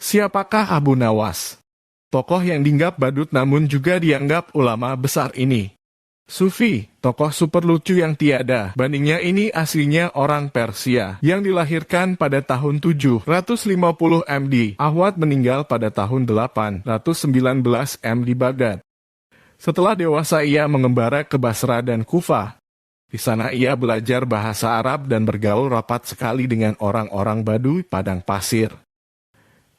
Siapakah Abu Nawas? Tokoh yang dianggap badut namun juga dianggap ulama besar ini. Sufi, tokoh super lucu yang tiada bandingnya ini aslinya orang Persia yang dilahirkan pada tahun 750 MD. Ahwad meninggal pada tahun 819 M di Baghdad. Setelah dewasa ia mengembara ke Basra dan Kufah. Di sana ia belajar bahasa Arab dan bergaul rapat sekali dengan orang-orang Baduy padang pasir.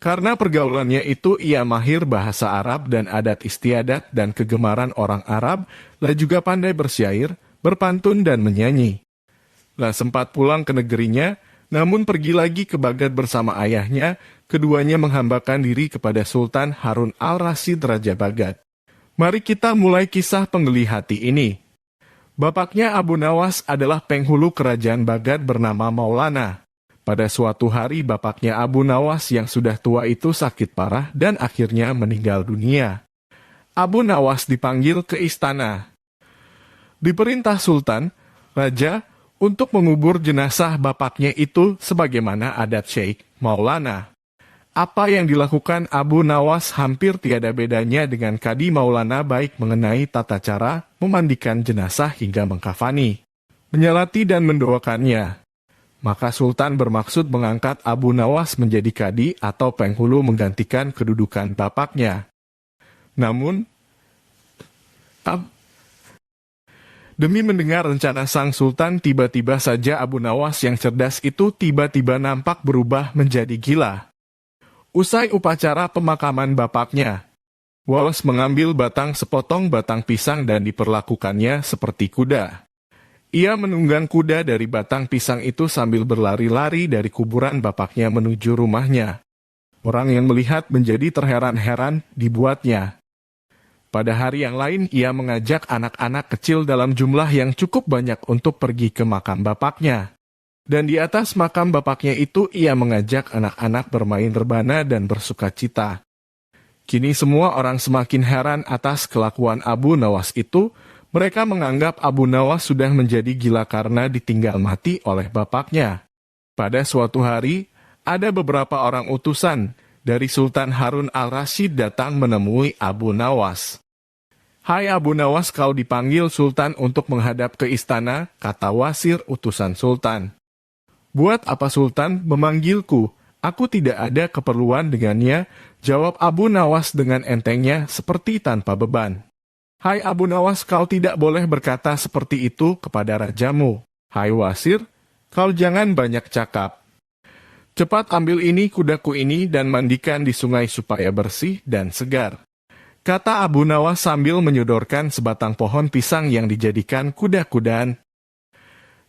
Karena pergaulannya itu ia mahir bahasa Arab dan adat istiadat dan kegemaran orang Arab, lah juga pandai bersyair, berpantun dan menyanyi. Lah sempat pulang ke negerinya, namun pergi lagi ke Baghdad bersama ayahnya, keduanya menghambakan diri kepada Sultan Harun al-Rasyid Raja Baghdad. Mari kita mulai kisah penggeli hati ini. Bapaknya Abu Nawas adalah penghulu kerajaan Baghdad bernama Maulana. Pada suatu hari bapaknya Abu Nawas yang sudah tua itu sakit parah dan akhirnya meninggal dunia. Abu Nawas dipanggil ke istana. Diperintah Sultan, Raja, untuk mengubur jenazah bapaknya itu sebagaimana adat Syekh Maulana. Apa yang dilakukan Abu Nawas hampir tiada bedanya dengan Kadi Maulana baik mengenai tata cara memandikan jenazah hingga mengkafani, menyalati dan mendoakannya. Maka Sultan bermaksud mengangkat Abu Nawas menjadi kadi atau penghulu menggantikan kedudukan bapaknya. Namun, demi mendengar rencana sang Sultan, tiba-tiba saja Abu Nawas yang cerdas itu tiba-tiba nampak berubah menjadi gila. Usai upacara pemakaman bapaknya, Wallace mengambil sepotong batang pisang dan diperlakukannya seperti kuda. Ia menunggang kuda dari batang pisang itu sambil berlari-lari dari kuburan bapaknya menuju rumahnya. Orang yang melihat menjadi terheran-heran dibuatnya. Pada hari yang lain, ia mengajak anak-anak kecil dalam jumlah yang cukup banyak untuk pergi ke makam bapaknya. Dan di atas makam bapaknya itu, ia mengajak anak-anak bermain rebana dan bersukacita. Kini semua orang semakin heran atas kelakuan Abu Nawas itu. Mereka menganggap Abu Nawas sudah menjadi gila karena ditinggal mati oleh bapaknya. Pada suatu hari, ada beberapa orang utusan dari Sultan Harun al-Rasyid datang menemui Abu Nawas. "Hai Abu Nawas, kau dipanggil Sultan untuk menghadap ke istana," kata Wasir utusan Sultan. "Buat apa Sultan memanggilku? Aku tidak ada keperluan dengannya," jawab Abu Nawas dengan entengnya seperti tanpa beban. "Hai Abu Nawas, kau tidak boleh berkata seperti itu kepada rajamu. Hai Wasir, kau jangan banyak cakap. Cepat ambil ini kudaku ini dan mandikan di sungai supaya bersih dan segar," kata Abu Nawas sambil menyodorkan sebatang pohon pisang yang dijadikan kuda-kudaan.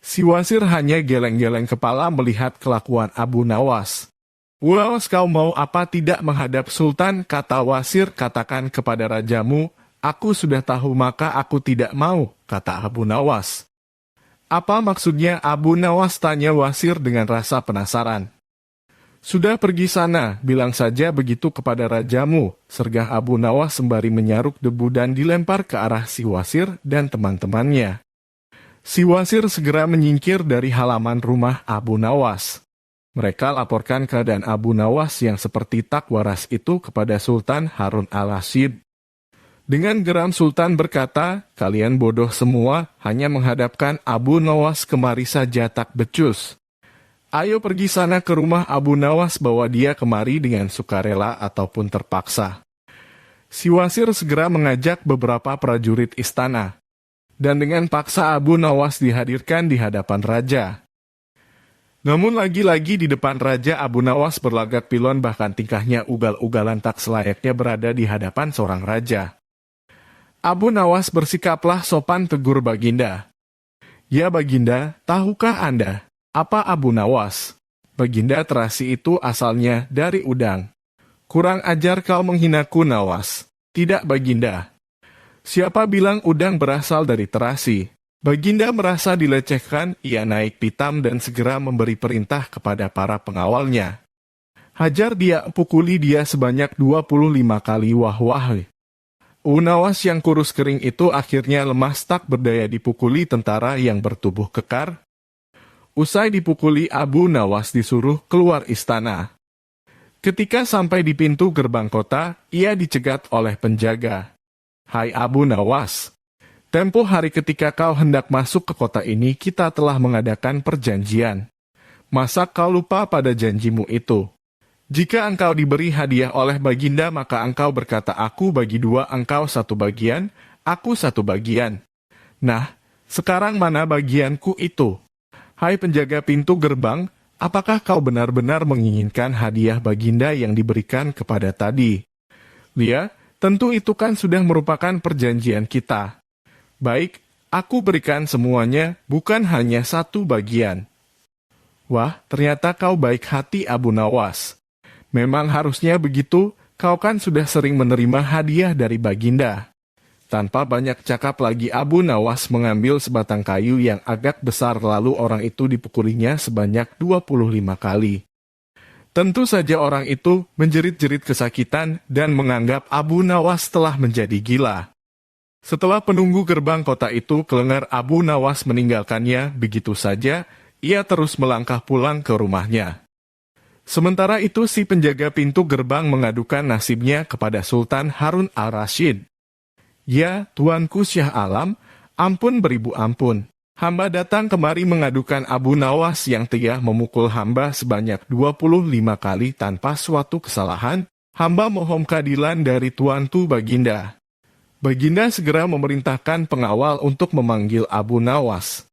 Si Wasir hanya geleng-geleng kepala melihat kelakuan Abu Nawas. "Wallace, kau mau apa tidak menghadap Sultan?" kata Wasir. "Katakan kepada rajamu, aku sudah tahu maka aku tidak mau," kata Abu Nawas. "Apa maksudnya Abu Nawas?" tanya Wasir dengan rasa penasaran. "Sudah pergi sana, bilang saja begitu kepada rajamu," sergah Abu Nawas sembari menyaruk debu dan dilempar ke arah si Wasir dan teman-temannya. Si Wasir segera menyingkir dari halaman rumah Abu Nawas. Mereka laporkan keadaan Abu Nawas yang seperti tak waras itu kepada Sultan Harun al-Rasyid. Dengan geram Sultan berkata, "Kalian bodoh semua, hanya menghadapkan Abu Nawas kemari saja tak becus. Ayo pergi sana ke rumah Abu Nawas, bawa dia kemari dengan sukarela ataupun terpaksa." Si Wasir segera mengajak beberapa prajurit istana. Dan dengan paksa Abu Nawas dihadirkan di hadapan raja. Namun lagi-lagi di depan raja Abu Nawas berlagak pilon bahkan tingkahnya ugal-ugalan tak selayaknya berada di hadapan seorang raja. Abu Nawas bersikaplah sopan tegur Baginda. "Ya Baginda, tahukah Anda apa Abu Nawas?" Baginda terasi itu asalnya dari udang. "Kurang ajar kau menghinaku Nawas." "Tidak Baginda." "Siapa bilang udang berasal dari terasi?" Baginda merasa dilecehkan, ia naik pitam dan segera memberi perintah kepada para pengawalnya. "Hajar dia, pukuli dia sebanyak 25 kali wah-wah." Nawas yang kurus kering itu akhirnya lemas tak berdaya dipukuli tentara yang bertubuh kekar. Usai dipukuli, Abu Nawas disuruh keluar istana. Ketika sampai di pintu gerbang kota, ia dicegat oleh penjaga. "Hai Abu Nawas, tempo hari ketika kau hendak masuk ke kota ini, kita telah mengadakan perjanjian. Masa kau lupa pada janjimu itu? Jika engkau diberi hadiah oleh Baginda, maka engkau berkata, aku bagi dua, engkau satu bagian, aku satu bagian. Nah, sekarang mana bagianku itu? Hai penjaga pintu gerbang, apakah kau benar-benar menginginkan hadiah Baginda yang diberikan kepada tadi?" "Lia, tentu itu kan sudah merupakan perjanjian kita. Baik, aku berikan semuanya, bukan hanya satu bagian." "Wah, ternyata kau baik hati Abu Nawas. Memang harusnya begitu, kau kan sudah sering menerima hadiah dari Baginda." Tanpa banyak cakap lagi, Abu Nawas mengambil sebatang kayu yang agak besar, lalu orang itu dipukulinya sebanyak 25 kali. Tentu saja orang itu menjerit-jerit kesakitan dan menganggap Abu Nawas telah menjadi gila. Setelah penunggu gerbang kota itu kelengar, Abu Nawas meninggalkannya begitu saja. Ia terus melangkah pulang ke rumahnya. Sementara itu si penjaga pintu gerbang mengadukan nasibnya kepada Sultan Harun al-Rashid. "Ya, tuanku Syah Alam, ampun beribu ampun. Hamba datang kemari mengadukan Abu Nawas yang telah memukul hamba sebanyak 25 kali tanpa suatu kesalahan. Hamba mohon keadilan dari tuanku Baginda." Baginda segera memerintahkan pengawal untuk memanggil Abu Nawas.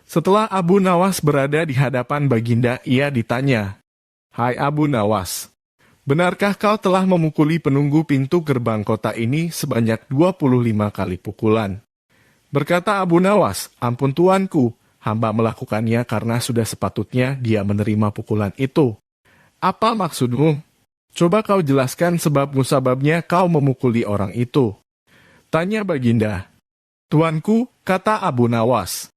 Setelah Abu Nawas berada di hadapan Baginda, ia ditanya, "Hai Abu Nawas, benarkah kau telah memukuli penunggu pintu gerbang kota ini sebanyak 25 kali pukulan?" Berkata Abu Nawas, "Ampun tuanku, hamba melakukannya karena sudah sepatutnya dia menerima pukulan itu." "Apa maksudmu? Coba kau jelaskan sebab musababnya kau memukuli orang itu," tanya Baginda. "Tuanku," kata Abu Nawas,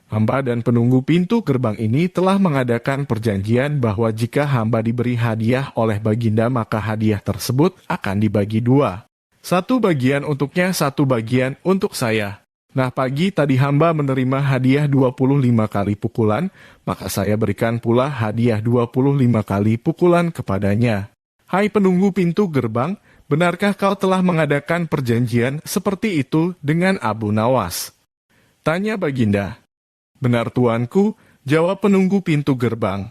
"hamba dan penunggu pintu gerbang ini telah mengadakan perjanjian bahwa jika hamba diberi hadiah oleh Baginda, maka hadiah tersebut akan dibagi dua. Satu bagian untuknya, satu bagian untuk saya. Nah, pagi tadi hamba menerima hadiah 25 kali pukulan, maka saya berikan pula hadiah 25 kali pukulan kepadanya. Hai penunggu pintu gerbang, benarkah kau telah mengadakan perjanjian seperti itu dengan Abu Nawas?" Tanya Baginda. "Benar tuanku," jawab penunggu pintu gerbang.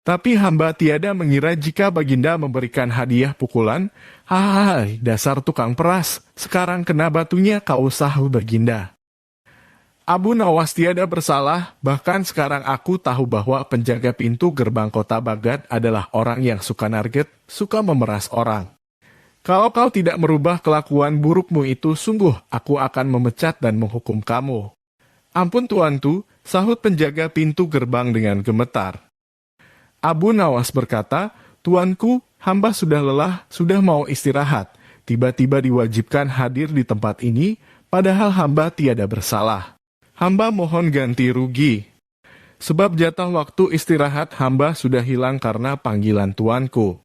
"Tapi hamba tiada mengira jika Baginda memberikan hadiah pukulan." "Hai, dasar tukang peras, sekarang kena batunya kau," sahut Baginda. "Abu Nawas tiada bersalah, bahkan sekarang aku tahu bahwa penjaga pintu gerbang kota Baghdad adalah orang yang suka narget, suka memeras orang. Kalau kau tidak merubah kelakuan burukmu itu, sungguh aku akan memecat dan menghukum kamu." "Ampun tuanku," sahut penjaga pintu gerbang dengan gemetar. Abu Nawas berkata, "Tuanku, hamba sudah lelah, sudah mau istirahat. Tiba-tiba diwajibkan hadir di tempat ini, padahal hamba tiada bersalah. Hamba mohon ganti rugi. Sebab jatah waktu istirahat hamba sudah hilang karena panggilan tuanku.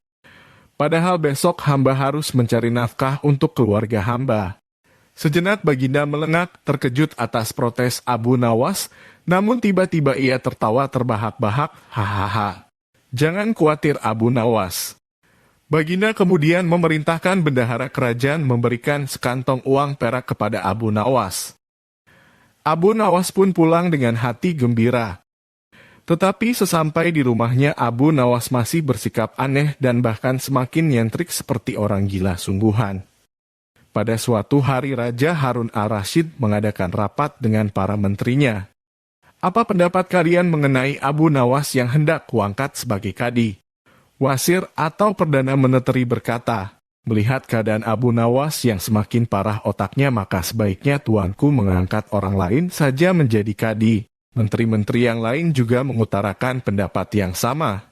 Padahal besok hamba harus mencari nafkah untuk keluarga hamba." Sejenak Baginda melengak, terkejut atas protes Abu Nawas, namun tiba-tiba ia tertawa terbahak-bahak, "Hahaha. Jangan khawatir Abu Nawas." Baginda kemudian memerintahkan bendahara kerajaan memberikan sekantong uang perak kepada Abu Nawas. Abu Nawas pun pulang dengan hati gembira. Tetapi sesampai di rumahnya, Abu Nawas masih bersikap aneh dan bahkan semakin nyentrik seperti orang gila sungguhan. Pada suatu hari Raja Harun al-Rashid mengadakan rapat dengan para menterinya. "Apa pendapat kalian mengenai Abu Nawas yang hendak kuangkat sebagai kadi?" Wasir atau Perdana Meneteri berkata, "Melihat keadaan Abu Nawas yang semakin parah otaknya, maka sebaiknya tuanku mengangkat orang lain saja menjadi kadi." Menteri-menteri yang lain juga mengutarakan pendapat yang sama.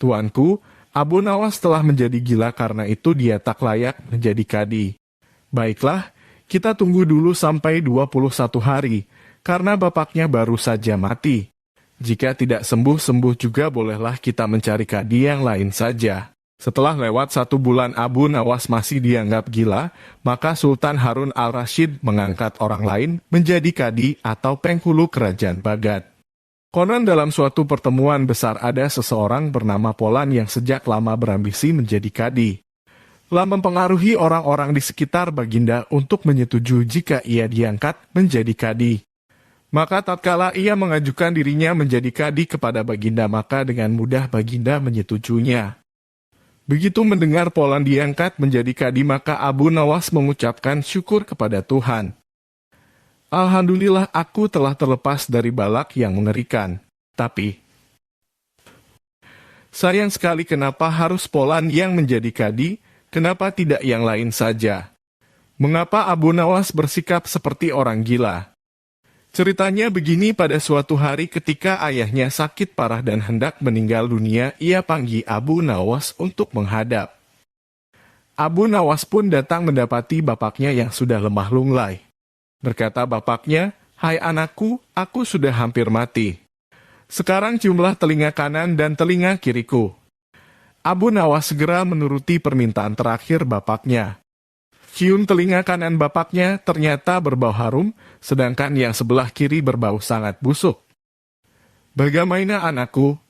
"Tuanku, Abu Nawas telah menjadi gila, karena itu dia tak layak menjadi kadi." "Baiklah, kita tunggu dulu sampai 21 hari, karena bapaknya baru saja mati. Jika tidak sembuh-sembuh juga, bolehlah kita mencari kadi yang lain saja." Setelah lewat 1 bulan Abu Nawas masih dianggap gila, maka Sultan Harun al-Rashid mengangkat orang lain menjadi kadi atau penghulu kerajaan Baghdad. Konon dalam suatu pertemuan besar ada seseorang bernama Polan yang sejak lama berambisi menjadi kadi. Telah mempengaruhi orang-orang di sekitar Baginda untuk menyetujui jika ia diangkat menjadi kadi. Maka tatkala ia mengajukan dirinya menjadi kadi kepada Baginda, maka dengan mudah Baginda menyetujuinya. Begitu mendengar Polan diangkat menjadi kadi, maka Abu Nawas mengucapkan syukur kepada Tuhan. Alhamdulillah, aku telah terlepas dari balak yang mengerikan. Tapi, sayang sekali, kenapa harus Polan yang menjadi kadi? Kenapa tidak yang lain saja? Mengapa Abu Nawas bersikap seperti orang gila? Ceritanya begini, pada suatu hari ketika ayahnya sakit parah dan hendak meninggal dunia, ia panggil Abu Nawas untuk menghadap. Abu Nawas pun datang mendapati bapaknya yang sudah lemah lunglai. Berkata bapaknya, "Hai anakku, aku sudah hampir mati. Sekarang ciumlah telinga kanan dan telinga kiriku." Abu Nawas segera menuruti permintaan terakhir bapaknya. Cium telinga kanan bapaknya, ternyata berbau harum, sedangkan yang sebelah kiri berbau sangat busuk. "Bagaimana anakku?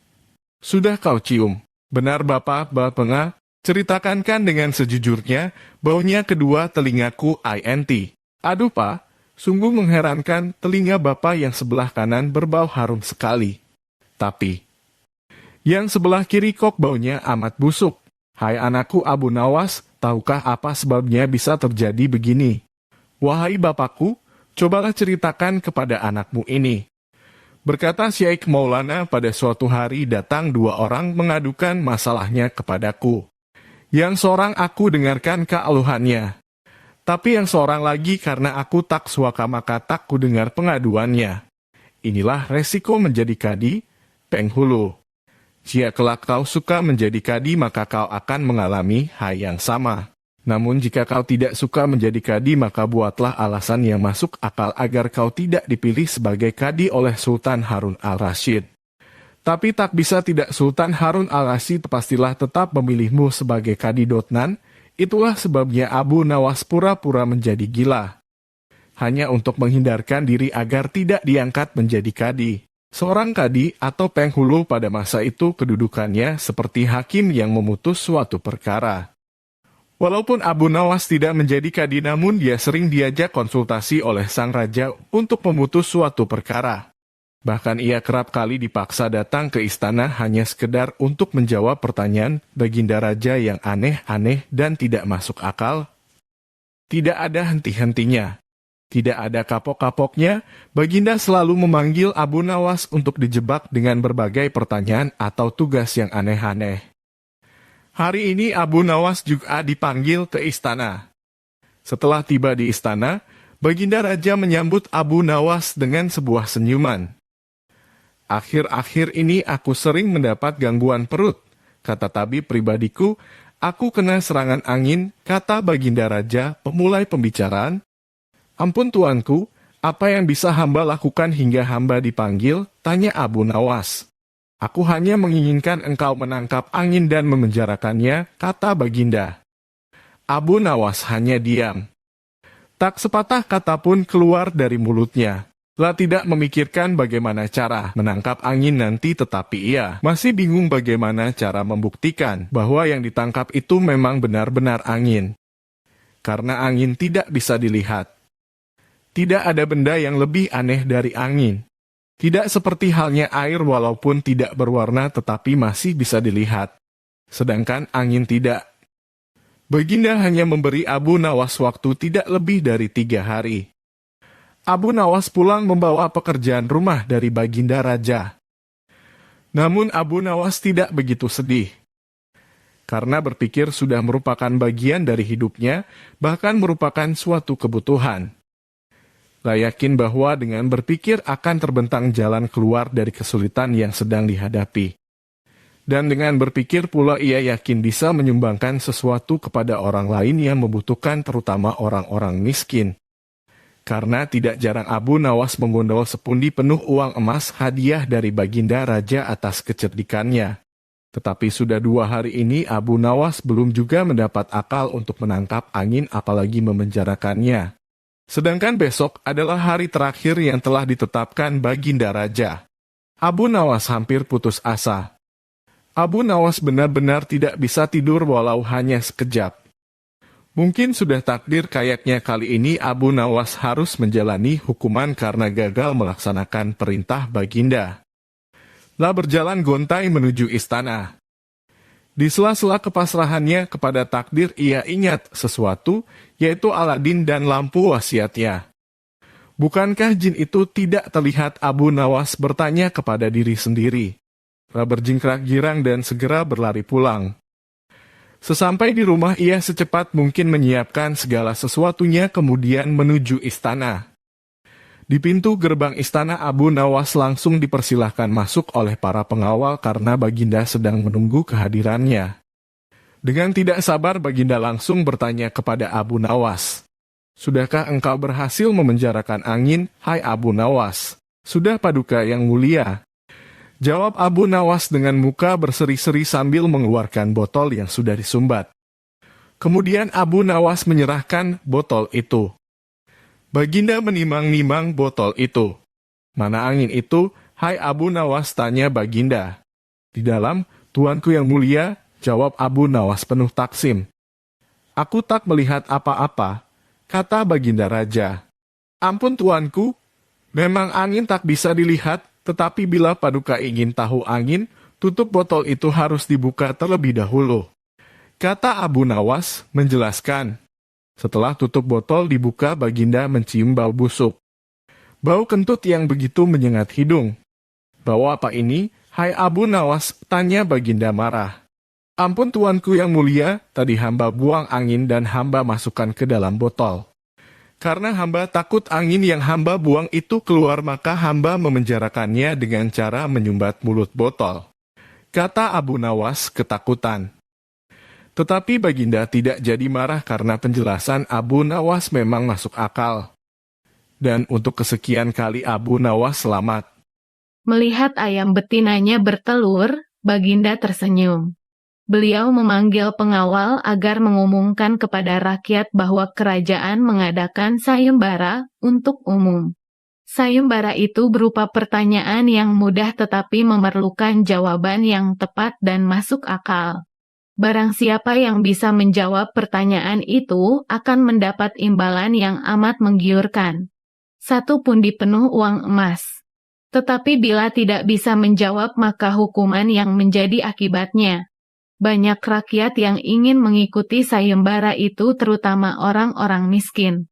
Sudah kau cium?" "Benar bapak, Bapengah, ceritakankan dengan sejujurnya, baunya kedua telingaku INT." "Aduh pak, sungguh mengherankan, telinga bapak yang sebelah kanan berbau harum sekali. Tapi yang sebelah kiri kok baunya amat busuk." "Hai anakku Abu Nawas, tahukah apa sebabnya bisa terjadi begini?" "Wahai bapakku, cobalah ceritakan kepada anakmu ini." Berkata Syekh Maulana, "Pada suatu hari datang dua orang mengadukan masalahnya kepadaku. Yang seorang aku dengarkan keluhannya, tapi yang seorang lagi karena aku tak suaka maka tak ku dengar pengaduannya. Inilah resiko menjadi kadi, penghulu. Jika kelak kau suka menjadi kadi, maka kau akan mengalami hal yang sama. Namun jika kau tidak suka menjadi kadi, maka buatlah alasan yang masuk akal agar kau tidak dipilih sebagai kadi oleh Sultan Harun al-Rasyid. Tapi tak bisa tidak, Sultan Harun al-Rasyid pastilah tetap memilihmu sebagai kadi dotnan. Itulah sebabnya Abu Nawas pura-pura menjadi gila, hanya untuk menghindarkan diri agar tidak diangkat menjadi kadi." Seorang kadi atau penghulu pada masa itu kedudukannya seperti hakim yang memutus suatu perkara. Walaupun Abu Nawas tidak menjadi kadi, namun dia sering diajak konsultasi oleh sang raja untuk memutus suatu perkara. Bahkan ia kerap kali dipaksa datang ke istana hanya sekedar untuk menjawab pertanyaan Baginda Raja yang aneh-aneh dan tidak masuk akal. Tidak ada henti-hentinya. Tidak ada kapok-kapoknya, Baginda selalu memanggil Abu Nawas untuk dijebak dengan berbagai pertanyaan atau tugas yang aneh-aneh. Hari ini Abu Nawas juga dipanggil ke istana. Setelah tiba di istana, Baginda Raja menyambut Abu Nawas dengan sebuah senyuman. "Akhir-akhir ini aku sering mendapat gangguan perut," kata tabib pribadiku. "Aku kena serangan angin," kata Baginda Raja pemulai pembicaraan. "Ampun tuanku, apa yang bisa hamba lakukan hingga hamba dipanggil?" tanya Abu Nawas. "Aku hanya menginginkan engkau menangkap angin dan memenjarakannya," kata Baginda. Abu Nawas hanya diam. Tak sepatah kata pun keluar dari mulutnya. Lah tidak memikirkan bagaimana cara menangkap angin nanti, tetapi ia masih bingung bagaimana cara membuktikan bahwa yang ditangkap itu memang benar-benar angin. Karena angin tidak bisa dilihat. Tidak ada benda yang lebih aneh dari angin. Tidak seperti halnya air, walaupun tidak berwarna tetapi masih bisa dilihat. Sedangkan angin tidak. Baginda hanya memberi Abu Nawas waktu tidak lebih dari 3 hari. Abu Nawas pulang membawa pekerjaan rumah dari Baginda Raja. Namun Abu Nawas tidak begitu sedih. Karena berpikir sudah merupakan bagian dari hidupnya, bahkan merupakan suatu kebutuhan. Yakin bahwa dengan berpikir akan terbentang jalan keluar dari kesulitan yang sedang dihadapi. Dan dengan berpikir pula ia yakin bisa menyumbangkan sesuatu kepada orang lain yang membutuhkan, terutama orang-orang miskin. Karena tidak jarang Abu Nawas menggondol sepundi penuh uang emas hadiah dari Baginda Raja atas kecerdikannya. Tetapi sudah 2 hari ini Abu Nawas belum juga mendapat akal untuk menangkap angin, apalagi memenjarakannya. Sedangkan besok adalah hari terakhir yang telah ditetapkan Baginda Raja. Abu Nawas hampir putus asa. Abu Nawas benar-benar tidak bisa tidur walau hanya sekejap. Mungkin sudah takdir kayaknya kali ini Abu Nawas harus menjalani hukuman karena gagal melaksanakan perintah Baginda. Lah berjalan gontai menuju istana. Di sela-sela kepasrahannya kepada takdir, ia ingat sesuatu, yaitu Aladin dan lampu wasiatnya. Bukankah jin itu tidak terlihat? Abu Nawas bertanya kepada diri sendiri. Lah berjingkrak girang dan segera berlari pulang. Sesampai di rumah, ia secepat mungkin menyiapkan segala sesuatunya kemudian menuju istana. Di pintu gerbang istana, Abu Nawas langsung dipersilahkan masuk oleh para pengawal karena Baginda sedang menunggu kehadirannya. Dengan tidak sabar, Baginda langsung bertanya kepada Abu Nawas. Sudahkah engkau berhasil memenjarakan angin, hai Abu Nawas? Sudah Paduka yang mulia. Jawab Abu Nawas dengan muka berseri-seri sambil mengeluarkan botol yang sudah disumbat. Kemudian Abu Nawas menyerahkan botol itu. Baginda menimang-nimang botol itu. Mana angin itu, hai Abu Nawas, tanya Baginda. Di dalam, Tuanku yang mulia, jawab Abu Nawas penuh taksim. Aku tak melihat apa-apa, kata Baginda Raja. Ampun Tuanku, memang angin tak bisa dilihat, tetapi bila Paduka ingin tahu angin, tutup botol itu harus dibuka terlebih dahulu. Kata Abu Nawas menjelaskan. Setelah tutup botol dibuka, Baginda mencium bau busuk. Bau kentut yang begitu menyengat hidung. Bau apa ini, hai Abu Nawas, tanya Baginda marah. Ampun Tuanku yang mulia, tadi hamba buang angin dan hamba masukkan ke dalam botol. Karena hamba takut angin yang hamba buang itu keluar, maka hamba memenjarakannya dengan cara menyumbat mulut botol. Kata Abu Nawas ketakutan. Tetapi Baginda tidak jadi marah karena penjelasan Abu Nawas memang masuk akal. Dan untuk kesekian kali Abu Nawas selamat. Melihat ayam betinanya bertelur, Baginda tersenyum. Beliau memanggil pengawal agar mengumumkan kepada rakyat bahwa kerajaan mengadakan sayembara untuk umum. Sayembara itu berupa pertanyaan yang mudah tetapi memerlukan jawaban yang tepat dan masuk akal. Barang siapa yang bisa menjawab pertanyaan itu akan mendapat imbalan yang amat menggiurkan. 1 pundi penuh uang emas. Tetapi bila tidak bisa menjawab maka hukuman yang menjadi akibatnya. Banyak rakyat yang ingin mengikuti sayembara itu, terutama orang-orang miskin.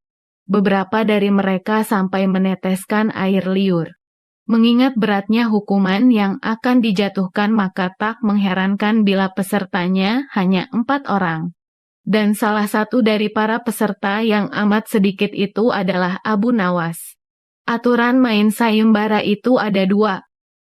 Beberapa dari mereka sampai meneteskan air liur. Mengingat beratnya hukuman yang akan dijatuhkan, maka tak mengherankan bila pesertanya hanya 4 orang. Dan salah satu dari para peserta yang amat sedikit itu adalah Abu Nawas. Aturan main sayembara itu ada 2.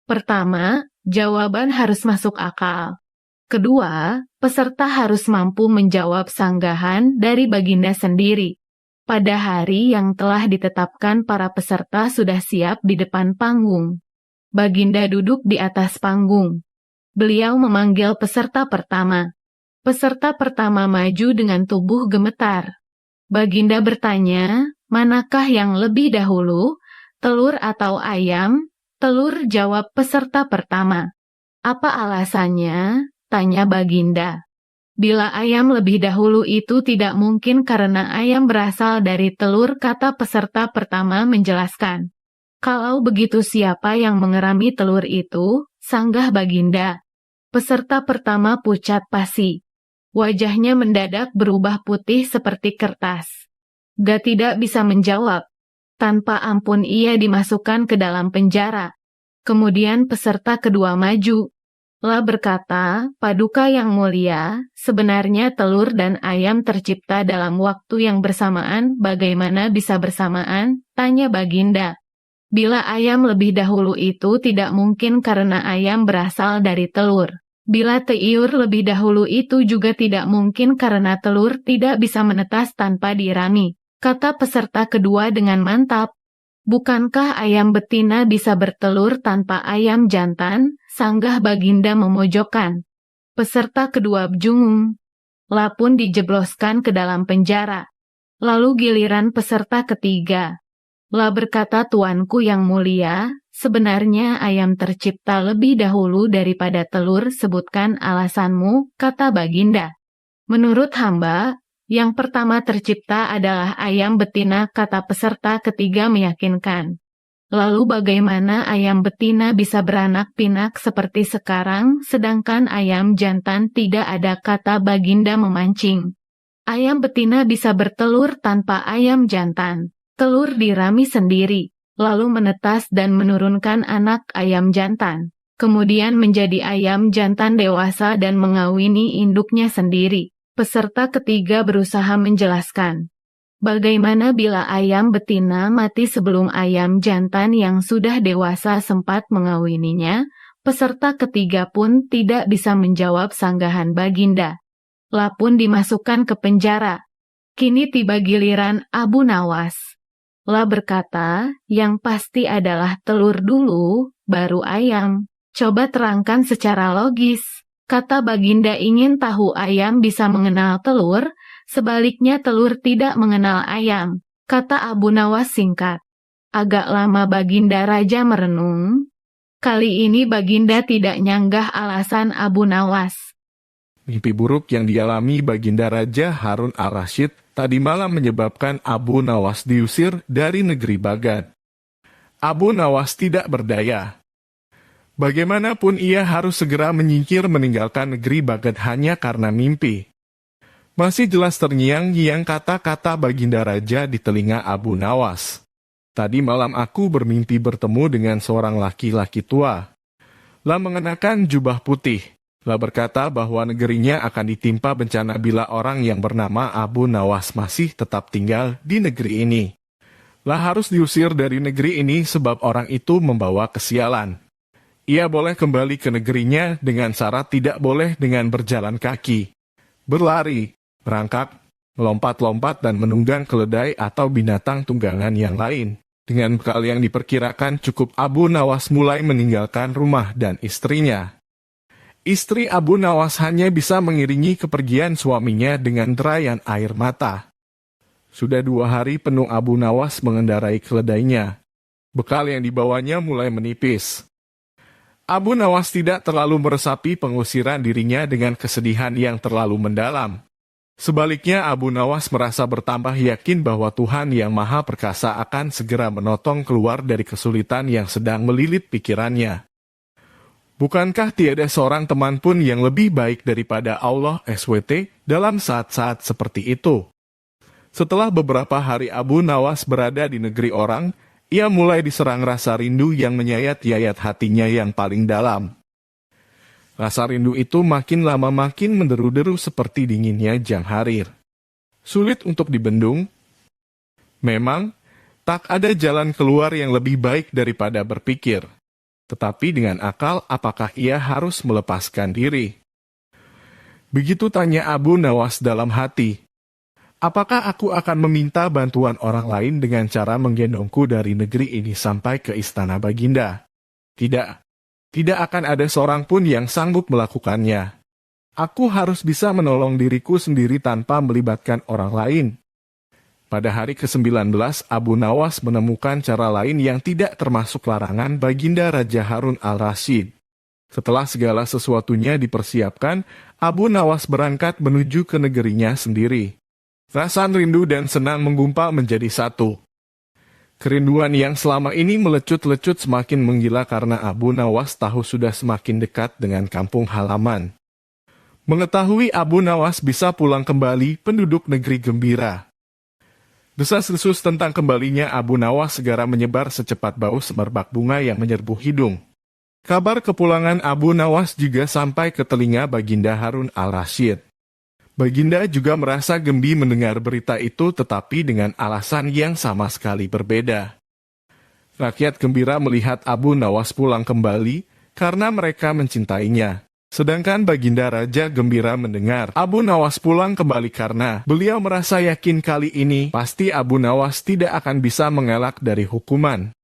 Pertama, jawaban harus masuk akal. Kedua, peserta harus mampu menjawab sanggahan dari Baginda sendiri. Pada hari yang telah ditetapkan, para peserta sudah siap di depan panggung. Baginda duduk di atas panggung. Beliau memanggil peserta pertama. Peserta pertama maju dengan tubuh gemetar. Baginda bertanya, manakah yang lebih dahulu, telur atau ayam? Telur, jawab peserta pertama. Apa alasannya? Tanya Baginda. Bila ayam lebih dahulu itu tidak mungkin karena ayam berasal dari telur, kata peserta pertama menjelaskan. Kalau begitu siapa yang mengerami telur itu? Sanggah Baginda. Peserta pertama pucat pasi. Wajahnya mendadak berubah putih seperti kertas. Dia tidak bisa menjawab. Tanpa ampun ia dimasukkan ke dalam penjara. Kemudian peserta kedua maju. Lah berkata, Paduka yang mulia, sebenarnya telur dan ayam tercipta dalam waktu yang bersamaan. Bagaimana bisa bersamaan? Tanya Baginda. Bila ayam lebih dahulu itu tidak mungkin karena ayam berasal dari telur. Bila telur lebih dahulu itu juga tidak mungkin karena telur tidak bisa menetas tanpa dirami. Kata peserta kedua dengan mantap. Bukankah ayam betina bisa bertelur tanpa ayam jantan? Sanggah Baginda memojokkan. Peserta kedua bingung. Lah pun dijebloskan ke dalam penjara. Lalu giliran peserta ketiga. Lah berkata, Tuanku yang mulia, Sebenarnya ayam tercipta lebih dahulu daripada telur, sebutkan alasanmu, kata Baginda. Menurut hamba, yang pertama tercipta adalah ayam betina, kata peserta ketiga meyakinkan. Lalu bagaimana ayam betina bisa beranak pinak seperti sekarang, sedangkan ayam jantan tidak ada, kata Baginda memancing. Ayam betina bisa bertelur tanpa ayam jantan. Telur dirami sendiri, lalu menetas dan menurunkan anak ayam jantan. Kemudian menjadi ayam jantan dewasa dan mengawini induknya sendiri. Peserta ketiga berusaha menjelaskan. Bagaimana bila ayam betina mati sebelum ayam jantan yang sudah dewasa sempat mengawininya? Peserta ketiga pun tidak bisa menjawab sanggahan Baginda. La pun dimasukkan ke penjara. Kini tiba giliran Abu Nawas. La berkata, yang pasti adalah telur dulu, baru ayam. Coba terangkan secara logis. Kata Baginda ingin tahu ayam bisa mengenal telur, sebaliknya telur tidak mengenal ayam, kata Abu Nawas singkat. Agak lama Baginda Raja merenung. Kali ini Baginda tidak nyanggah alasan Abu Nawas. Mimpi buruk yang dialami Baginda Raja Harun al-Rasyid tadi malam menyebabkan Abu Nawas diusir dari negeri Baghdad. Abu Nawas tidak berdaya. Bagaimanapun ia harus segera menyingkir meninggalkan negeri Baghdad hanya karena mimpi. Masih jelas terngiang-ngiang kata-kata Baginda Raja di telinga Abu Nawas. Tadi malam aku bermimpi bertemu dengan seorang laki-laki tua. La mengenakan jubah putih. La berkata bahwa negerinya akan ditimpa bencana bila orang yang bernama Abu Nawas masih tetap tinggal di negeri ini. La harus diusir dari negeri ini sebab orang itu membawa kesialan. Ia boleh kembali ke negerinya dengan syarat tidak boleh dengan berjalan kaki, berlari, merangkak, melompat-lompat dan menunggang keledai atau binatang tunggangan yang lain. Dengan bekal yang diperkirakan cukup, Abu Nawas mulai meninggalkan rumah dan istrinya. Istri Abu Nawas hanya bisa mengiringi kepergian suaminya dengan derayan air mata. Sudah 2 hari penuh Abu Nawas mengendarai keledainya. Bekal yang dibawanya mulai menipis. Abu Nawas tidak terlalu meresapi pengusiran dirinya dengan kesedihan yang terlalu mendalam. Sebaliknya Abu Nawas merasa bertambah yakin bahwa Tuhan yang Maha Perkasa akan segera menotong keluar dari kesulitan yang sedang melilit pikirannya. Bukankah tiada seorang teman pun yang lebih baik daripada Allah SWT dalam saat-saat seperti itu? Setelah beberapa hari Abu Nawas berada di negeri orang, ia mulai diserang rasa rindu yang menyayat-yayat hatinya yang paling dalam. Rasa rindu itu makin lama makin menderu-deru seperti dinginnya jam harir. Sulit untuk dibendung. Memang, tak ada jalan keluar yang lebih baik daripada berpikir. Tetapi dengan akal, apakah ia harus melepaskan diri? Begitu tanya Abu Nawas dalam hati. Apakah aku akan meminta bantuan orang lain dengan cara menggendongku dari negeri ini sampai ke istana Baginda? Tidak. Tidak akan ada seorang pun yang sanggup melakukannya. Aku harus bisa menolong diriku sendiri tanpa melibatkan orang lain. Pada hari ke-19, Abu Nawas menemukan cara lain yang tidak termasuk larangan Baginda Raja Harun al-Rasyid. Setelah segala sesuatunya dipersiapkan, Abu Nawas berangkat menuju ke negerinya sendiri. Rasa rindu dan senang menggumpal menjadi satu. Kerinduan yang selama ini melecut-lecut semakin menggila karena Abu Nawas tahu sudah semakin dekat dengan kampung halaman. Mengetahui Abu Nawas bisa pulang kembali, penduduk negeri gembira. Desas-desus tentang kembalinya Abu Nawas segera menyebar secepat bau semerbak bunga yang menyerbu hidung. Kabar kepulangan Abu Nawas juga sampai ke telinga Baginda Harun al-Rasyid. Baginda juga merasa gembi mendengar berita itu, tetapi dengan alasan yang sama sekali berbeda. Rakyat gembira melihat Abu Nawas pulang kembali karena mereka mencintainya. Sedangkan Baginda Raja gembira mendengar Abu Nawas pulang kembali karena beliau merasa yakin kali ini pasti Abu Nawas tidak akan bisa mengelak dari hukuman.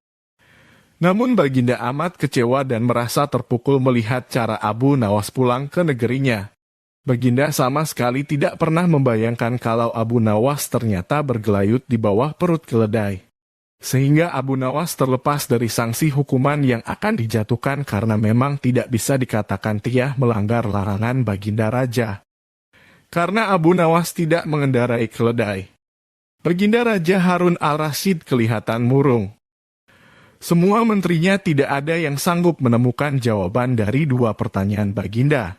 Namun Baginda amat kecewa dan merasa terpukul melihat cara Abu Nawas pulang ke negerinya. Baginda sama sekali tidak pernah membayangkan kalau Abu Nawas ternyata bergelayut di bawah perut keledai. Sehingga Abu Nawas terlepas dari sanksi hukuman yang akan dijatuhkan karena memang tidak bisa dikatakan Tiah melanggar larangan Baginda Raja. Karena Abu Nawas tidak mengendarai keledai, Baginda Raja Harun al-Rasyid kelihatan murung. Semua menterinya tidak ada yang sanggup menemukan jawaban dari dua pertanyaan Baginda.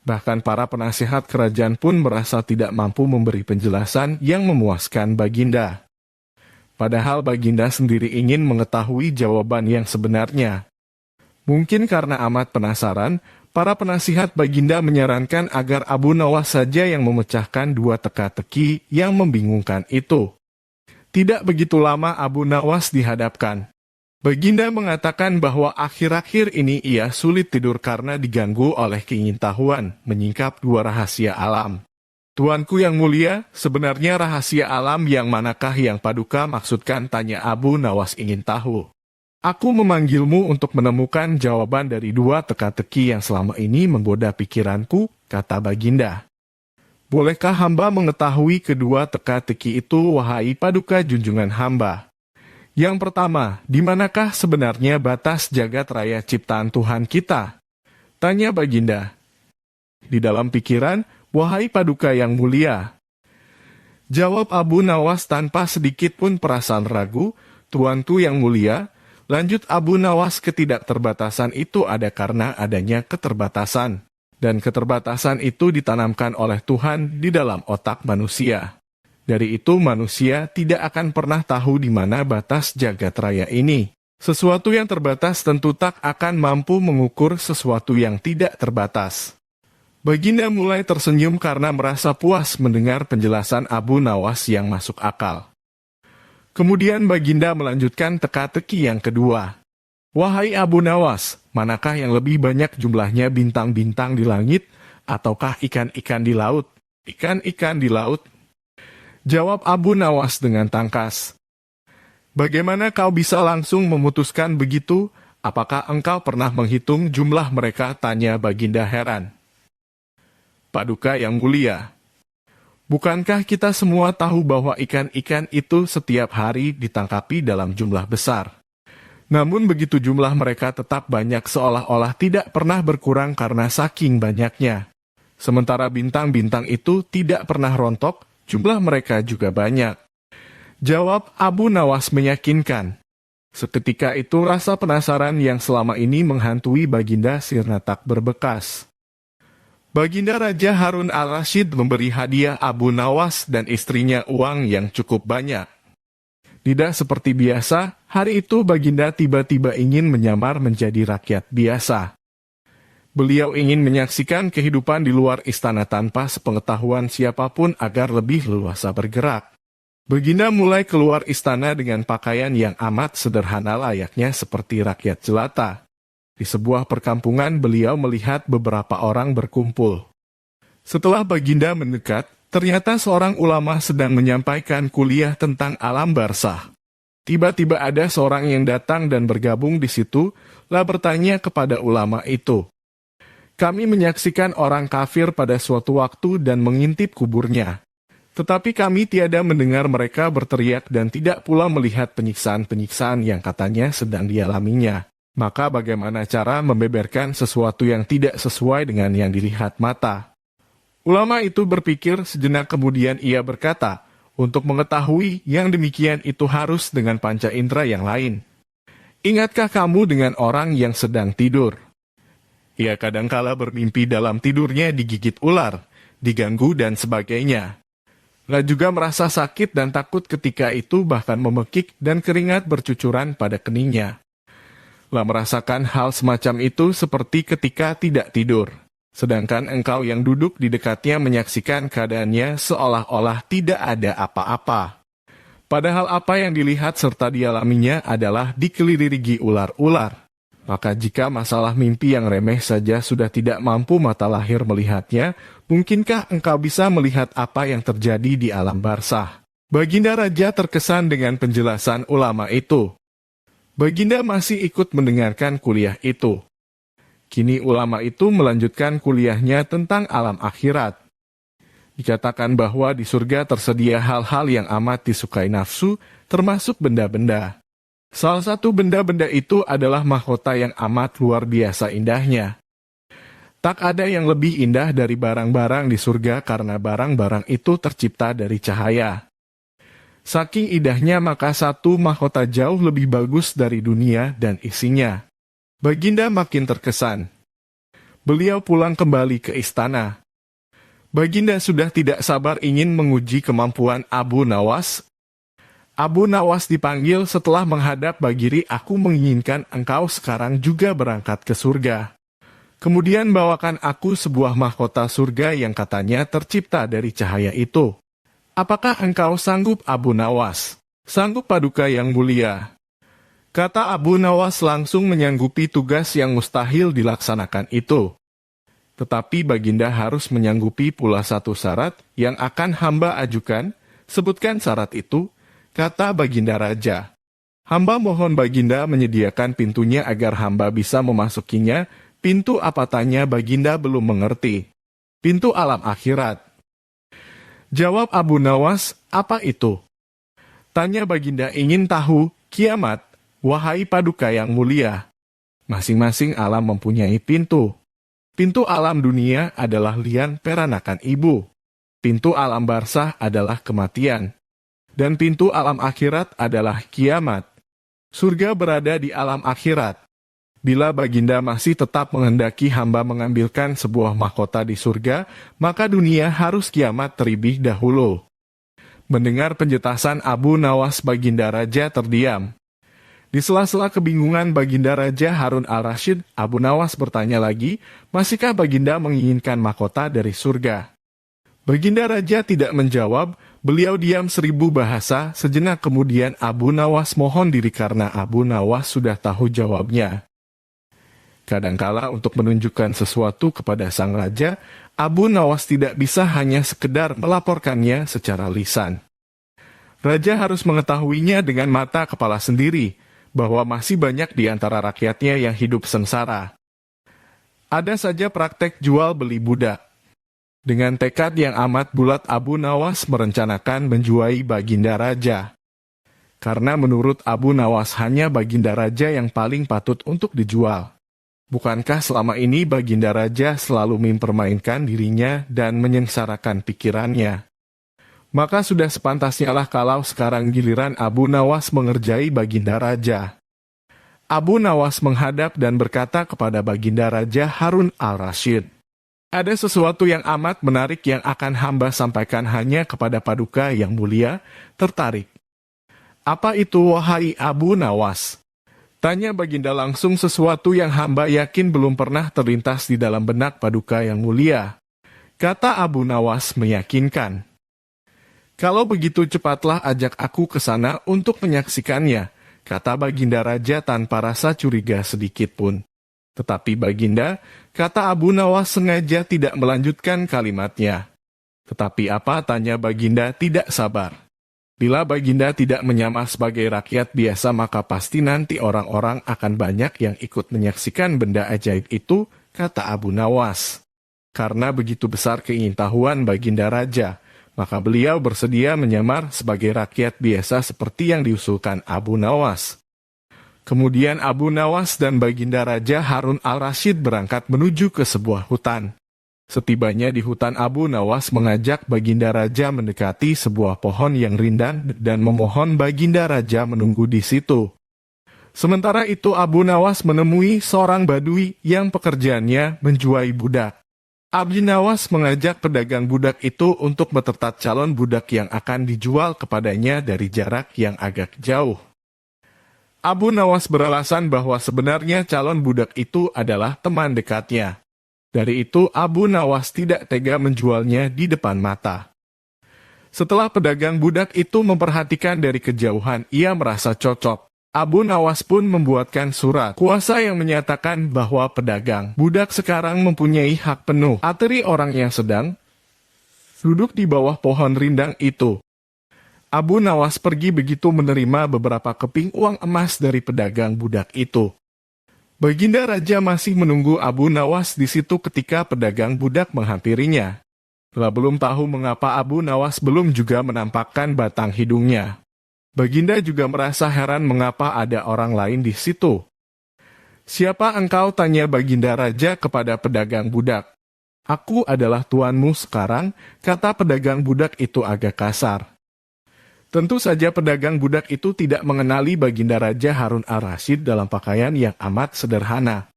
Bahkan para penasihat kerajaan pun merasa tidak mampu memberi penjelasan yang memuaskan Baginda. Padahal Baginda sendiri ingin mengetahui jawaban yang sebenarnya. Mungkin karena amat penasaran, para penasihat Baginda menyarankan agar Abu Nawas saja yang memecahkan dua teka-teki yang membingungkan itu. Tidak begitu lama Abu Nawas dihadapkan. Baginda mengatakan bahwa akhir-akhir ini ia sulit tidur karena diganggu oleh keingintahuan menyingkap dua rahasia alam. Tuanku yang mulia, sebenarnya rahasia alam yang manakah yang Paduka maksudkan, tanya Abu Nawas ingin tahu. Aku memanggilmu untuk menemukan jawaban dari dua teka-teki yang selama ini menggoda pikiranku, kata Baginda. Bolehkah hamba mengetahui kedua teka-teki itu, wahai Paduka junjungan hamba? Yang pertama, di manakah sebenarnya batas jagat raya ciptaan Tuhan kita? Tanya Baginda. Di dalam pikiran, wahai Paduka yang mulia. Jawab Abu Nawas tanpa sedikit pun perasaan ragu, Tuanku yang mulia. Lanjut Abu Nawas, ketidakterbatasan itu ada karena adanya keterbatasan. Dan keterbatasan itu ditanamkan oleh Tuhan di dalam otak manusia. Dari itu manusia tidak akan pernah tahu di mana batas jagat raya ini. Sesuatu yang terbatas tentu tak akan mampu mengukur sesuatu yang tidak terbatas. Baginda mulai tersenyum karena merasa puas mendengar penjelasan Abu Nawas yang masuk akal. Kemudian Baginda melanjutkan teka-teki yang kedua. Wahai Abu Nawas, manakah yang lebih banyak jumlahnya bintang-bintang di langit, ataukah ikan-ikan di laut? Ikan-ikan di laut. Jawab Abu Nawas dengan tangkas. Bagaimana kau bisa langsung memutuskan begitu? Apakah engkau pernah menghitung jumlah mereka? Tanya Baginda heran. Paduka yang mulia, bukankah kita semua tahu bahwa ikan-ikan itu setiap hari ditangkapi dalam jumlah besar? Namun begitu jumlah mereka tetap banyak seolah-olah tidak pernah berkurang karena saking banyaknya. Sementara bintang-bintang itu tidak pernah rontok, jumlah mereka juga banyak. Jawab Abu Nawas meyakinkan. Seketika itu rasa penasaran yang selama ini menghantui Baginda sirna tak berbekas. Baginda Raja Harun al-Rasyid memberi hadiah Abu Nawas dan istrinya uang yang cukup banyak. Tidak seperti biasa, hari itu Baginda tiba-tiba ingin menyamar menjadi rakyat biasa. Beliau ingin menyaksikan kehidupan di luar istana tanpa sepengetahuan siapapun agar lebih leluasa bergerak. Baginda mulai keluar istana dengan pakaian yang amat sederhana layaknya seperti rakyat jelata. Di sebuah perkampungan beliau melihat beberapa orang berkumpul. Setelah Baginda mendekat, ternyata seorang ulama sedang menyampaikan kuliah tentang alam barzakh. Tiba-tiba ada seorang yang datang dan bergabung di situ, lalu bertanya kepada ulama itu. Kami menyaksikan orang kafir pada suatu waktu dan mengintip kuburnya. Tetapi kami tiada mendengar mereka berteriak dan tidak pula melihat penyiksaan-penyiksaan yang katanya sedang dialaminya. Maka bagaimana cara membeberkan sesuatu yang tidak sesuai dengan yang dilihat mata? Ulama itu berpikir sejenak kemudian ia berkata, untuk mengetahui yang demikian itu harus dengan panca indera yang lain. Ingatkah kamu dengan orang yang sedang tidur? Ia kadangkala bermimpi dalam tidurnya digigit ular, diganggu dan sebagainya. Ia juga merasa sakit dan takut ketika itu bahkan memekik dan keringat bercucuran pada keningnya. Ia merasakan hal semacam itu seperti ketika tidak tidur. Sedangkan engkau yang duduk di dekatnya menyaksikan keadaannya seolah-olah tidak ada apa-apa. Padahal apa yang dilihat serta dialaminya adalah dikelilingi ular-ular. Maka jika masalah mimpi yang remeh saja sudah tidak mampu mata lahir melihatnya, mungkinkah engkau bisa melihat apa yang terjadi di alam barzakh? Baginda Raja terkesan dengan penjelasan ulama itu. Baginda masih ikut mendengarkan kuliah itu. Kini ulama itu melanjutkan kuliahnya tentang alam akhirat. Dikatakan bahwa di surga tersedia hal-hal yang amat disukai nafsu, termasuk benda-benda. Salah satu benda-benda itu adalah mahkota yang amat luar biasa indahnya. Tak ada yang lebih indah dari barang-barang di surga karena barang-barang itu tercipta dari cahaya. Saking indahnya maka satu mahkota jauh lebih bagus dari dunia dan isinya. Baginda makin terkesan. Beliau pulang kembali ke istana. Baginda sudah tidak sabar ingin menguji kemampuan Abu Nawas. Abu Nawas dipanggil setelah menghadap Bagiri, aku menginginkan engkau sekarang juga berangkat ke surga. Kemudian bawakan aku sebuah mahkota surga yang katanya tercipta dari cahaya itu. Apakah engkau sanggup Abu Nawas? Sanggup Paduka yang mulia. Kata Abu Nawas langsung menyanggupi tugas yang mustahil dilaksanakan itu. Tetapi Baginda harus menyanggupi pula satu syarat yang akan hamba ajukan. Sebutkan syarat itu, kata Baginda Raja. Hamba mohon Baginda menyediakan pintunya agar hamba bisa memasukinya. Pintu apa, tanya Baginda belum mengerti. Pintu alam akhirat. Jawab Abu Nawas, apa itu? Tanya Baginda, ingin tahu, kiamat, wahai Paduka yang mulia. Masing-masing alam mempunyai pintu. Pintu alam dunia adalah lian peranakan ibu. Pintu alam barzah adalah kematian. Dan pintu alam akhirat adalah kiamat. Surga berada di alam akhirat. Bila Baginda masih tetap menghendaki hamba mengambilkan sebuah mahkota di surga, maka dunia harus kiamat terlebih dahulu. Mendengar penjelasan Abu Nawas, Baginda Raja terdiam. Di sela-sela kebingungan Baginda Raja Harun al-Rashid, Abu Nawas bertanya lagi, masihkah Baginda menginginkan mahkota dari surga? Baginda Raja tidak menjawab, beliau diam 1000 bahasa, sejenak kemudian Abu Nawas mohon diri karena Abu Nawas sudah tahu jawabnya. Kadangkala untuk menunjukkan sesuatu kepada sang raja, Abu Nawas tidak bisa hanya sekedar melaporkannya secara lisan. Raja harus mengetahuinya dengan mata kepala sendiri, bahwa masih banyak di antara rakyatnya yang hidup sengsara. Ada saja praktek jual beli budak. Dengan tekad yang amat bulat Abu Nawas merencanakan menjuai Baginda Raja. Karena menurut Abu Nawas hanya Baginda Raja yang paling patut untuk dijual. Bukankah selama ini Baginda Raja selalu mempermainkan dirinya dan menyengsarakan pikirannya? Maka sudah sepantasnya lah kalau sekarang giliran Abu Nawas mengerjai Baginda Raja. Abu Nawas menghadap dan berkata kepada Baginda Raja Harun al-Rashid, ada sesuatu yang amat menarik yang akan hamba sampaikan hanya kepada Paduka yang mulia, tertarik. Apa itu wahai Abu Nawas? Tanya Baginda langsung sesuatu yang hamba yakin belum pernah terlintas di dalam benak Paduka yang mulia. Kata Abu Nawas meyakinkan. Kalau begitu cepatlah ajak aku ke sana untuk menyaksikannya, kata Baginda Raja tanpa rasa curiga sedikit pun. Tetapi Baginda, kata Abu Nawas sengaja tidak melanjutkan kalimatnya. Tetapi apa, tanya Baginda tidak sabar. Bila Baginda tidak menyamar sebagai rakyat biasa maka pasti nanti orang-orang akan banyak yang ikut menyaksikan benda ajaib itu, kata Abu Nawas. Karena begitu besar keingintahuan Baginda Raja, maka beliau bersedia menyamar sebagai rakyat biasa seperti yang diusulkan Abu Nawas. Kemudian Abu Nawas dan Baginda Raja Harun al-Rashid berangkat menuju ke sebuah hutan. Setibanya di hutan, Abu Nawas mengajak Baginda Raja mendekati sebuah pohon yang rindang dan memohon Baginda Raja menunggu di situ. Sementara itu Abu Nawas menemui seorang badui yang pekerjaannya menjual budak. Abu Nawas mengajak pedagang budak itu untuk mentertat calon budak yang akan dijual kepadanya dari jarak yang agak jauh. Abu Nawas beralasan bahwa sebenarnya calon budak itu adalah teman dekatnya. Dari itu Abu Nawas tidak tega menjualnya di depan mata. Setelah pedagang budak itu memperhatikan dari kejauhan, ia merasa cocok. Abu Nawas pun membuatkan surat kuasa yang menyatakan bahwa pedagang budak sekarang mempunyai hak penuh atas orang yang sedang duduk di bawah pohon rindang itu. Abu Nawas pergi begitu menerima beberapa keping uang emas dari pedagang budak itu. Baginda Raja masih menunggu Abu Nawas di situ ketika pedagang budak menghampirinya. Lah belum tahu mengapa Abu Nawas belum juga menampakkan batang hidungnya. Baginda juga merasa heran mengapa ada orang lain di situ. "Siapa engkau?" tanya Baginda Raja kepada pedagang budak. "Aku adalah tuanmu sekarang," kata pedagang budak itu agak kasar. Tentu saja pedagang budak itu tidak mengenali Baginda Raja Harun al-Rasyid dalam pakaian yang amat sederhana.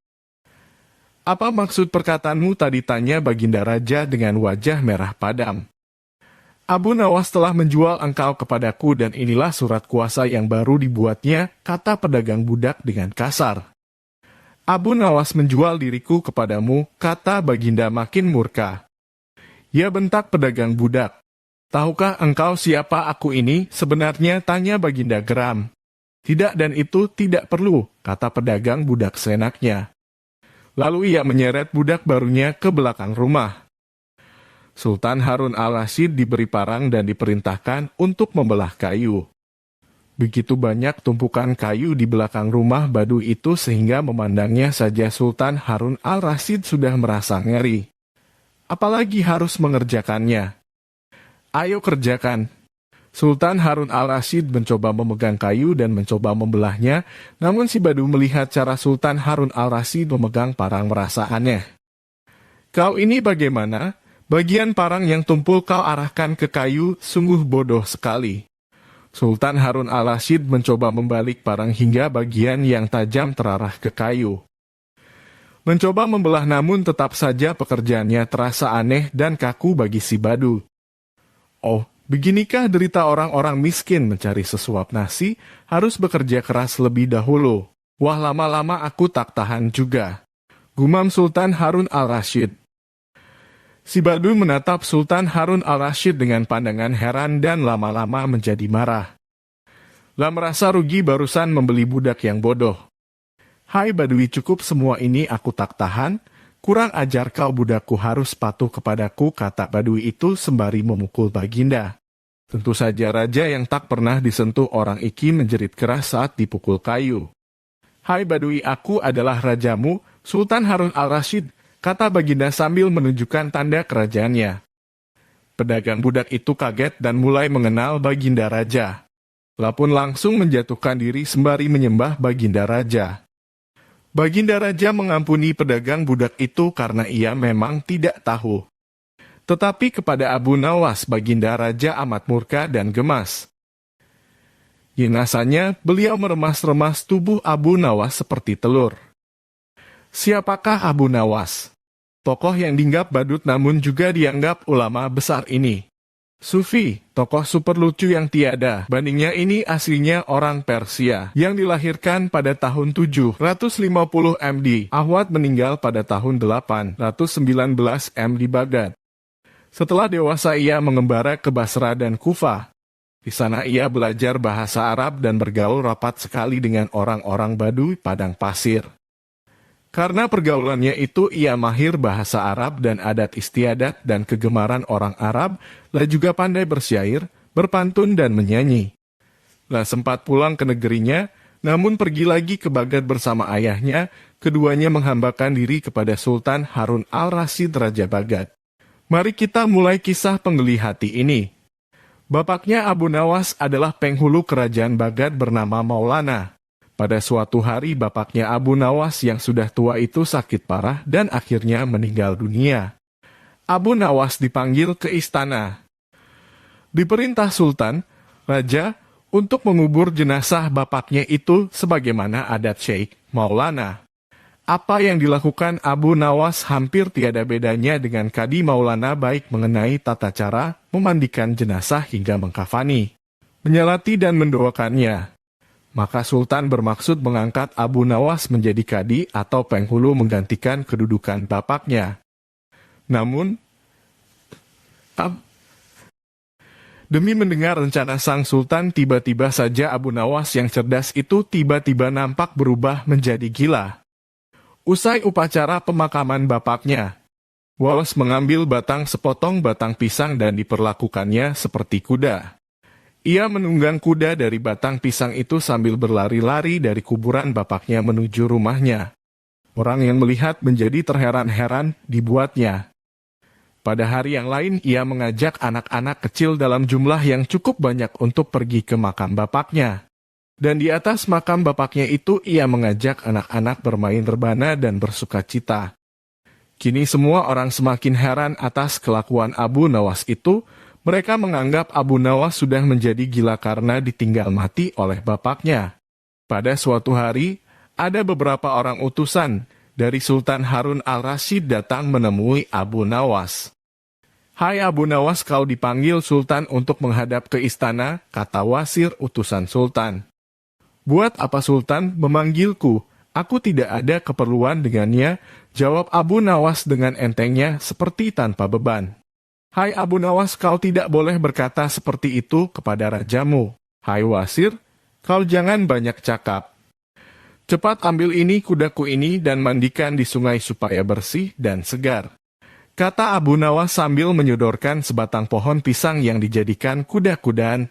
"Apa maksud perkataanmu tadi?" tanya Baginda Raja dengan wajah merah padam. "Abu Nawas telah menjual engkau kepadaku dan inilah surat kuasa yang baru dibuatnya," kata pedagang budak dengan kasar. "Abu Nawas menjual diriku kepadamu," kata Baginda makin murka. "Ya," bentak pedagang budak. "Tahukah engkau siapa aku ini sebenarnya?" tanya Baginda geram. "Tidak, dan itu tidak perlu," kata pedagang budak seenaknya. Lalu ia menyeret budak barunya ke belakang rumah. Sultan Harun al-Rasyid diberi parang dan diperintahkan untuk membelah kayu. Begitu banyak tumpukan kayu di belakang rumah Badui itu sehingga memandangnya saja Sultan Harun al-Rasyid sudah merasa ngeri. Apalagi harus mengerjakannya. "Ayo kerjakan." Sultan Harun al-Rasyid mencoba memegang kayu dan mencoba membelahnya, namun si Badu melihat cara Sultan Harun al-Rasyid memegang parang merasa aneh. "Kau ini bagaimana? Bagian parang yang tumpul kau arahkan ke kayu, sungguh bodoh sekali." Sultan Harun al-Rasyid mencoba membalik parang hingga bagian yang tajam terarah ke kayu. Mencoba membelah namun tetap saja pekerjaannya terasa aneh dan kaku bagi si Badu. "Oh, beginikah derita orang-orang miskin mencari sesuap nasi, harus bekerja keras lebih dahulu. Wah, lama-lama aku tak tahan juga," gumam Sultan Harun al-Rasyid. Si Badu menatap Sultan Harun al-Rasyid dengan pandangan heran dan lama-lama menjadi marah. Lah merasa rugi barusan membeli budak yang bodoh. "Hai Badui, cukup semua ini aku tak tahan. Kurang ajar kau, budakku harus patuh kepadaku," kata Badui itu sembari memukul Baginda. Tentu saja raja yang tak pernah disentuh orang iki menjerit keras saat dipukul kayu. "Hai Badui, aku adalah rajamu, Sultan Harun al-Rasyid," kata Baginda sambil menunjukkan tanda kerajaannya. Pedagang budak itu kaget dan mulai mengenal Baginda Raja. Lapun langsung menjatuhkan diri sembari menyembah Baginda Raja. Baginda Raja mengampuni pedagang budak itu karena ia memang tidak tahu. Tetapi kepada Abu Nawas Baginda Raja amat murka dan gemas. Jinasanya beliau meremas-remas tubuh Abu Nawas seperti telur. Siapakah Abu Nawas? Tokoh yang dianggap badut namun juga dianggap ulama besar ini. Sufi, tokoh super lucu yang tiada bandingnya ini aslinya orang Persia yang dilahirkan pada tahun 750 MD. Ahwad meninggal pada tahun 819 M di Baghdad. Setelah dewasa ia mengembara ke Basra dan Kufah. Di sana ia belajar bahasa Arab dan bergaul rapat sekali dengan orang-orang Baduy padang pasir. Karena pergaulannya itu ia mahir bahasa Arab dan adat istiadat dan kegemaran orang Arab, lah juga pandai bersyair, berpantun dan menyanyi. Lah sempat pulang ke negerinya, namun pergi lagi ke Baghdad bersama ayahnya, keduanya menghambakan diri kepada Sultan Harun al-Rasyid Raja Baghdad. Mari kita mulai kisah penggeli hati ini. Bapaknya Abu Nawas adalah penghulu kerajaan Baghdad bernama Maulana. Pada suatu hari bapaknya Abu Nawas yang sudah tua itu sakit parah dan akhirnya meninggal dunia. Abu Nawas dipanggil ke istana. Diperintah Sultan, Raja, untuk mengubur jenazah bapaknya itu sebagaimana adat Syekh Maulana. Apa yang dilakukan Abu Nawas hampir tiada bedanya dengan Kadi Maulana baik mengenai tata cara memandikan jenazah hingga mengkafani, menyalati dan mendoakannya. Maka Sultan bermaksud mengangkat Abu Nawas menjadi kadi atau penghulu menggantikan kedudukan bapaknya. Namun, demi mendengar rencana sang Sultan, tiba-tiba saja Abu Nawas yang cerdas itu tiba-tiba nampak berubah menjadi gila. Usai upacara pemakaman bapaknya, Wallace mengambil sepotong batang pisang dan diperlakukannya seperti kuda. Ia menunggang kuda dari batang pisang itu sambil berlari-lari dari kuburan bapaknya menuju rumahnya. Orang yang melihat menjadi terheran-heran dibuatnya. Pada hari yang lain, ia mengajak anak-anak kecil dalam jumlah yang cukup banyak untuk pergi ke makam bapaknya. Dan di atas makam bapaknya itu, ia mengajak anak-anak bermain rebana dan bersukacita. Kini semua orang semakin heran atas kelakuan Abu Nawas itu. Mereka menganggap Abu Nawas sudah menjadi gila karena ditinggal mati oleh bapaknya. Pada suatu hari, ada beberapa orang utusan dari Sultan Harun al-Rasyid datang menemui Abu Nawas. "Hai Abu Nawas, kau dipanggil Sultan untuk menghadap ke istana," kata Wasir utusan Sultan. "Buat apa Sultan memanggilku? Aku tidak ada keperluan dengannya," jawab Abu Nawas dengan entengnya seperti tanpa beban. "Hai Abu Nawas, kau tidak boleh berkata seperti itu kepada rajamu. Hai Wasir, kau jangan banyak cakap. Cepat ambil ini kudaku ini dan mandikan di sungai supaya bersih dan segar," kata Abu Nawas sambil menyodorkan sebatang pohon pisang yang dijadikan kuda-kudaan.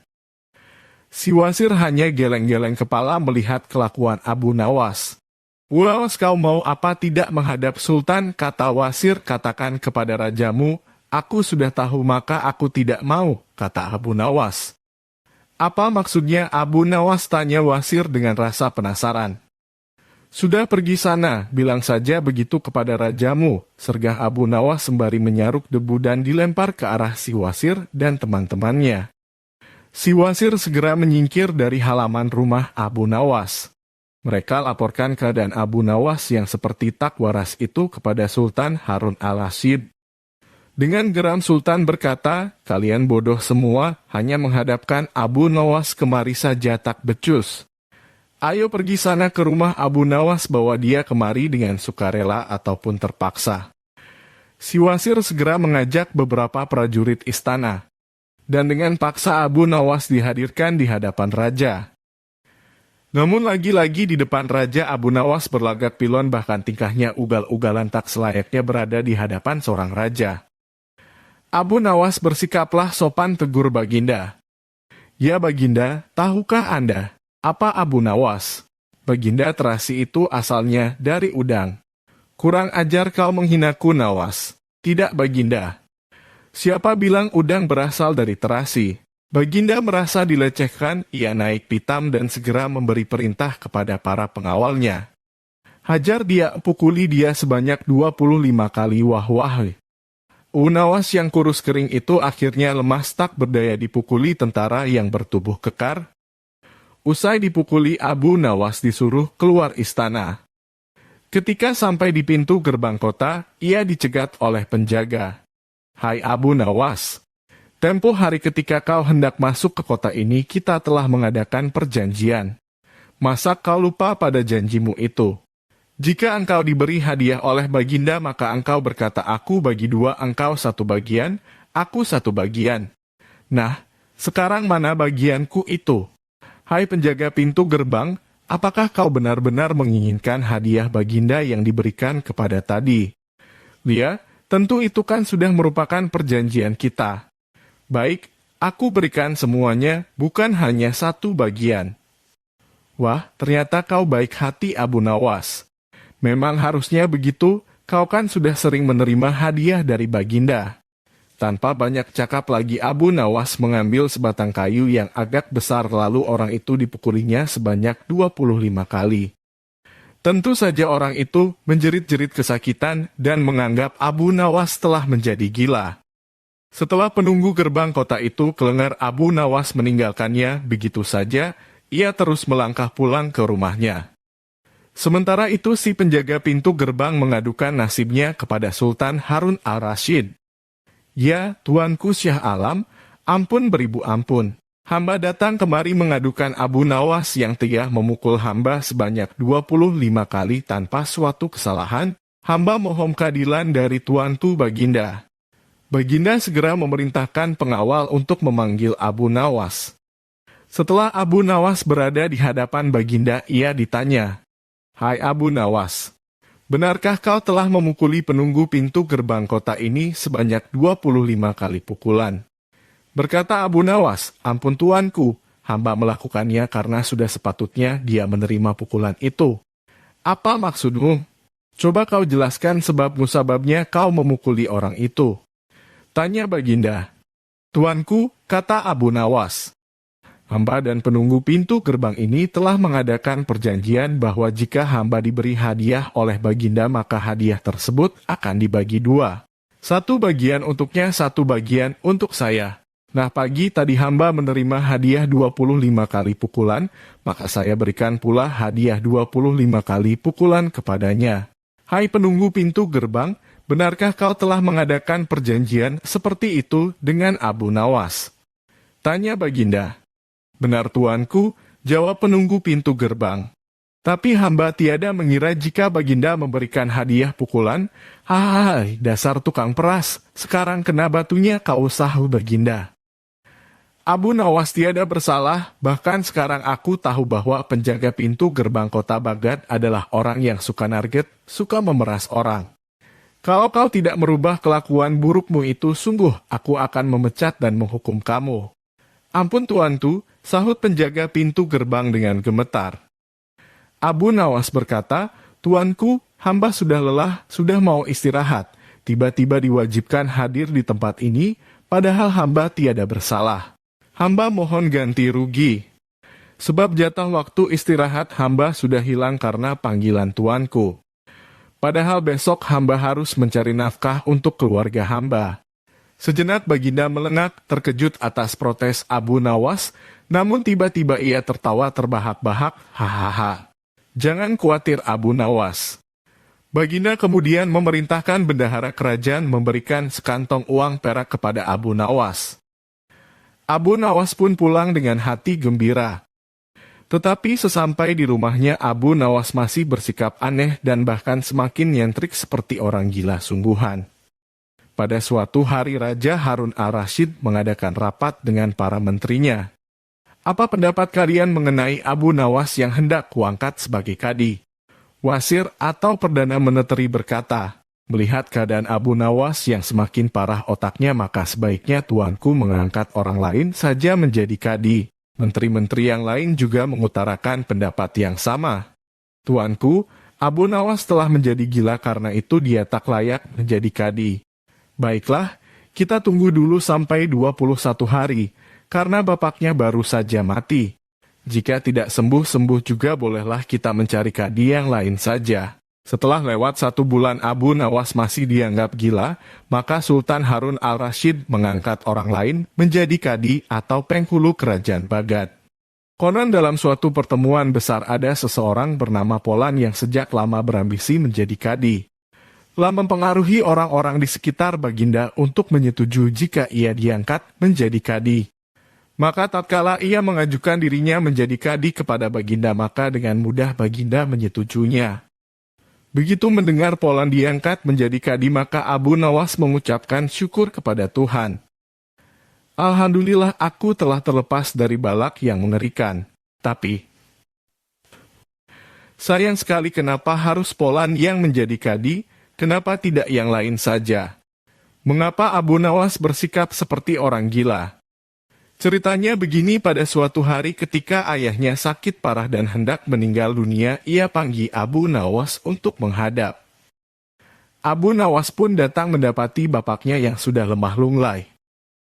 Si Wasir hanya geleng-geleng kepala melihat kelakuan Abu Nawas. "Nawas, kau mau apa tidak menghadap Sultan?" kata Wasir. "Katakan kepada rajamu, aku sudah tahu maka aku tidak mau," kata Abu Nawas. "Apa maksudnya Abu Nawas?" tanya Wasir dengan rasa penasaran. "Sudah pergi sana, bilang saja begitu kepada rajamu," sergah Abu Nawas sembari menyaruk debu dan dilempar ke arah si Wasir dan teman-temannya. Si Wasir segera menyingkir dari halaman rumah Abu Nawas. Mereka laporkan keadaan Abu Nawas yang seperti tak waras itu kepada Sultan Harun al-Rasyid. Dengan geram Sultan berkata, "Kalian bodoh semua, hanya menghadapkan Abu Nawas kemari saja tak becus. Ayo pergi sana ke rumah Abu Nawas, bawa dia kemari dengan sukarela ataupun terpaksa." Si Wasir segera mengajak beberapa prajurit istana. Dan dengan paksa Abu Nawas dihadirkan di hadapan raja. Namun lagi-lagi di depan raja, Abu Nawas berlagak pilon, bahkan tingkahnya ugal-ugalan tak selayaknya berada di hadapan seorang raja. Abu Nawas bersikaplah sopan, tegur Baginda. "Ya Baginda, tahukah Anda apa Abu Nawas?" Baginda terasi itu asalnya dari udang. "Kurang ajar kau menghinaku Nawas." "Tidak Baginda." "Siapa bilang udang berasal dari terasi?" Baginda merasa dilecehkan, ia naik pitam dan segera memberi perintah kepada para pengawalnya. "Hajar dia, pukuli dia sebanyak 25 kali wah-wah." Nawas yang kurus kering itu akhirnya lemas tak berdaya dipukuli tentara yang bertubuh kekar. Usai dipukuli, Abu Nawas disuruh keluar istana. Ketika sampai di pintu gerbang kota, ia dicegat oleh penjaga. "Hai Abu Nawas, tempo hari ketika kau hendak masuk ke kota ini, kita telah mengadakan perjanjian. Masa kau lupa pada janjimu itu? Jika engkau diberi hadiah oleh Baginda, maka engkau berkata, 'Aku bagi dua, engkau satu bagian, aku satu bagian.' Nah, sekarang mana bagianku itu? Hai penjaga pintu gerbang, apakah kau benar-benar menginginkan hadiah Baginda yang diberikan kepada tadi?" "Ya, tentu itu kan sudah merupakan perjanjian kita." "Baik, aku berikan semuanya, bukan hanya satu bagian." "Wah, ternyata kau baik hati Abu Nawas. Memang harusnya begitu, kau kan sudah sering menerima hadiah dari Baginda." Tanpa banyak cakap lagi, Abu Nawas mengambil sebatang kayu yang agak besar, lalu orang itu dipukulinya sebanyak 25 kali. Tentu saja orang itu menjerit-jerit kesakitan dan menganggap Abu Nawas telah menjadi gila. Setelah penunggu gerbang kota itu kelengar, Abu Nawas meninggalkannya begitu saja, ia terus melangkah pulang ke rumahnya. Sementara itu si penjaga pintu gerbang mengadukan nasibnya kepada Sultan Harun al-Rasyid. "Ya, Tuanku Syah Alam, ampun beribu ampun. Hamba datang kemari mengadukan Abu Nawas yang telah memukul hamba sebanyak 25 kali tanpa suatu kesalahan. Hamba mohon keadilan dari Tuanku Baginda." Baginda segera memerintahkan pengawal untuk memanggil Abu Nawas. Setelah Abu Nawas berada di hadapan Baginda, ia ditanya, "Hai Abu Nawas, benarkah kau telah memukuli penunggu pintu gerbang kota ini sebanyak 25 kali pukulan?" Berkata Abu Nawas, "Ampun tuanku, hamba melakukannya karena sudah sepatutnya dia menerima pukulan itu." "Apa maksudmu? Coba kau jelaskan sebab musababnya kau memukuli orang itu." Tanya Baginda. Tuanku, kata Abu Nawas. Hamba dan penunggu pintu gerbang ini telah mengadakan perjanjian bahwa jika hamba diberi hadiah oleh Baginda maka hadiah tersebut akan dibagi dua. Satu bagian untuknya, satu bagian untuk saya. Nah, pagi tadi hamba menerima hadiah 25 kali pukulan, maka saya berikan pula hadiah 25 kali pukulan kepadanya. Hai penunggu pintu gerbang, benarkah kau telah mengadakan perjanjian seperti itu dengan Abu Nawas? Tanya Baginda. Benar tuanku, jawab penunggu pintu gerbang. Tapi hamba tiada mengira jika Baginda memberikan hadiah pukulan. Hai, dasar tukang peras, sekarang kena batunya kau, sahut Baginda. Abu Nawas tiada bersalah, bahkan sekarang aku tahu bahwa penjaga pintu gerbang kota Baghdad adalah orang yang suka narget, suka memeras orang. Kalau kau tidak merubah kelakuan burukmu itu, sungguh aku akan memecat dan menghukum kamu. Ampun tuanku, sahut penjaga pintu gerbang dengan gemetar. Abu Nawas berkata, Tuanku, hamba sudah lelah, sudah mau istirahat. Tiba-tiba diwajibkan hadir di tempat ini, padahal hamba tiada bersalah. Hamba mohon ganti rugi. Sebab jatah waktu istirahat hamba sudah hilang karena panggilan tuanku. Padahal besok hamba harus mencari nafkah untuk keluarga hamba. Sejenak Baginda melengak, terkejut atas protes Abu Nawas, namun tiba-tiba ia tertawa terbahak-bahak, hahaha. Jangan khawatir Abu Nawas. Baginda kemudian memerintahkan bendahara kerajaan memberikan sekantong uang perak kepada Abu Nawas. Abu Nawas pun pulang dengan hati gembira. Tetapi sesampai di rumahnya Abu Nawas masih bersikap aneh dan bahkan semakin nyentrik seperti orang gila sungguhan. Pada suatu hari Raja Harun al-Rashid mengadakan rapat dengan para menterinya. Apa pendapat kalian mengenai Abu Nawas yang hendak kuangkat sebagai kadi? Wasir atau Perdana Meneteri berkata, melihat keadaan Abu Nawas yang semakin parah otaknya maka sebaiknya tuanku mengangkat orang lain saja menjadi kadi. Menteri-menteri yang lain juga mengutarakan pendapat yang sama. Tuanku, Abu Nawas telah menjadi gila karena itu dia tak layak menjadi kadi. Baiklah, kita tunggu dulu sampai 21 hari, karena bapaknya baru saja mati. Jika tidak sembuh-sembuh juga bolehlah kita mencari kadi yang lain saja. Setelah lewat 1 bulan Abu Nawas masih dianggap gila, maka Sultan Harun al-Rashid mengangkat orang lain menjadi kadi atau penghulu kerajaan Baghdad. Konon dalam suatu pertemuan besar ada seseorang bernama Polan yang sejak lama berambisi menjadi kadi. Telah mempengaruhi orang-orang di sekitar Baginda untuk menyetujui jika ia diangkat menjadi kadi. Maka tatkala ia mengajukan dirinya menjadi kadi kepada Baginda, maka dengan mudah Baginda menyetujuinya. Begitu mendengar Polan diangkat menjadi kadi, maka Abu Nawas mengucapkan syukur kepada Tuhan. Alhamdulillah aku telah terlepas dari balak yang mengerikan. Tapi, sayang sekali kenapa harus Polan yang menjadi kadi? Kenapa tidak yang lain saja? Mengapa Abu Nawas bersikap seperti orang gila? Ceritanya begini, pada suatu hari ketika ayahnya sakit parah dan hendak meninggal dunia, ia panggil Abu Nawas untuk menghadap. Abu Nawas pun datang mendapati bapaknya yang sudah lemah lunglai.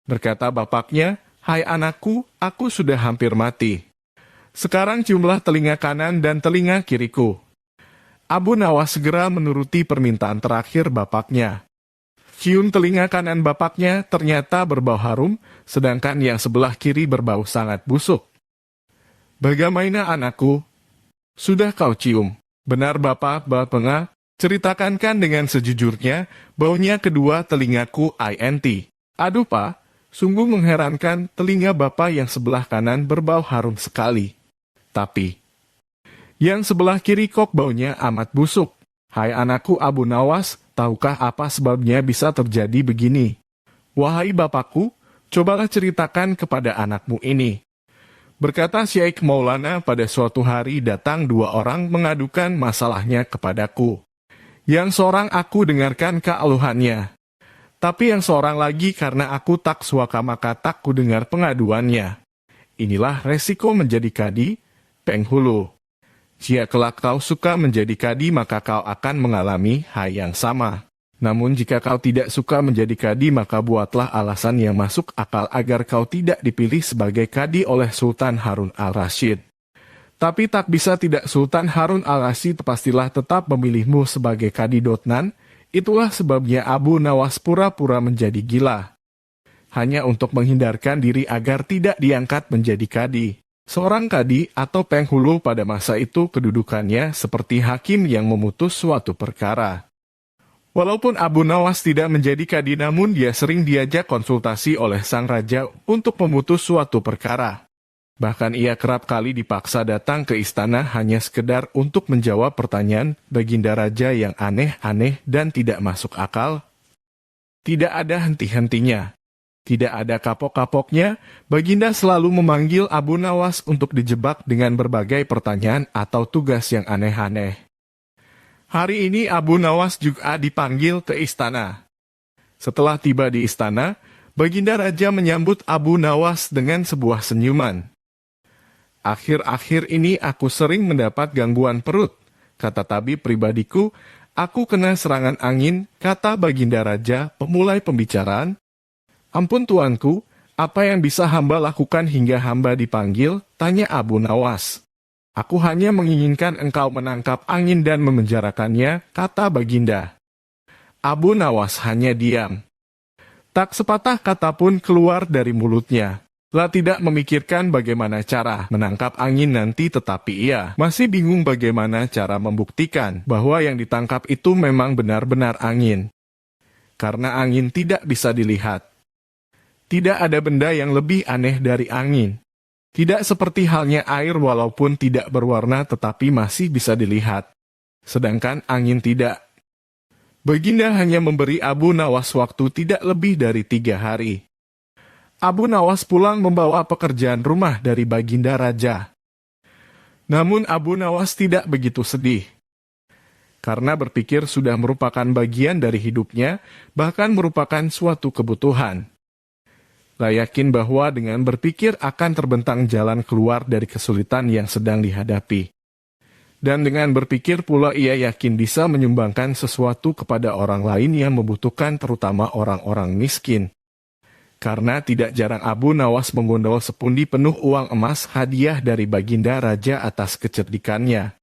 Berkata bapaknya, "Hai anakku, aku sudah hampir mati. Sekarang ciumlah telinga kanan dan telinga kiriku." Abu Nawas segera menuruti permintaan terakhir bapaknya. Cium telinga kanan bapaknya ternyata berbau harum, sedangkan yang sebelah kiri berbau sangat busuk. "Bagaimana anakku? Sudah kau cium?" "Benar bapak, Bapengah. Ceritakan dengan sejujurnya, baunya kedua telingaku INT. Aduh pak, sungguh mengherankan, telinga bapak yang sebelah kanan berbau harum sekali. Tapi yang sebelah kiri kok baunya amat busuk. Hai anakku Abu Nawas, tahukah apa sebabnya bisa terjadi begini?" "Wahai bapakku, cobalah ceritakan kepada anakmu ini." Berkata Syekh Maulana, pada suatu hari datang 2 orang mengadukan masalahnya kepadaku. Yang seorang aku dengarkan keluhannya, tapi yang seorang lagi karena aku tak suaka maka tak ku dengar pengaduannya. Inilah resiko menjadi kadi, penghulu. Jika kelak kau suka menjadi kadi, maka kau akan mengalami hal yang sama. Namun jika kau tidak suka menjadi kadi, maka buatlah alasan yang masuk akal agar kau tidak dipilih sebagai kadi oleh Sultan Harun al-Rasyid. Tapi tak bisa tidak, Sultan Harun al-Rasyid pastilah tetap memilihmu sebagai kadi Dotnan. Itulah sebabnya Abu Nawas pura-pura menjadi gila, hanya untuk menghindarkan diri agar tidak diangkat menjadi kadi. Seorang kadi atau penghulu pada masa itu kedudukannya seperti hakim yang memutus suatu perkara. Walaupun Abu Nawas tidak menjadi kadi, namun dia sering diajak konsultasi oleh sang raja untuk memutus suatu perkara. Bahkan ia kerap kali dipaksa datang ke istana hanya sekedar untuk menjawab pertanyaan baginda raja yang aneh-aneh dan tidak masuk akal. Tidak ada henti-hentinya. Tidak ada kapok-kapoknya, baginda selalu memanggil Abu Nawas untuk dijebak dengan berbagai pertanyaan atau tugas yang aneh-aneh. Hari ini Abu Nawas juga dipanggil ke istana. Setelah tiba di istana, baginda raja menyambut Abu Nawas dengan sebuah senyuman. Akhir-akhir ini aku sering mendapat gangguan perut, kata tabib pribadiku. Aku kena serangan angin, kata baginda raja pemulai pembicaraan. Ampun tuanku, apa yang bisa hamba lakukan hingga hamba dipanggil, tanya Abu Nawas. Aku hanya menginginkan engkau menangkap angin dan memenjarakannya, kata baginda. Abu Nawas hanya diam. Tak sepatah kata pun keluar dari mulutnya. Lah tidak memikirkan bagaimana cara menangkap angin nanti, tetapi ia masih bingung bagaimana cara membuktikan bahwa yang ditangkap itu memang benar-benar angin. Karena angin tidak bisa dilihat. Tidak ada benda yang lebih aneh dari angin. Tidak seperti halnya air, walaupun tidak berwarna tetapi masih bisa dilihat. Sedangkan angin tidak. Baginda hanya memberi Abu Nawas waktu tidak lebih dari 3 hari. Abu Nawas pulang membawa pekerjaan rumah dari baginda raja. Namun Abu Nawas tidak begitu sedih. Karena berpikir sudah merupakan bagian dari hidupnya, bahkan merupakan suatu kebutuhan. Yakin bahwa dengan berpikir akan terbentang jalan keluar dari kesulitan yang sedang dihadapi. Dan dengan berpikir pula ia yakin bisa menyumbangkan sesuatu kepada orang lain yang membutuhkan, terutama orang-orang miskin. Karena tidak jarang Abu Nawas menggondol sepundi penuh uang emas hadiah dari baginda raja atas kecerdikannya.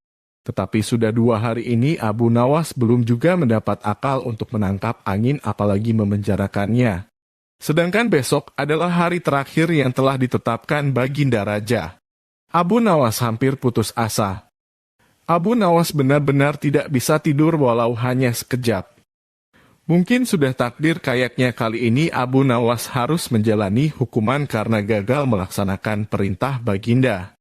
Tetapi sudah 2 hari ini Abu Nawas belum juga mendapat akal untuk menangkap angin, apalagi memenjarakannya. Sedangkan besok adalah hari terakhir yang telah ditetapkan baginda raja. Abu Nawas hampir putus asa. Abu Nawas benar-benar tidak bisa tidur walau hanya sekejap. Mungkin sudah takdir kayaknya kali ini Abu Nawas harus menjalani hukuman karena gagal melaksanakan perintah baginda.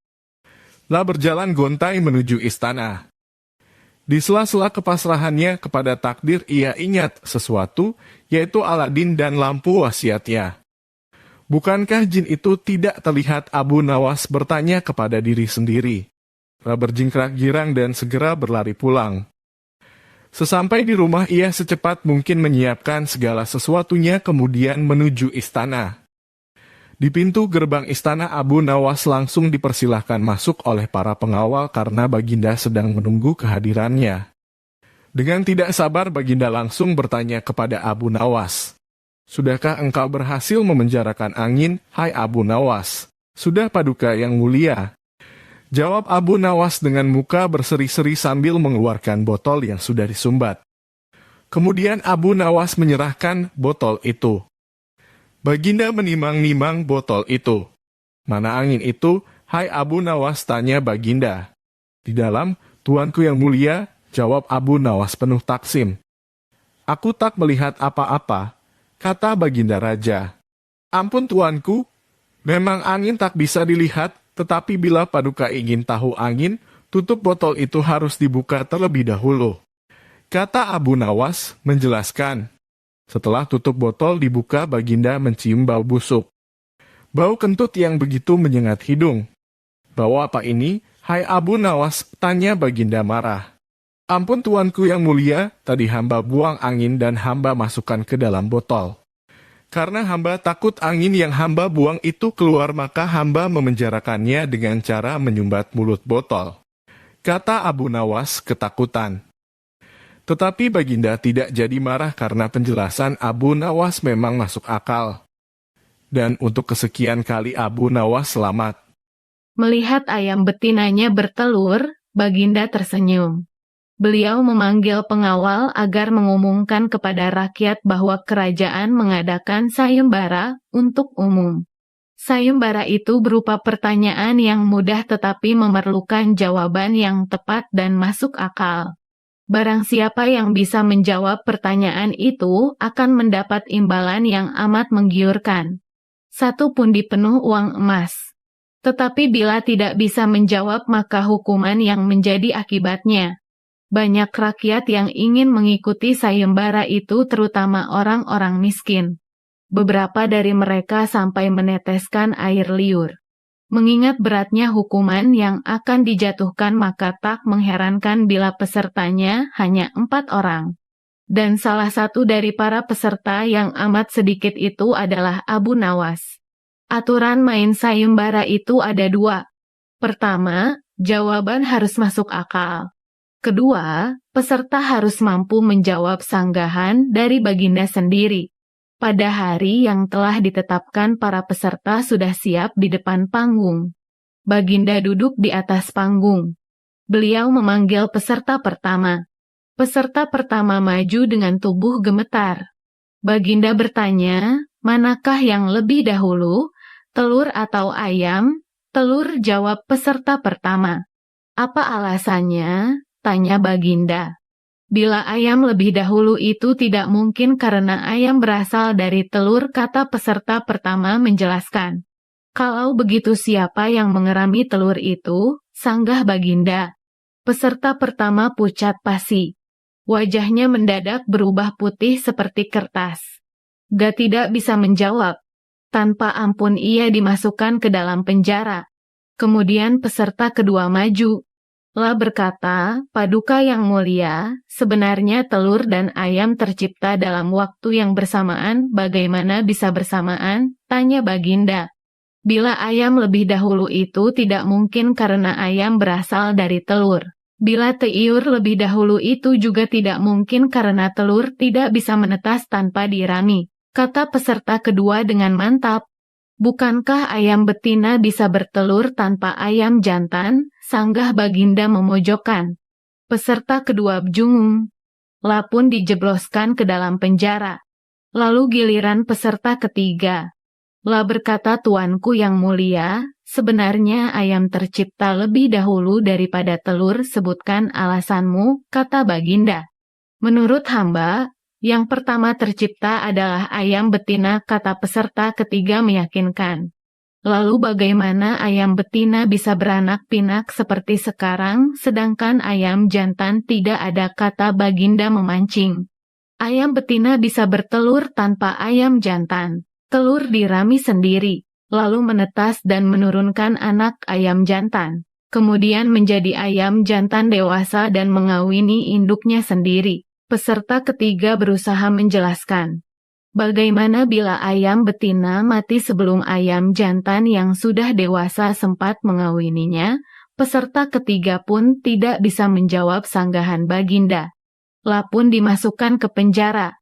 Lah berjalan gontai menuju istana. Di sela-sela kepasrahannya kepada takdir, ia ingat sesuatu, yaitu Aladin dan lampu wasiatnya. Bukankah jin itu tidak terlihat? Abu Nawas bertanya kepada diri sendiri. Berjingkrak girang dan segera berlari pulang. Sesampai di rumah, ia secepat mungkin menyiapkan segala sesuatunya, kemudian menuju istana. Di pintu gerbang istana, Abu Nawas langsung dipersilahkan masuk oleh para pengawal karena baginda sedang menunggu kehadirannya. Dengan tidak sabar, baginda langsung bertanya kepada Abu Nawas. Sudahkah engkau berhasil memenjarakan angin, hai Abu Nawas? Sudah paduka yang mulia. Jawab Abu Nawas dengan muka berseri-seri sambil mengeluarkan botol yang sudah disumbat. Kemudian Abu Nawas menyerahkan botol itu. Baginda menimang-nimang botol itu. Mana angin itu, hai Abu Nawas, tanya baginda. Di dalam, tuanku yang mulia, jawab Abu Nawas penuh taksim. Aku tak melihat apa-apa, kata baginda raja. Ampun tuanku, memang angin tak bisa dilihat, tetapi bila paduka ingin tahu angin, tutup botol itu harus dibuka terlebih dahulu. Kata Abu Nawas menjelaskan. Setelah tutup botol dibuka, baginda mencium bau busuk. Bau kentut yang begitu menyengat hidung. Bau apa ini, hai Abu Nawas, tanya baginda marah. Ampun tuanku yang mulia, tadi hamba buang angin dan hamba masukkan ke dalam botol. Karena hamba takut angin yang hamba buang itu keluar, maka hamba memenjarakannya dengan cara menyumbat mulut botol. Kata Abu Nawas ketakutan. Tetapi Baginda tidak jadi marah karena penjelasan Abu Nawas memang masuk akal. Dan untuk kesekian kali Abu Nawas selamat. Melihat ayam betinanya bertelur, Baginda tersenyum. Beliau memanggil pengawal agar mengumumkan kepada rakyat bahwa kerajaan mengadakan sayembara untuk umum. Sayembara itu berupa pertanyaan yang mudah tetapi memerlukan jawaban yang tepat dan masuk akal. Barang siapa yang bisa menjawab pertanyaan itu akan mendapat imbalan yang amat menggiurkan. 1 pundi penuh uang emas. Tetapi bila tidak bisa menjawab maka hukuman yang menjadi akibatnya. Banyak rakyat yang ingin mengikuti sayembara itu terutama orang-orang miskin. Beberapa dari mereka sampai meneteskan air liur. Mengingat beratnya hukuman yang akan dijatuhkan maka tak mengherankan bila pesertanya hanya 4 orang. Dan salah satu dari para peserta yang amat sedikit itu adalah Abu Nawas. Aturan main sayembara itu ada 2. Pertama, jawaban harus masuk akal. Kedua, peserta harus mampu menjawab sanggahan dari Baginda sendiri. Pada hari yang telah ditetapkan para peserta sudah siap di depan panggung. Baginda duduk di atas panggung. Beliau memanggil peserta pertama. Peserta pertama maju dengan tubuh gemetar. Baginda bertanya, manakah yang lebih dahulu, telur atau ayam? Telur, jawab peserta pertama. Apa alasannya? Tanya Baginda. Bila ayam lebih dahulu itu tidak mungkin karena ayam berasal dari telur, kata peserta pertama menjelaskan. Kalau begitu siapa yang mengerami telur itu? Sanggah Baginda. Peserta pertama pucat pasi. Wajahnya mendadak berubah putih seperti kertas. Dia tidak bisa menjawab. Tanpa ampun ia dimasukkan ke dalam penjara. Kemudian peserta kedua maju. Lah berkata, Paduka yang mulia, sebenarnya telur dan ayam tercipta dalam waktu yang bersamaan, bagaimana bisa bersamaan? Tanya Baginda. Bila ayam lebih dahulu itu tidak mungkin karena ayam berasal dari telur. Bila tiur lebih dahulu itu juga tidak mungkin karena telur tidak bisa menetas tanpa dirami. Kata peserta kedua dengan mantap. Bukankah ayam betina bisa bertelur tanpa ayam jantan? Sanggah Baginda memojokkan. Peserta kedua bjungung. Lah pun dijebloskan ke dalam penjara. Lalu giliran peserta ketiga. Lah berkata, Tuanku yang mulia, sebenarnya ayam tercipta lebih dahulu daripada telur, sebutkan alasanmu, kata Baginda. Menurut hamba, yang pertama tercipta adalah ayam betina, kata peserta ketiga meyakinkan. Lalu bagaimana ayam betina bisa beranak pinak seperti sekarang, sedangkan ayam jantan tidak ada, kata Baginda memancing. Ayam betina bisa bertelur tanpa ayam jantan. Telur dirami sendiri, lalu menetas dan menurunkan anak ayam jantan. Kemudian menjadi ayam jantan dewasa dan mengawini induknya sendiri. Peserta ketiga berusaha menjelaskan. Bagaimana bila ayam betina mati sebelum ayam jantan yang sudah dewasa sempat mengawininya? Peserta ketiga pun tidak bisa menjawab sanggahan Baginda. Lah pun dimasukkan ke penjara.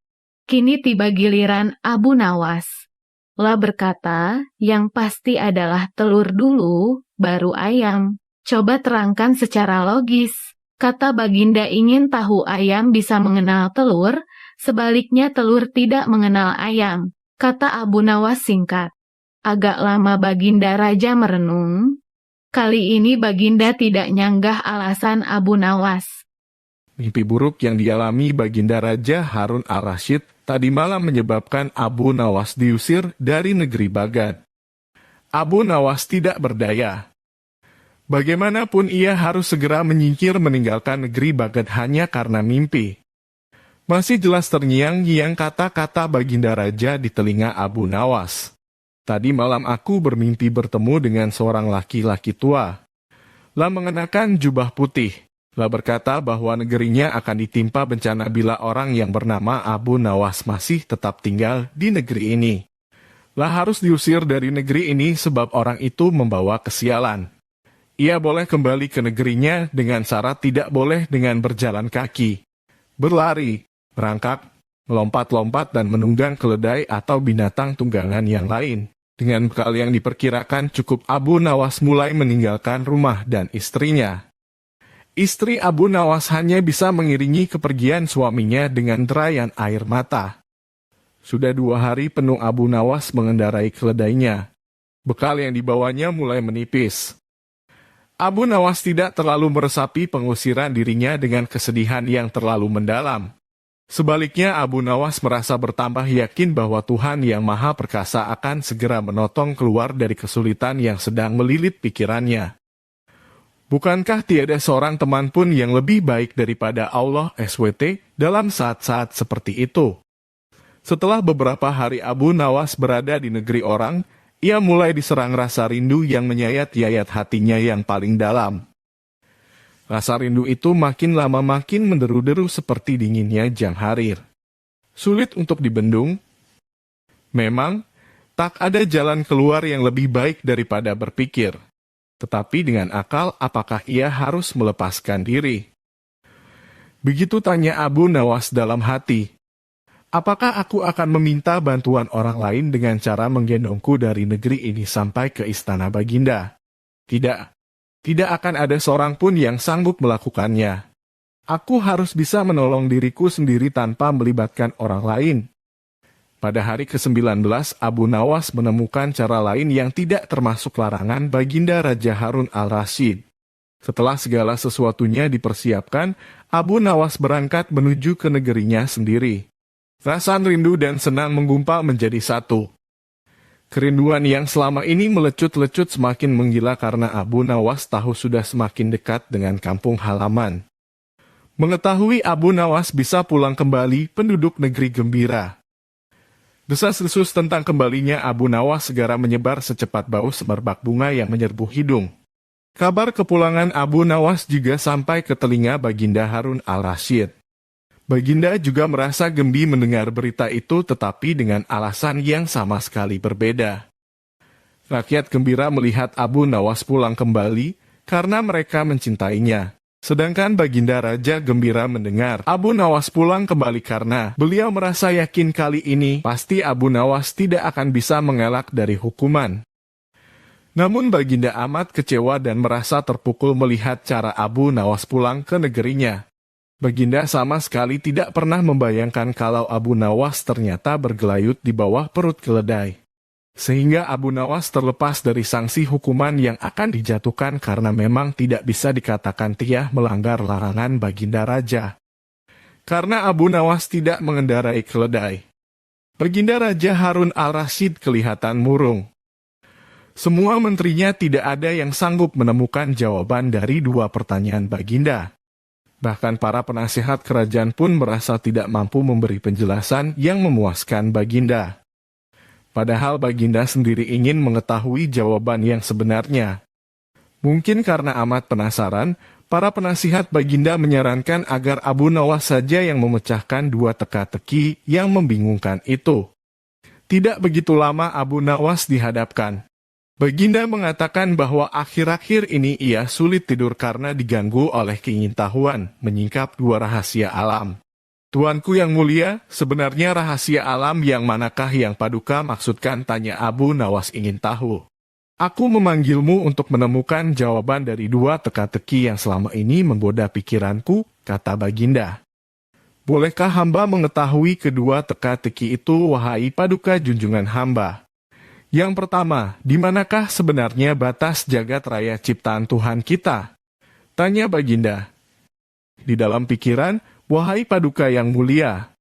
Kini tiba giliran Abu Nawas. Lah berkata, yang pasti adalah telur dulu, baru ayam. Coba terangkan secara logis. Kata Baginda ingin tahu ayam bisa mengenal telur, sebaliknya telur tidak mengenal ayam. Kata Abu Nawas singkat. Agak lama Baginda Raja merenung. Kali ini Baginda tidak nyanggah alasan Abu Nawas. Mimpi buruk yang dialami Baginda Raja Harun al-Rasyid tadi malam menyebabkan Abu Nawas diusir dari negeri Baghdad. Abu Nawas tidak berdaya. Bagaimanapun ia harus segera menyingkir meninggalkan negeri Baghdad hanya karena mimpi. Masih jelas terngiang-ngiang kata-kata Baginda Raja di telinga Abu Nawas. Tadi malam aku bermimpi bertemu dengan seorang laki-laki tua. Lah mengenakan jubah putih. Lah berkata bahwa negerinya akan ditimpa bencana bila orang yang bernama Abu Nawas masih tetap tinggal di negeri ini. Lah harus diusir dari negeri ini sebab orang itu membawa kesialan. Ia boleh kembali ke negerinya dengan syarat tidak boleh dengan berjalan kaki. berlari, merangkak, melompat-lompat dan menunggang keledai atau binatang tunggangan yang lain. Dengan bekal yang diperkirakan cukup, Abu Nawas mulai meninggalkan rumah dan istrinya. Istri Abu Nawas hanya bisa mengiringi kepergian suaminya dengan derayan air mata. Sudah 2 hari penuh Abu Nawas mengendarai keledainya. Bekal yang dibawanya mulai menipis. Abu Nawas tidak terlalu meresapi pengusiran dirinya dengan kesedihan yang terlalu mendalam. Sebaliknya, Abu Nawas merasa bertambah yakin bahwa Tuhan yang Maha Perkasa akan segera menotong keluar dari kesulitan yang sedang melilit pikirannya. Bukankah tiada seorang teman pun yang lebih baik daripada Allah SWT dalam saat-saat seperti itu? Setelah beberapa hari Abu Nawas berada di negeri orang, ia mulai diserang rasa rindu yang menyayat-yayat hatinya yang paling dalam. Rasa rindu itu makin lama makin menderu-deru seperti dinginnya jam harir. Sulit untuk dibendung. Memang, tak ada jalan keluar yang lebih baik daripada berpikir. Tetapi dengan akal, apakah ia harus melepaskan diri? Begitu tanya Abu Nawas dalam hati. Apakah aku akan meminta bantuan orang lain dengan cara menggendongku dari negeri ini sampai ke istana Baginda? Tidak. Tidak akan ada seorang pun yang sanggup melakukannya. Aku harus bisa menolong diriku sendiri tanpa melibatkan orang lain. Pada hari ke-19, Abu Nawas menemukan cara lain yang tidak termasuk larangan Baginda Raja Harun al-Rasyid. Setelah segala sesuatunya dipersiapkan, Abu Nawas berangkat menuju ke negerinya sendiri. Rasa rindu dan senang menggumpal menjadi satu. Kerinduan yang selama ini melecut-lecut semakin menggila karena Abu Nawas tahu sudah semakin dekat dengan kampung halaman. Mengetahui Abu Nawas bisa pulang kembali, penduduk negeri gembira. Desas-desus tentang kembalinya Abu Nawas segera menyebar secepat bau semerbak bunga yang menyerbu hidung. Kabar kepulangan Abu Nawas juga sampai ke telinga Baginda Harun al-Rasyid. Baginda juga merasa gembira mendengar berita itu, tetapi dengan alasan yang sama sekali berbeda. Rakyat gembira melihat Abu Nawas pulang kembali karena mereka mencintainya. Sedangkan Baginda Raja gembira mendengar Abu Nawas pulang kembali karena beliau merasa yakin kali ini pasti Abu Nawas tidak akan bisa mengelak dari hukuman. Namun Baginda amat kecewa dan merasa terpukul melihat cara Abu Nawas pulang ke negerinya. Baginda sama sekali tidak pernah membayangkan kalau Abu Nawas ternyata bergelayut di bawah perut keledai. Sehingga Abu Nawas terlepas dari sanksi hukuman yang akan dijatuhkan karena memang tidak bisa dikatakan dia melanggar larangan Baginda Raja. Karena Abu Nawas tidak mengendarai keledai. Baginda Raja Harun al-Rasyid kelihatan murung. Semua menterinya tidak ada yang sanggup menemukan jawaban dari 2 pertanyaan Baginda. Bahkan para penasihat kerajaan pun merasa tidak mampu memberi penjelasan yang memuaskan Baginda. Padahal Baginda sendiri ingin mengetahui jawaban yang sebenarnya. Mungkin karena amat penasaran, para penasihat Baginda menyarankan agar Abu Nawas saja yang memecahkan 2 teka-teki yang membingungkan itu. Tidak begitu lama Abu Nawas dihadapkan. Baginda mengatakan bahwa akhir-akhir ini ia sulit tidur karena diganggu oleh keingintahuan menyingkap 2 rahasia alam. Tuanku yang mulia, sebenarnya rahasia alam yang manakah yang Paduka maksudkan, tanya Abu Nawas ingin tahu. Aku memanggilmu untuk menemukan jawaban dari 2 teka-teki yang selama ini menggoda pikiranku, kata Baginda. Bolehkah hamba mengetahui kedua teka-teki itu, wahai Paduka junjungan hamba? Yang pertama, di manakah sebenarnya batas jagat raya ciptaan Tuhan kita? Tanya Baginda. Di dalam pikiran, wahai Paduka yang mulia.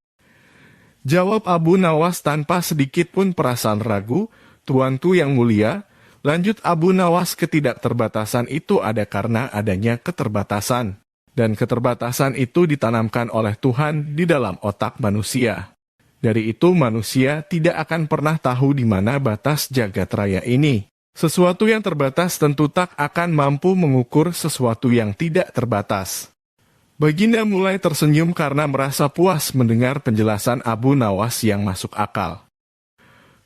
Jawab Abu Nawas tanpa sedikit pun perasaan ragu, Tuanku yang mulia. Lanjut Abu Nawas, ketidakterbatasan itu ada karena adanya keterbatasan. Dan keterbatasan itu ditanamkan oleh Tuhan di dalam otak manusia. Dari itu manusia tidak akan pernah tahu di mana batas jagat raya ini. Sesuatu yang terbatas tentu tak akan mampu mengukur sesuatu yang tidak terbatas. Baginda mulai tersenyum karena merasa puas mendengar penjelasan Abu Nawas yang masuk akal.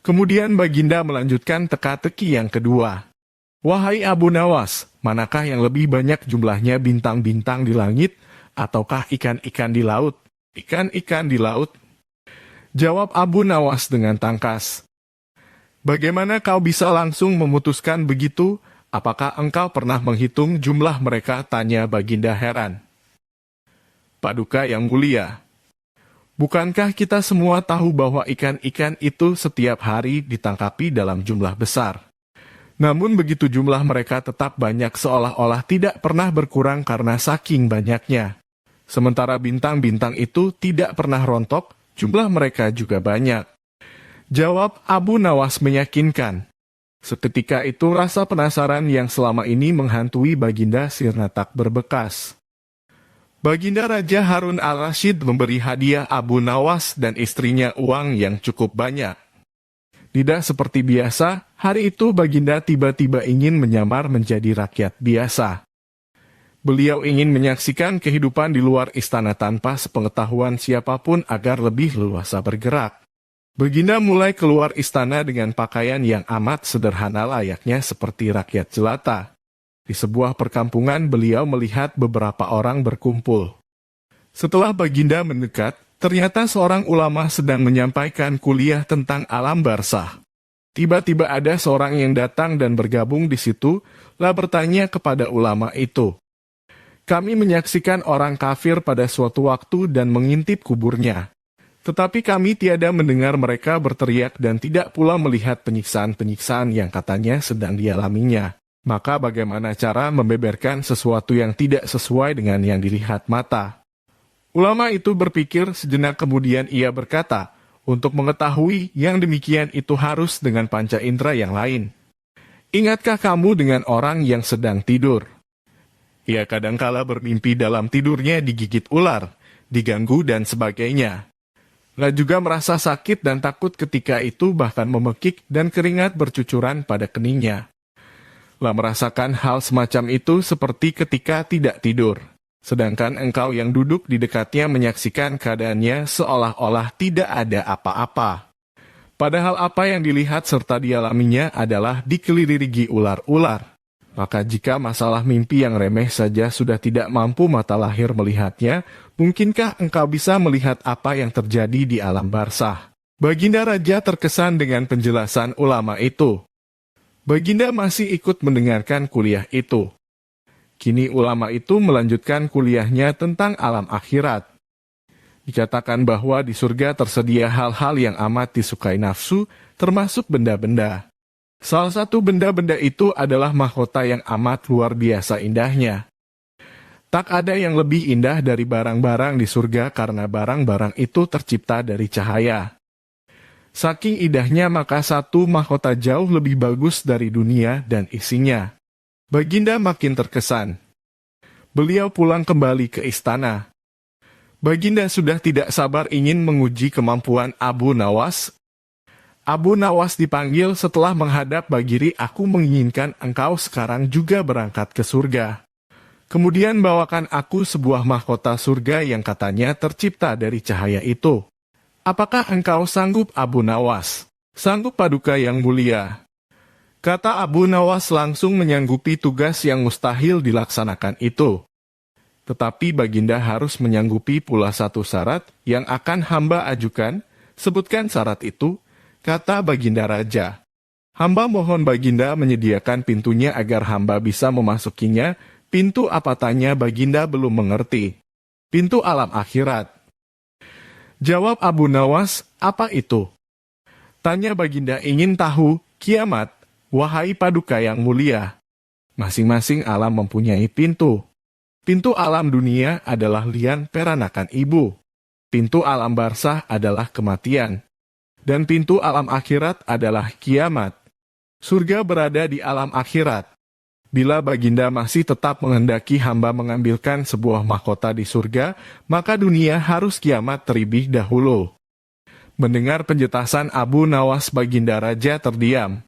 Kemudian Baginda melanjutkan teka-teki yang kedua. Wahai Abu Nawas, manakah yang lebih banyak jumlahnya bintang-bintang di langit, ataukah ikan-ikan di laut? ikan-ikan di laut. Jawab Abu Nawas dengan tangkas. Bagaimana kau bisa langsung memutuskan begitu? Apakah engkau pernah menghitung jumlah mereka? Tanya Baginda heran. Paduka yang mulia, bukankah kita semua tahu bahwa ikan-ikan itu setiap hari ditangkapi dalam jumlah besar? Namun begitu jumlah mereka tetap banyak, seolah-olah tidak pernah berkurang karena saking banyaknya. Sementara bintang-bintang itu tidak pernah rontok, jumlah mereka juga banyak. Jawab Abu Nawas meyakinkan. Seketika itu rasa penasaran yang selama ini menghantui Baginda Sirnatak berbekas. Baginda Raja Harun al-Rashid memberi hadiah Abu Nawas dan istrinya uang yang cukup banyak. Tidak seperti biasa, hari itu Baginda tiba-tiba ingin menyamar menjadi rakyat biasa. Beliau ingin menyaksikan kehidupan di luar istana tanpa sepengetahuan siapapun agar lebih leluasa bergerak. Baginda mulai keluar istana dengan pakaian yang amat sederhana layaknya seperti rakyat jelata. Di sebuah perkampungan beliau melihat beberapa orang berkumpul. Setelah Baginda mendekat, ternyata seorang ulama sedang menyampaikan kuliah tentang alam barzakh. Tiba-tiba ada seorang yang datang dan bergabung di situ, lalu bertanya kepada ulama itu. Kami menyaksikan orang kafir pada suatu waktu dan mengintip kuburnya. Tetapi kami tiada mendengar mereka berteriak dan tidak pula melihat penyiksaan-penyiksaan yang katanya sedang dialaminya. Maka bagaimana cara membeberkan sesuatu yang tidak sesuai dengan yang dilihat mata? Ulama itu berpikir sejenak kemudian ia berkata, untuk mengetahui yang demikian itu harus dengan panca indera yang lain. Ingatkah kamu dengan orang yang sedang tidur? Ia kadangkala bermimpi dalam tidurnya digigit ular, diganggu dan sebagainya. Ia juga merasa sakit dan takut ketika itu bahkan memekik dan keringat bercucuran pada keningnya. Lah merasakan hal semacam itu seperti ketika tidak tidur. Sedangkan engkau yang duduk di dekatnya menyaksikan keadaannya seolah-olah tidak ada apa-apa. Padahal apa yang dilihat serta dialaminya adalah dikelilingi ular-ular. Maka jika masalah mimpi yang remeh saja sudah tidak mampu mata lahir melihatnya, mungkinkah engkau bisa melihat apa yang terjadi di alam barzakh? Baginda Raja terkesan dengan penjelasan ulama itu. Baginda masih ikut mendengarkan kuliah itu. Kini ulama itu melanjutkan kuliahnya tentang alam akhirat. Dikatakan bahwa di surga tersedia hal-hal yang amat disukai nafsu, termasuk benda-benda. Salah satu benda-benda itu adalah mahkota yang amat luar biasa indahnya. Tak ada yang lebih indah dari barang-barang di surga karena barang-barang itu tercipta dari cahaya. Saking indahnya maka satu mahkota jauh lebih bagus dari dunia dan isinya. Baginda makin terkesan. Beliau pulang kembali ke istana. Baginda sudah tidak sabar ingin menguji kemampuan Abu Nawas. Abu Nawas dipanggil setelah menghadap Bagiri, aku menginginkan engkau sekarang juga berangkat ke surga. Kemudian bawakan aku sebuah mahkota surga yang katanya tercipta dari cahaya itu. Apakah engkau sanggup Abu Nawas? Sanggup Paduka yang mulia. Kata Abu Nawas langsung menyanggupi tugas yang mustahil dilaksanakan itu. Tetapi Baginda harus menyanggupi pula satu syarat yang akan hamba ajukan. Sebutkan syarat itu, kata Baginda Raja. Hamba mohon Baginda menyediakan pintunya agar hamba bisa memasukinya. Pintu apa, tanya Baginda belum mengerti. Pintu alam akhirat. Jawab Abu Nawas, apa itu? Tanya Baginda ingin tahu, kiamat, wahai Paduka yang mulia. Masing-masing alam mempunyai pintu. Pintu alam dunia adalah lian peranakan ibu. Pintu alam barzakh adalah kematian. Dan pintu alam akhirat adalah kiamat. Surga berada di alam akhirat. Bila Baginda masih tetap menghendaki hamba mengambilkan sebuah mahkota di surga, maka dunia harus kiamat terlebih dahulu. Mendengar penjelasan Abu Nawas, Baginda Raja terdiam.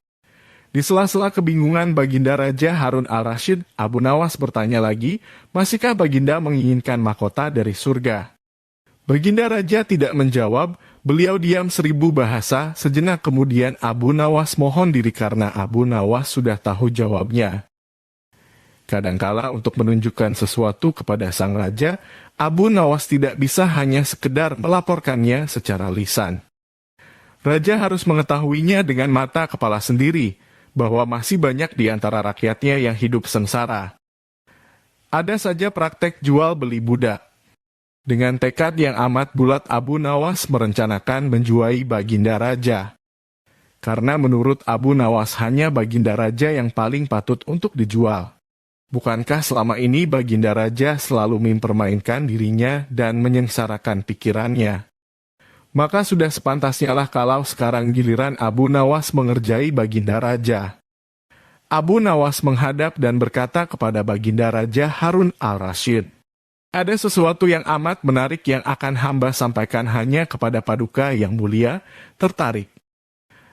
Di sela-sela kebingungan Baginda Raja Harun al-Rashid, Abu Nawas bertanya lagi, masihkah Baginda menginginkan mahkota dari surga? Baginda Raja tidak menjawab, beliau diam 1000 bahasa, sejenak kemudian Abu Nawas mohon diri karena Abu Nawas sudah tahu jawabnya. Kadangkala untuk menunjukkan sesuatu kepada sang raja, Abu Nawas tidak bisa hanya sekedar melaporkannya secara lisan. Raja harus mengetahuinya dengan mata kepala sendiri, bahwa masih banyak di antara rakyatnya yang hidup sengsara. Ada saja praktek jual beli budak. Dengan tekad yang amat bulat, Abu Nawas merencanakan menjuai Baginda Raja. Karena menurut Abu Nawas hanya Baginda Raja yang paling patut untuk dijual. Bukankah selama ini Baginda Raja selalu mempermainkan dirinya dan menyengsarakan pikirannya? Maka sudah sepantasnya lah kalau sekarang giliran Abu Nawas mengerjai Baginda Raja. Abu Nawas menghadap dan berkata kepada Baginda Raja Harun al-Rasyid, "Ada sesuatu yang amat menarik yang akan hamba sampaikan hanya kepada Paduka yang mulia, tertarik."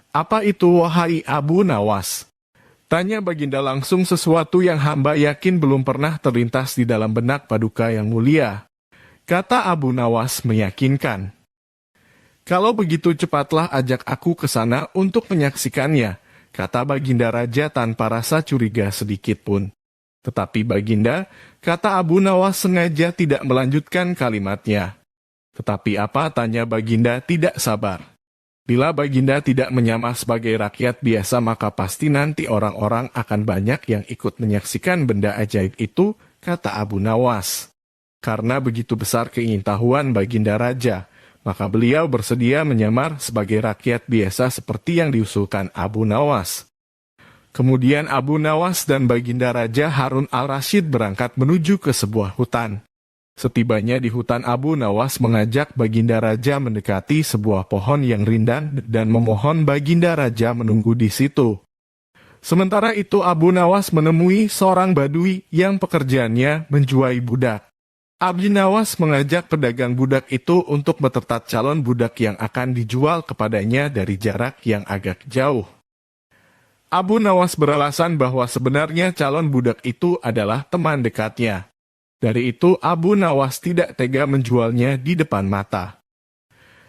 "Apa itu, wahai Abu Nawas?" Tanya Baginda langsung. "Sesuatu yang hamba yakin belum pernah terlintas di dalam benak Paduka yang mulia," kata Abu Nawas meyakinkan. "Kalau begitu cepatlah ajak aku ke sana untuk menyaksikannya," kata Baginda Raja tanpa rasa curiga sedikit pun. Tetapi Baginda, kata Abu Nawas, sengaja tidak melanjutkan kalimatnya. "Tetapi apa?" tanya Baginda tidak sabar. "Bila Baginda tidak menyamar sebagai rakyat biasa, maka pasti nanti orang-orang akan banyak yang ikut menyaksikan benda ajaib itu," kata Abu Nawas. Karena begitu besar keingintahuan Baginda Raja, maka beliau bersedia menyamar sebagai rakyat biasa seperti yang diusulkan Abu Nawas. Kemudian Abu Nawas dan Baginda Raja Harun al-Rasyid berangkat menuju ke sebuah hutan. Setibanya di hutan, Abu Nawas mengajak Baginda Raja mendekati sebuah pohon yang rindang dan memohon Baginda Raja menunggu di situ. Sementara itu Abu Nawas menemui seorang badui yang pekerjaannya menjual budak. Abu Nawas mengajak pedagang budak itu untuk mentertat calon budak yang akan dijual kepadanya dari jarak yang agak jauh. Abu Nawas beralasan bahwa sebenarnya calon budak itu adalah teman dekatnya. Dari itu Abu Nawas tidak tega menjualnya di depan mata.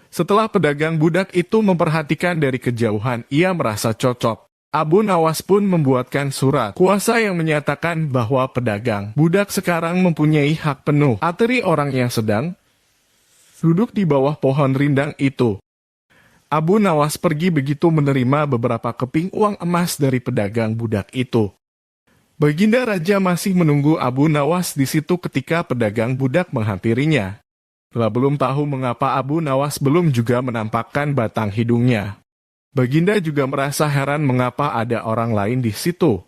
Setelah pedagang budak itu memperhatikan dari kejauhan, ia merasa cocok. Abu Nawas pun membuatkan surat kuasa yang menyatakan bahwa pedagang budak sekarang mempunyai hak penuh atas orang yang sedang duduk di bawah pohon rindang itu. Abu Nawas pergi begitu menerima beberapa keping uang emas dari pedagang budak itu. Baginda Raja masih menunggu Abu Nawas di situ ketika pedagang budak menghampirinya. Telah belum tahu mengapa Abu Nawas belum juga menampakkan batang hidungnya. Baginda juga merasa heran mengapa ada orang lain di situ.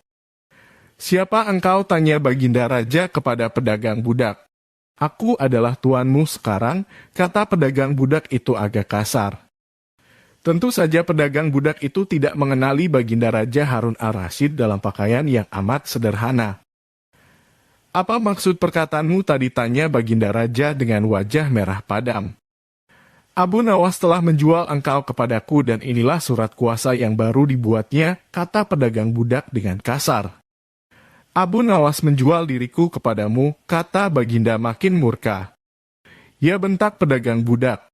"Siapa engkau?" tanya Baginda Raja kepada pedagang budak. "Aku adalah tuanmu sekarang," kata pedagang budak itu agak kasar. Tentu saja pedagang budak itu tidak mengenali Baginda Raja Harun al-Rasyid dalam pakaian yang amat sederhana. "Apa maksud perkataanmu tadi?" tanya Baginda Raja dengan wajah merah padam. "Abu Nawas telah menjual engkau kepadaku dan inilah surat kuasa yang baru dibuatnya," kata pedagang budak dengan kasar. "Abu Nawas menjual diriku kepadamu," kata Baginda makin murka. "Ya," bentak pedagang budak.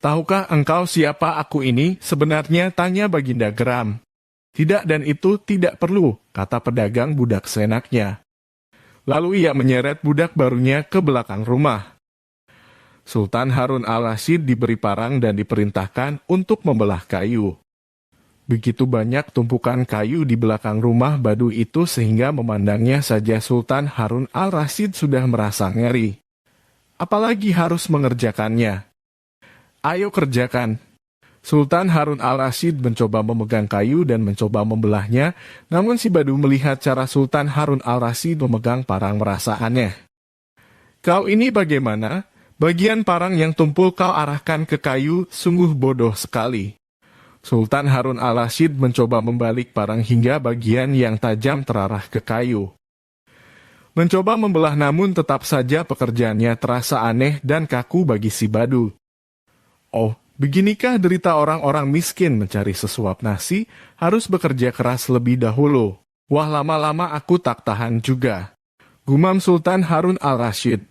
"Tahukah engkau siapa aku ini sebenarnya?" tanya Baginda geram. "Tidak, dan itu tidak perlu," kata pedagang budak seenaknya. Lalu ia menyeret budak barunya ke belakang rumah. Sultan Harun al-Rasyid diberi parang dan diperintahkan untuk membelah kayu. Begitu banyak tumpukan kayu di belakang rumah badui itu sehingga memandangnya saja Sultan Harun al-Rasyid sudah merasa ngeri. Apalagi harus mengerjakannya. "Ayo kerjakan." Sultan Harun al-Rasyid mencoba memegang kayu dan mencoba membelahnya, namun si badu melihat cara Sultan Harun al-Rasyid memegang parang merasa aneh. "Kau ini bagaimana? Bagian parang yang tumpul kau arahkan ke kayu, sungguh bodoh sekali." Sultan Harun al-Rasyid mencoba membalik parang hingga bagian yang tajam terarah ke kayu. Mencoba membelah, namun tetap saja pekerjaannya terasa aneh dan kaku bagi si badu. "Oh, beginikah derita orang-orang miskin mencari sesuap nasi, harus bekerja keras lebih dahulu. Wah, lama-lama aku tak tahan juga," gumam Sultan Harun al-Rasyid.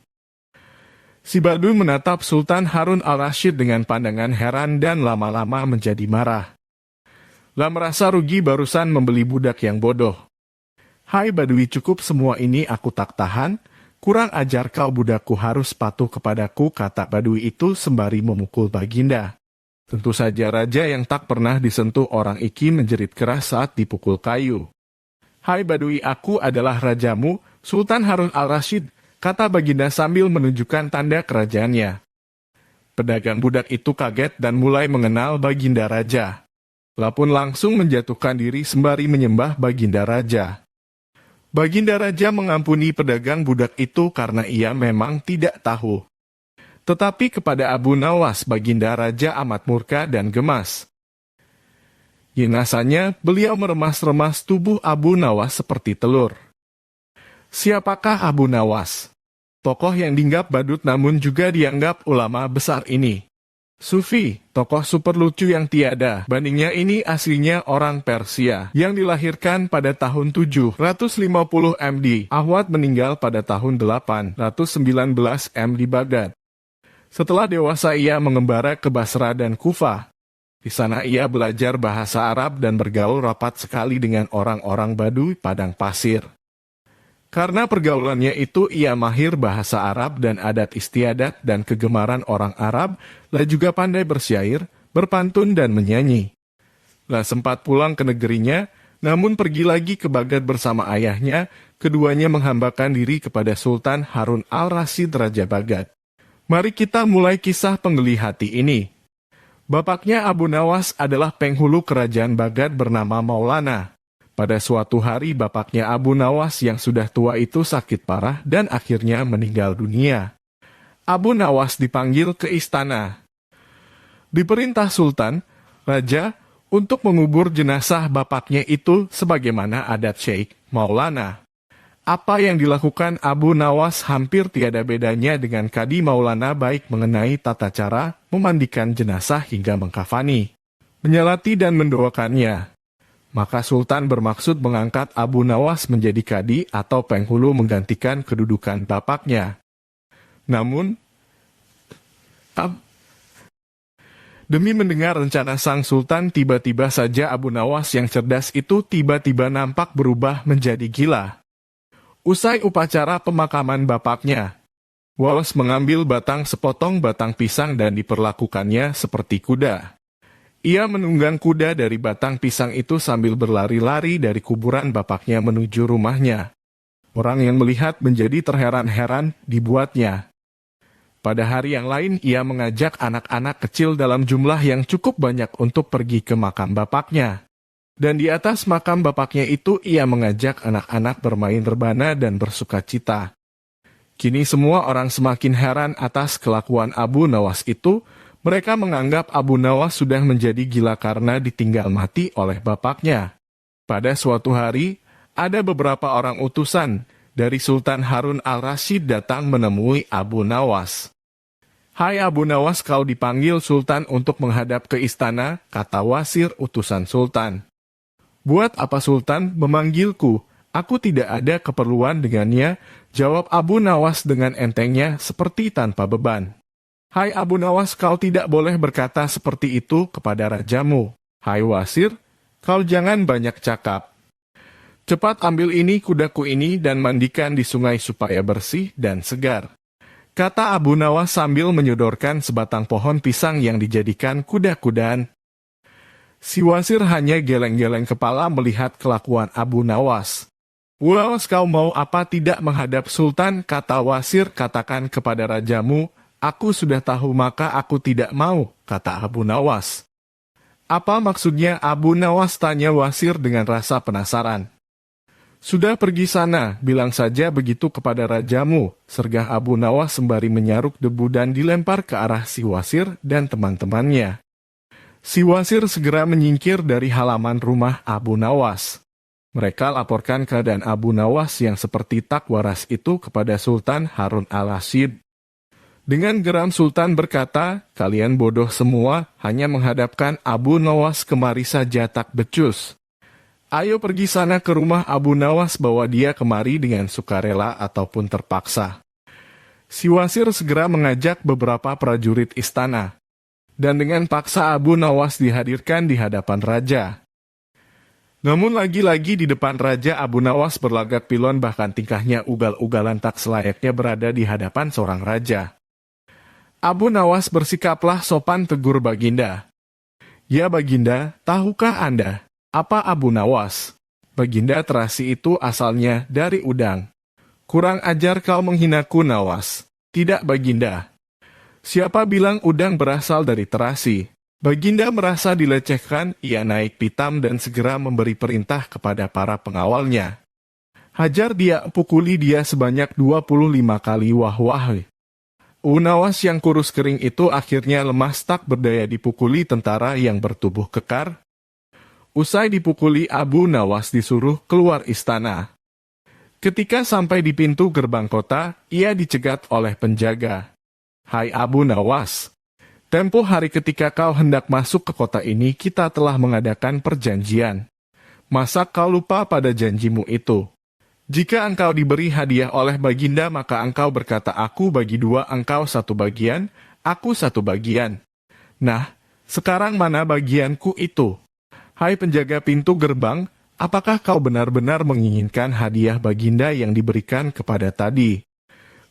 Si badu menatap Sultan Harun al-Rasyid dengan pandangan heran dan lama-lama menjadi marah. Lah merasa rugi barusan membeli budak yang bodoh. "Hai Badui, cukup semua ini aku tak tahan. Kurang ajar kau, budakku harus patuh kepadaku," kata Badui itu sembari memukul Baginda. Tentu saja raja yang tak pernah disentuh orang iki menjerit keras saat dipukul kayu. "Hai Badui, aku adalah rajamu, Sultan Harun al-Rashid," kata Baginda sambil menunjukkan tanda kerajaannya. Pedagang budak itu kaget dan mulai mengenal Baginda Raja. Lapun langsung menjatuhkan diri sembari menyembah Baginda Raja. Baginda Raja mengampuni pedagang budak itu karena ia memang tidak tahu. Tetapi kepada Abu Nawas, Baginda Raja amat murka dan gemas. Jinasanya, beliau meremas-remas tubuh Abu Nawas seperti telur. Siapakah Abu Nawas? Tokoh yang dinggap badut namun juga dianggap ulama besar ini. Sufi, tokoh super lucu yang tiada bandingnya ini aslinya orang Persia yang dilahirkan pada tahun 750 MD. Ahwad meninggal pada tahun 819 M di Baghdad. Setelah dewasa ia mengembara ke Basra dan Kufah. Di sana ia belajar bahasa Arab dan bergaul rapat sekali dengan orang-orang Baduy padang pasir. Karena pergaulannya itu ia mahir bahasa Arab dan adat istiadat dan kegemaran orang Arab, lah juga pandai bersyair, berpantun dan menyanyi. Lah sempat pulang ke negerinya, namun pergi lagi ke Baghdad bersama ayahnya, keduanya menghambakan diri kepada Sultan Harun al-Rashid Raja Baghdad. Mari kita mulai kisah penggeli hati ini. Bapaknya Abu Nawas adalah penghulu kerajaan Baghdad bernama Maulana. Pada suatu hari bapaknya Abu Nawas yang sudah tua itu sakit parah dan akhirnya meninggal dunia. Abu Nawas dipanggil ke istana. Diperintah Sultan, Raja, untuk mengubur jenazah bapaknya itu sebagaimana adat Syekh Maulana. Apa yang dilakukan Abu Nawas hampir tiada bedanya dengan Kadi Maulana, baik mengenai tata cara memandikan jenazah hingga mengkafani, menyalati dan mendoakannya. Maka Sultan bermaksud mengangkat Abu Nawas menjadi kadi atau penghulu menggantikan kedudukan bapaknya. Namun, demi mendengar rencana sang Sultan, tiba-tiba saja Abu Nawas yang cerdas itu tiba-tiba nampak berubah menjadi gila. Usai upacara pemakaman bapaknya, Wallace mengambil sepotong batang pisang dan diperlakukannya seperti kuda. Ia menunggang kuda dari batang pisang itu sambil berlari-lari dari kuburan bapaknya menuju rumahnya. Orang yang melihat menjadi terheran-heran dibuatnya. Pada hari yang lain, ia mengajak anak-anak kecil dalam jumlah yang cukup banyak untuk pergi ke makam bapaknya. Dan di atas makam bapaknya itu, ia mengajak anak-anak bermain rebana dan bersukacita. Kini semua orang semakin heran atas kelakuan Abu Nawas itu. Mereka menganggap Abu Nawas sudah menjadi gila karena ditinggal mati oleh bapaknya. Pada suatu hari, ada beberapa orang utusan dari Sultan Harun al-Rashid datang menemui Abu Nawas. "Hai Abu Nawas, kau dipanggil Sultan untuk menghadap ke istana," kata Wasir utusan Sultan. "Buat apa Sultan memanggilku? Aku tidak ada keperluan dengannya," jawab Abu Nawas dengan entengnya seperti tanpa beban. "Hai Abu Nawas, kau tidak boleh berkata seperti itu kepada rajamu. Hai Wasir, kau jangan banyak cakap. Cepat ambil ini kudaku ini dan mandikan di sungai supaya bersih dan segar," kata Abu Nawas sambil menyodorkan sebatang pohon pisang yang dijadikan kuda-kudaan. Si Wasir hanya geleng-geleng kepala melihat kelakuan Abu Nawas. "Wallace, kau mau apa tidak menghadap Sultan?" kata Wasir. "Katakan kepada rajamu, aku sudah tahu maka aku tidak mau," kata Abu Nawas. "Apa maksudnya Abu Nawas?" tanya Wasir dengan rasa penasaran. "Sudah pergi sana, bilang saja begitu kepada rajamu," sergah Abu Nawas sembari menyaruk debu dan dilempar ke arah si Wasir dan teman-temannya. Si Wasir segera menyingkir dari halaman rumah Abu Nawas. Mereka laporkan keadaan Abu Nawas yang seperti tak waras itu kepada Sultan Harun al-Rashid. Dengan geram Sultan berkata, "Kalian bodoh semua, hanya menghadapkan Abu Nawas kemari saja tak becus. Ayo pergi sana ke rumah Abu Nawas, bawa dia kemari dengan sukarela ataupun terpaksa." Si Wasir segera mengajak beberapa prajurit istana. Dan dengan paksa Abu Nawas dihadirkan di hadapan raja. Namun lagi-lagi di depan Raja Abu Nawas berlagak pilon, bahkan tingkahnya ugal-ugalan tak selayaknya berada di hadapan seorang raja. Abu Nawas bersikaplah sopan, tegur Baginda. Ya Baginda, tahukah Anda apa Abu Nawas? Baginda terasi itu asalnya dari udang. Kurang ajar kau menghinaku Nawas. Tidak Baginda. Siapa bilang udang berasal dari terasi? Baginda merasa dilecehkan, ia naik pitam dan segera memberi perintah kepada para pengawalnya. Hajar dia, pukuli dia sebanyak 25 kali, wah-wah. Nawas yang kurus kering itu akhirnya lemas, tak berdaya dipukuli tentara yang bertubuh kekar. Usai dipukuli, Abu Nawas disuruh keluar istana. Ketika sampai di pintu gerbang kota, ia dicegat oleh penjaga. Hai Abu Nawas, tempo hari ketika kau hendak masuk ke kota ini, kita telah mengadakan perjanjian. Masa kau lupa pada janjimu itu? Jika engkau diberi hadiah oleh Baginda, maka engkau berkata, aku bagi dua, engkau satu bagian, aku satu bagian. Nah, sekarang mana bagianku itu? Hai penjaga pintu gerbang, apakah kau benar-benar menginginkan hadiah Baginda yang diberikan kepada tadi?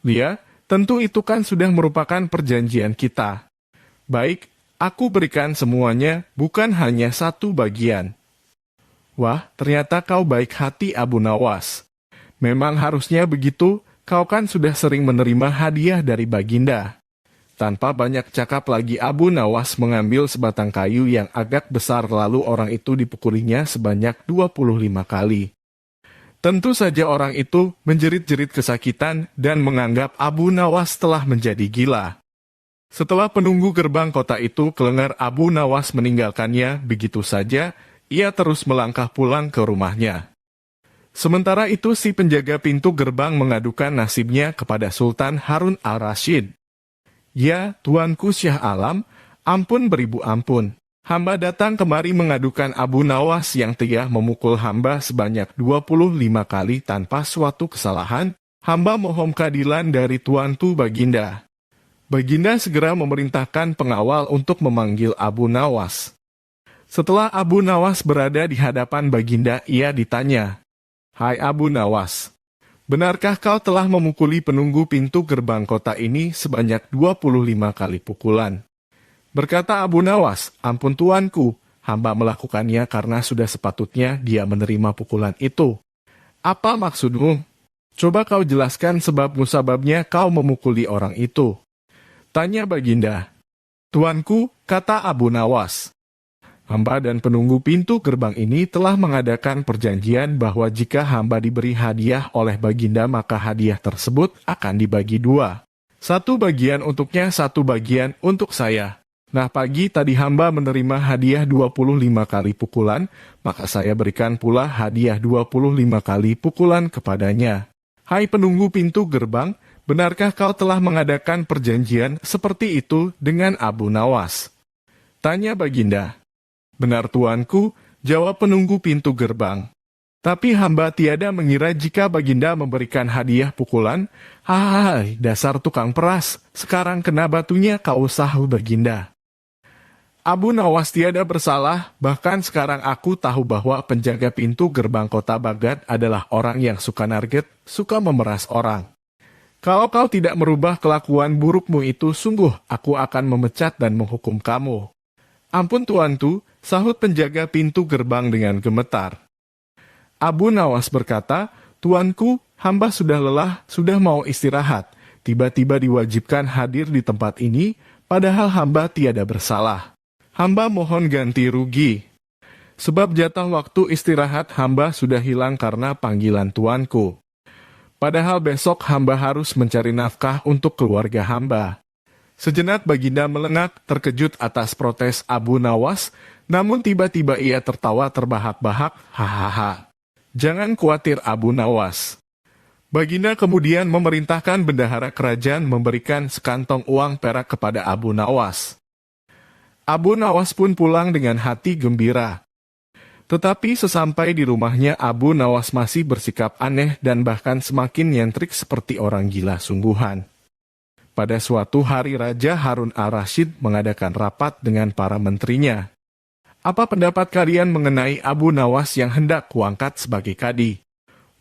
Dia, tentu itu kan sudah merupakan perjanjian kita. Baik, aku berikan semuanya, bukan hanya satu bagian. Wah, ternyata kau baik hati Abu Nawas. Memang harusnya begitu, kau kan sudah sering menerima hadiah dari Baginda. Tanpa banyak cakap lagi, Abu Nawas mengambil sebatang kayu yang agak besar, lalu orang itu dipukulinya sebanyak 25 kali. Tentu saja orang itu menjerit-jerit kesakitan dan menganggap Abu Nawas telah menjadi gila. Setelah penunggu gerbang kota itu kelengar, Abu Nawas meninggalkannya begitu saja, ia terus melangkah pulang ke rumahnya. Sementara itu si penjaga pintu gerbang mengadukan nasibnya kepada Sultan Harun al-Rashid. Ya, tuanku Syah Alam, ampun beribu ampun. Hamba datang kemari mengadukan Abu Nawas yang telah memukul hamba sebanyak 25 kali tanpa suatu kesalahan. Hamba mohon keadilan dari tuanku Baginda. Baginda segera memerintahkan pengawal untuk memanggil Abu Nawas. Setelah Abu Nawas berada di hadapan Baginda, ia ditanya, Hai Abu Nawas, benarkah kau telah memukuli penunggu pintu gerbang kota ini sebanyak 25 kali pukulan? Berkata Abu Nawas, ampun tuanku, hamba melakukannya karena sudah sepatutnya dia menerima pukulan itu. Apa maksudmu? Coba kau jelaskan sebab musababnya kau memukuli orang itu. Tanya Baginda. Tuanku, kata Abu Nawas, hamba dan penunggu pintu gerbang ini telah mengadakan perjanjian bahwa jika hamba diberi hadiah oleh Baginda, maka hadiah tersebut akan dibagi dua. Satu bagian untuknya, satu bagian untuk saya. Nah, pagi tadi hamba menerima hadiah 25 kali pukulan, maka saya berikan pula hadiah 25 kali pukulan kepadanya. Hai penunggu pintu gerbang, benarkah kau telah mengadakan perjanjian seperti itu dengan Abu Nawas? Tanya Baginda. Benar tuanku, jawab penunggu pintu gerbang. Tapi hamba tiada mengira jika Baginda memberikan hadiah pukulan. Hai, dasar tukang peras, sekarang kena batunya kau, sahut Baginda. Abu Nawas tiada bersalah, bahkan sekarang aku tahu bahwa penjaga pintu gerbang kota Baghdad adalah orang yang suka narget, suka memeras orang. Kalau kau tidak merubah kelakuan burukmu itu, sungguh aku akan memecat dan menghukum kamu. Ampun tuanku, sahut penjaga pintu gerbang dengan gemetar. Abu Nawas berkata, tuanku, hamba sudah lelah, sudah mau istirahat. Tiba-tiba diwajibkan hadir di tempat ini, padahal hamba tiada bersalah. Hamba mohon ganti rugi. Sebab jatah waktu istirahat hamba sudah hilang karena panggilan tuanku. Padahal besok hamba harus mencari nafkah untuk keluarga hamba. Sejenak Baginda melengak, terkejut atas protes Abu Nawas, namun tiba-tiba ia tertawa terbahak-bahak, hahaha. Jangan khawatir Abu Nawas. Baginda kemudian memerintahkan bendahara kerajaan memberikan sekantong uang perak kepada Abu Nawas. Abu Nawas pun pulang dengan hati gembira. Tetapi sesampai di rumahnya, Abu Nawas masih bersikap aneh dan bahkan semakin nyentrik seperti orang gila sungguhan. Pada suatu hari Raja Harun al-Rashid mengadakan rapat dengan para menterinya. Apa pendapat kalian mengenai Abu Nawas yang hendak kuangkat sebagai kadi?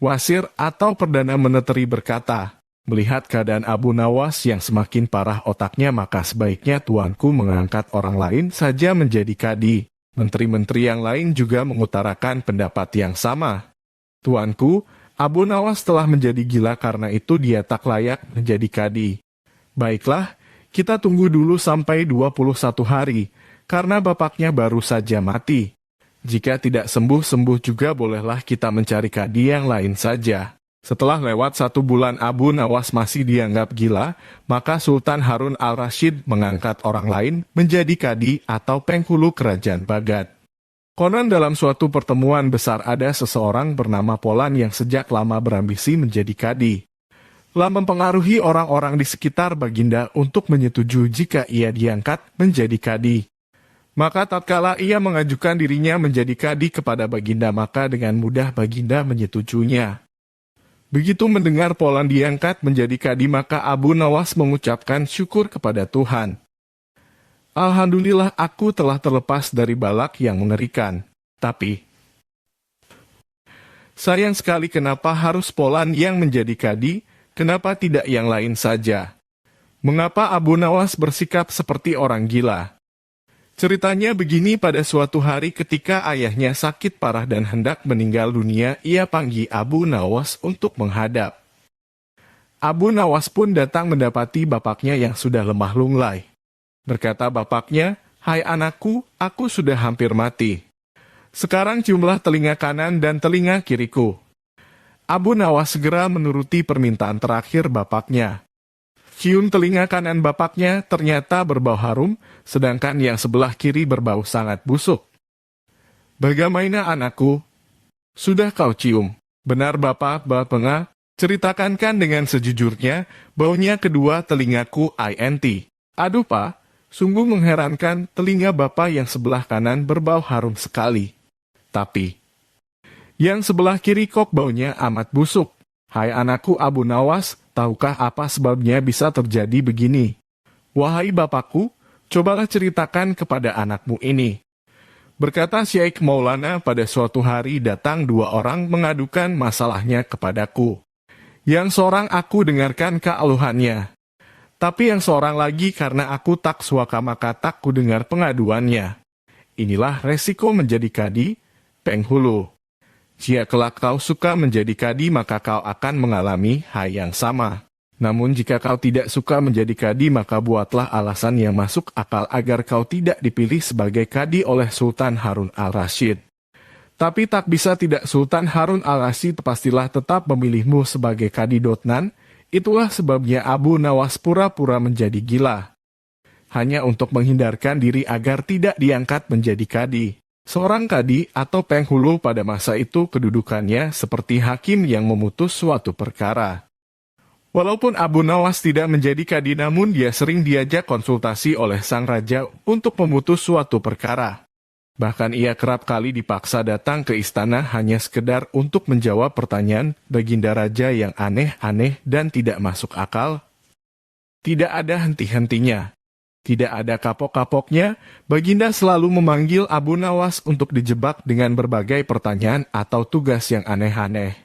Wasir atau Perdana Meneteri berkata, melihat keadaan Abu Nawas yang semakin parah otaknya, maka sebaiknya tuanku mengangkat orang lain saja menjadi kadi. Menteri-menteri yang lain juga mengutarakan pendapat yang sama. Tuanku, Abu Nawas telah menjadi gila, karena itu dia tak layak menjadi kadi. Baiklah, kita tunggu dulu sampai 21 hari, karena bapaknya baru saja mati. Jika tidak sembuh-sembuh juga, bolehlah kita mencari kadi yang lain saja. Setelah lewat 1 bulan Abu Nawas masih dianggap gila, maka Sultan Harun al-Rasyid mengangkat orang lain menjadi kadi atau penghulu kerajaan Baghdad. Konon dalam suatu pertemuan besar ada seseorang bernama Polan yang sejak lama berambisi menjadi kadi. Telah mempengaruhi orang-orang di sekitar Baginda untuk menyetujui jika ia diangkat menjadi kadi. Maka tatkala ia mengajukan dirinya menjadi kadi kepada Baginda, maka dengan mudah Baginda menyetujuinya. Begitu mendengar Polan diangkat menjadi kadi, maka Abu Nawas mengucapkan syukur kepada Tuhan. Alhamdulillah, aku telah terlepas dari balak yang mengerikan. Tapi sayang sekali, kenapa harus Polan yang menjadi kadi? Kenapa tidak yang lain saja? Mengapa Abu Nawas bersikap seperti orang gila? Ceritanya begini, pada suatu hari ketika ayahnya sakit parah dan hendak meninggal dunia, ia panggil Abu Nawas untuk menghadap. Abu Nawas pun datang mendapati bapaknya yang sudah lemah lunglai. Berkata bapaknya, "Hai anakku, aku sudah hampir mati. Sekarang ciumlah telinga kanan dan telinga kiriku." Abu Nawas segera menuruti permintaan terakhir bapaknya. Cium telinga kanan bapaknya, ternyata berbau harum, sedangkan yang sebelah kiri berbau sangat busuk. "Bagaimana anakku? Sudah kau cium?" "Benar bapak, bapaknya. Ceritakan kan dengan sejujurnya, baunya kedua telingaku INT. Aduh pak, sungguh mengherankan, telinga bapak yang sebelah kanan berbau harum sekali. Tapi yang sebelah kiri kok baunya amat busuk. Hai anakku Abu Nawas, tahukah apa sebabnya bisa terjadi begini?" "Wahai bapakku, cobalah ceritakan kepada anakmu ini." Berkata Syekh Maulana, "Pada suatu hari datang 2 orang mengadukan masalahnya kepadaku. Yang seorang aku dengarkan keluhannya, tapi yang seorang lagi karena aku tak suaka maka tak ku dengar pengaduannya. Inilah resiko menjadi kadi, penghulu. Jika kelak kau suka menjadi kadi, maka kau akan mengalami hal yang sama. Namun jika kau tidak suka menjadi kadi, maka buatlah alasan yang masuk akal agar kau tidak dipilih sebagai kadi oleh Sultan Harun al-Rasyid. Tapi tak bisa tidak, Sultan Harun al-Rasyid pastilah tetap memilihmu sebagai kadi dotnan. Itulah sebabnya Abu Nawas pura-pura menjadi gila, hanya untuk menghindarkan diri agar tidak diangkat menjadi kadi." Seorang kadi atau penghulu pada masa itu kedudukannya seperti hakim yang memutus suatu perkara. Walaupun Abu Nawas tidak menjadi kadi, namun dia sering diajak konsultasi oleh sang raja untuk memutus suatu perkara. Bahkan ia kerap kali dipaksa datang ke istana hanya sekedar untuk menjawab pertanyaan baginda raja yang aneh-aneh dan tidak masuk akal. Tidak ada henti-hentinya. Tidak ada kapok-kapoknya, Baginda selalu memanggil Abu Nawas untuk dijebak dengan berbagai pertanyaan atau tugas yang aneh-aneh.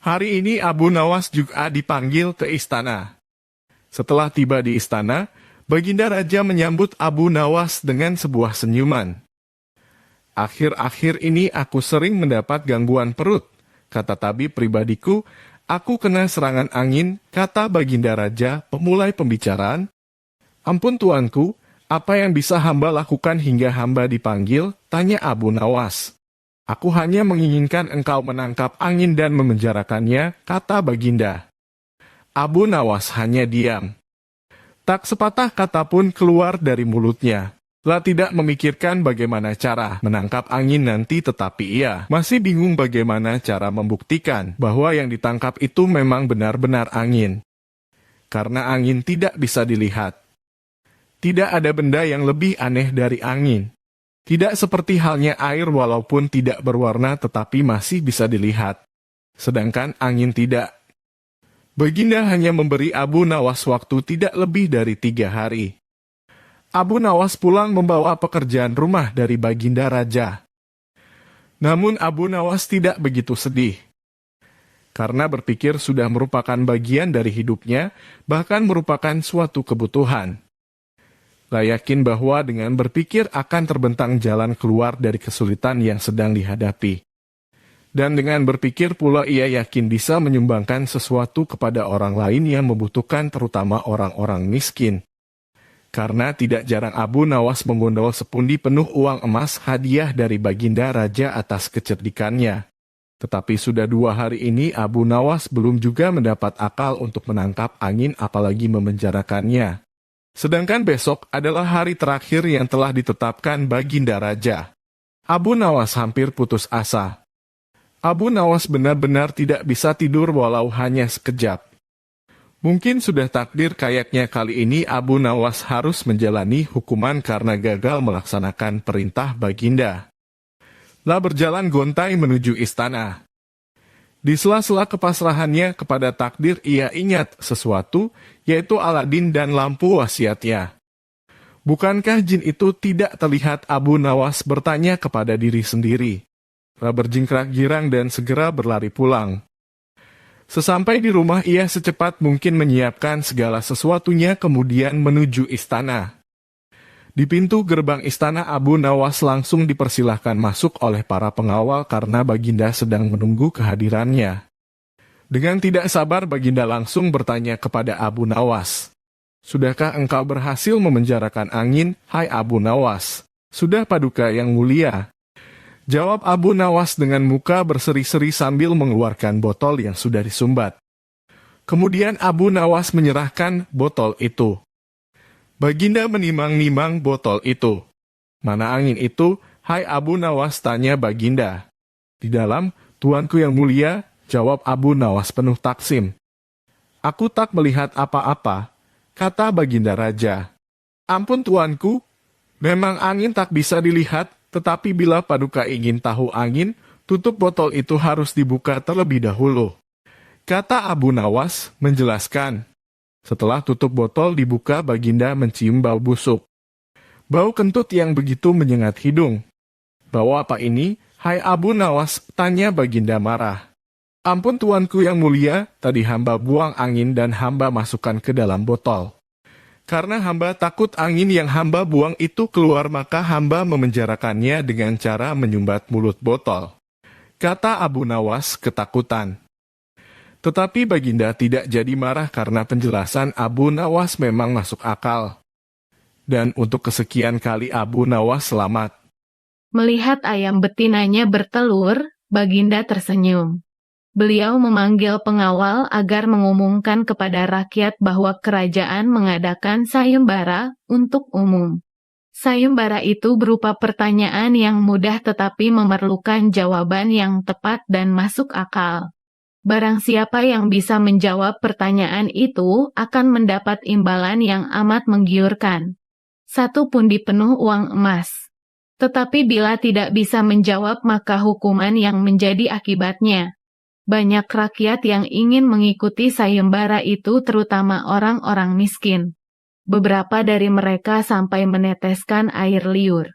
Hari ini Abu Nawas juga dipanggil ke istana. Setelah tiba di istana, Baginda Raja menyambut Abu Nawas dengan sebuah senyuman. "Akhir-akhir ini aku sering mendapat gangguan perut," kata tabib pribadiku. "Aku kena serangan angin," kata Baginda Raja pemulai pembicaraan. "Ampun tuanku, apa yang bisa hamba lakukan hingga hamba dipanggil?" tanya Abu Nawas. "Aku hanya menginginkan engkau menangkap angin dan memenjarakannya," kata Baginda. Abu Nawas hanya diam. Tak sepatah kata pun keluar dari mulutnya. Lah tidak memikirkan bagaimana cara menangkap angin nanti, tetapi ia masih bingung bagaimana cara membuktikan bahwa yang ditangkap itu memang benar-benar angin. Karena angin tidak bisa dilihat. Tidak ada benda yang lebih aneh dari angin. Tidak seperti halnya air, walaupun tidak berwarna tetapi masih bisa dilihat. Sedangkan angin tidak. Baginda hanya memberi Abu Nawas waktu tidak lebih dari 3 hari. Abu Nawas pulang membawa pekerjaan rumah dari Baginda Raja. Namun Abu Nawas tidak begitu sedih. Karena berpikir sudah merupakan bagian dari hidupnya, bahkan merupakan suatu kebutuhan. Ia yakin bahwa dengan berpikir akan terbentang jalan keluar dari kesulitan yang sedang dihadapi. Dan dengan berpikir pula ia yakin bisa menyumbangkan sesuatu kepada orang lain yang membutuhkan, terutama orang-orang miskin. Karena tidak jarang Abu Nawas menggondol sepundi penuh uang emas hadiah dari Baginda Raja atas kecerdikannya. Tetapi sudah 2 hari ini Abu Nawas belum juga mendapat akal untuk menangkap angin apalagi memenjarakannya. Sedangkan besok adalah hari terakhir yang telah ditetapkan Baginda Raja. Abu Nawas hampir putus asa. Abu Nawas benar-benar tidak bisa tidur walau hanya sekejap. Mungkin sudah takdir kayaknya kali ini Abu Nawas harus menjalani hukuman karena gagal melaksanakan perintah Baginda. Berjalan gontai menuju istana. Di sela-sela kepasrahannya kepada takdir ia ingat sesuatu, yaitu Aladin dan lampu wasiatnya. Bukankah jin itu tidak terlihat? Abu Nawas bertanya kepada diri sendiri. Berjingkrak girang dan segera berlari pulang. Sesampai di rumah ia secepat mungkin menyiapkan segala sesuatunya kemudian menuju istana. Di pintu gerbang istana Abu Nawas langsung dipersilahkan masuk oleh para pengawal karena Baginda sedang menunggu kehadirannya. Dengan tidak sabar Baginda langsung bertanya kepada Abu Nawas. Sudahkah engkau berhasil memenjarakan angin, hai Abu Nawas? Sudah Paduka yang mulia. Jawab Abu Nawas dengan muka berseri-seri sambil mengeluarkan botol yang sudah disumbat. Kemudian Abu Nawas menyerahkan botol itu. Baginda menimang-nimang botol itu. Mana angin itu, hai Abu Nawas? Tanya Baginda. Di dalam, Tuanku yang mulia, jawab Abu Nawas penuh taksim. Aku tak melihat apa-apa, kata Baginda Raja. Ampun Tuanku, memang angin tak bisa dilihat, tetapi bila Paduka ingin tahu angin, tutup botol itu harus dibuka terlebih dahulu. Kata Abu Nawas menjelaskan. Setelah tutup botol dibuka, Baginda mencium bau busuk. Bau kentut yang begitu menyengat hidung. Bau apa ini, hai Abu Nawas? Tanya Baginda marah. Ampun Tuanku yang mulia, tadi hamba buang angin dan hamba masukkan ke dalam botol. Karena hamba takut angin yang hamba buang itu keluar, maka hamba memenjarakannya dengan cara menyumbat mulut botol. Kata Abu Nawas ketakutan. Tetapi Baginda tidak jadi marah karena penjelasan Abu Nawas memang masuk akal. Dan untuk kesekian kali Abu Nawas selamat. Melihat ayam betinanya bertelur, Baginda tersenyum. Beliau memanggil pengawal agar mengumumkan kepada rakyat bahwa kerajaan mengadakan sayembara untuk umum. Sayembara itu berupa pertanyaan yang mudah tetapi memerlukan jawaban yang tepat dan masuk akal. Barang siapa yang bisa menjawab pertanyaan itu akan mendapat imbalan yang amat menggiurkan. 1 pundi penuh uang emas. Tetapi bila tidak bisa menjawab maka hukuman yang menjadi akibatnya. Banyak rakyat yang ingin mengikuti sayembara itu, terutama orang-orang miskin. Beberapa dari mereka sampai meneteskan air liur.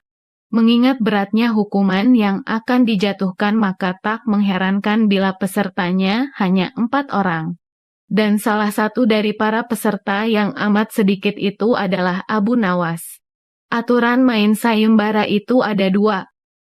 Mengingat beratnya hukuman yang akan dijatuhkan, maka tak mengherankan bila pesertanya hanya 4 orang. Dan salah satu dari para peserta yang amat sedikit itu adalah Abu Nawas. Aturan main sayembara itu ada 2.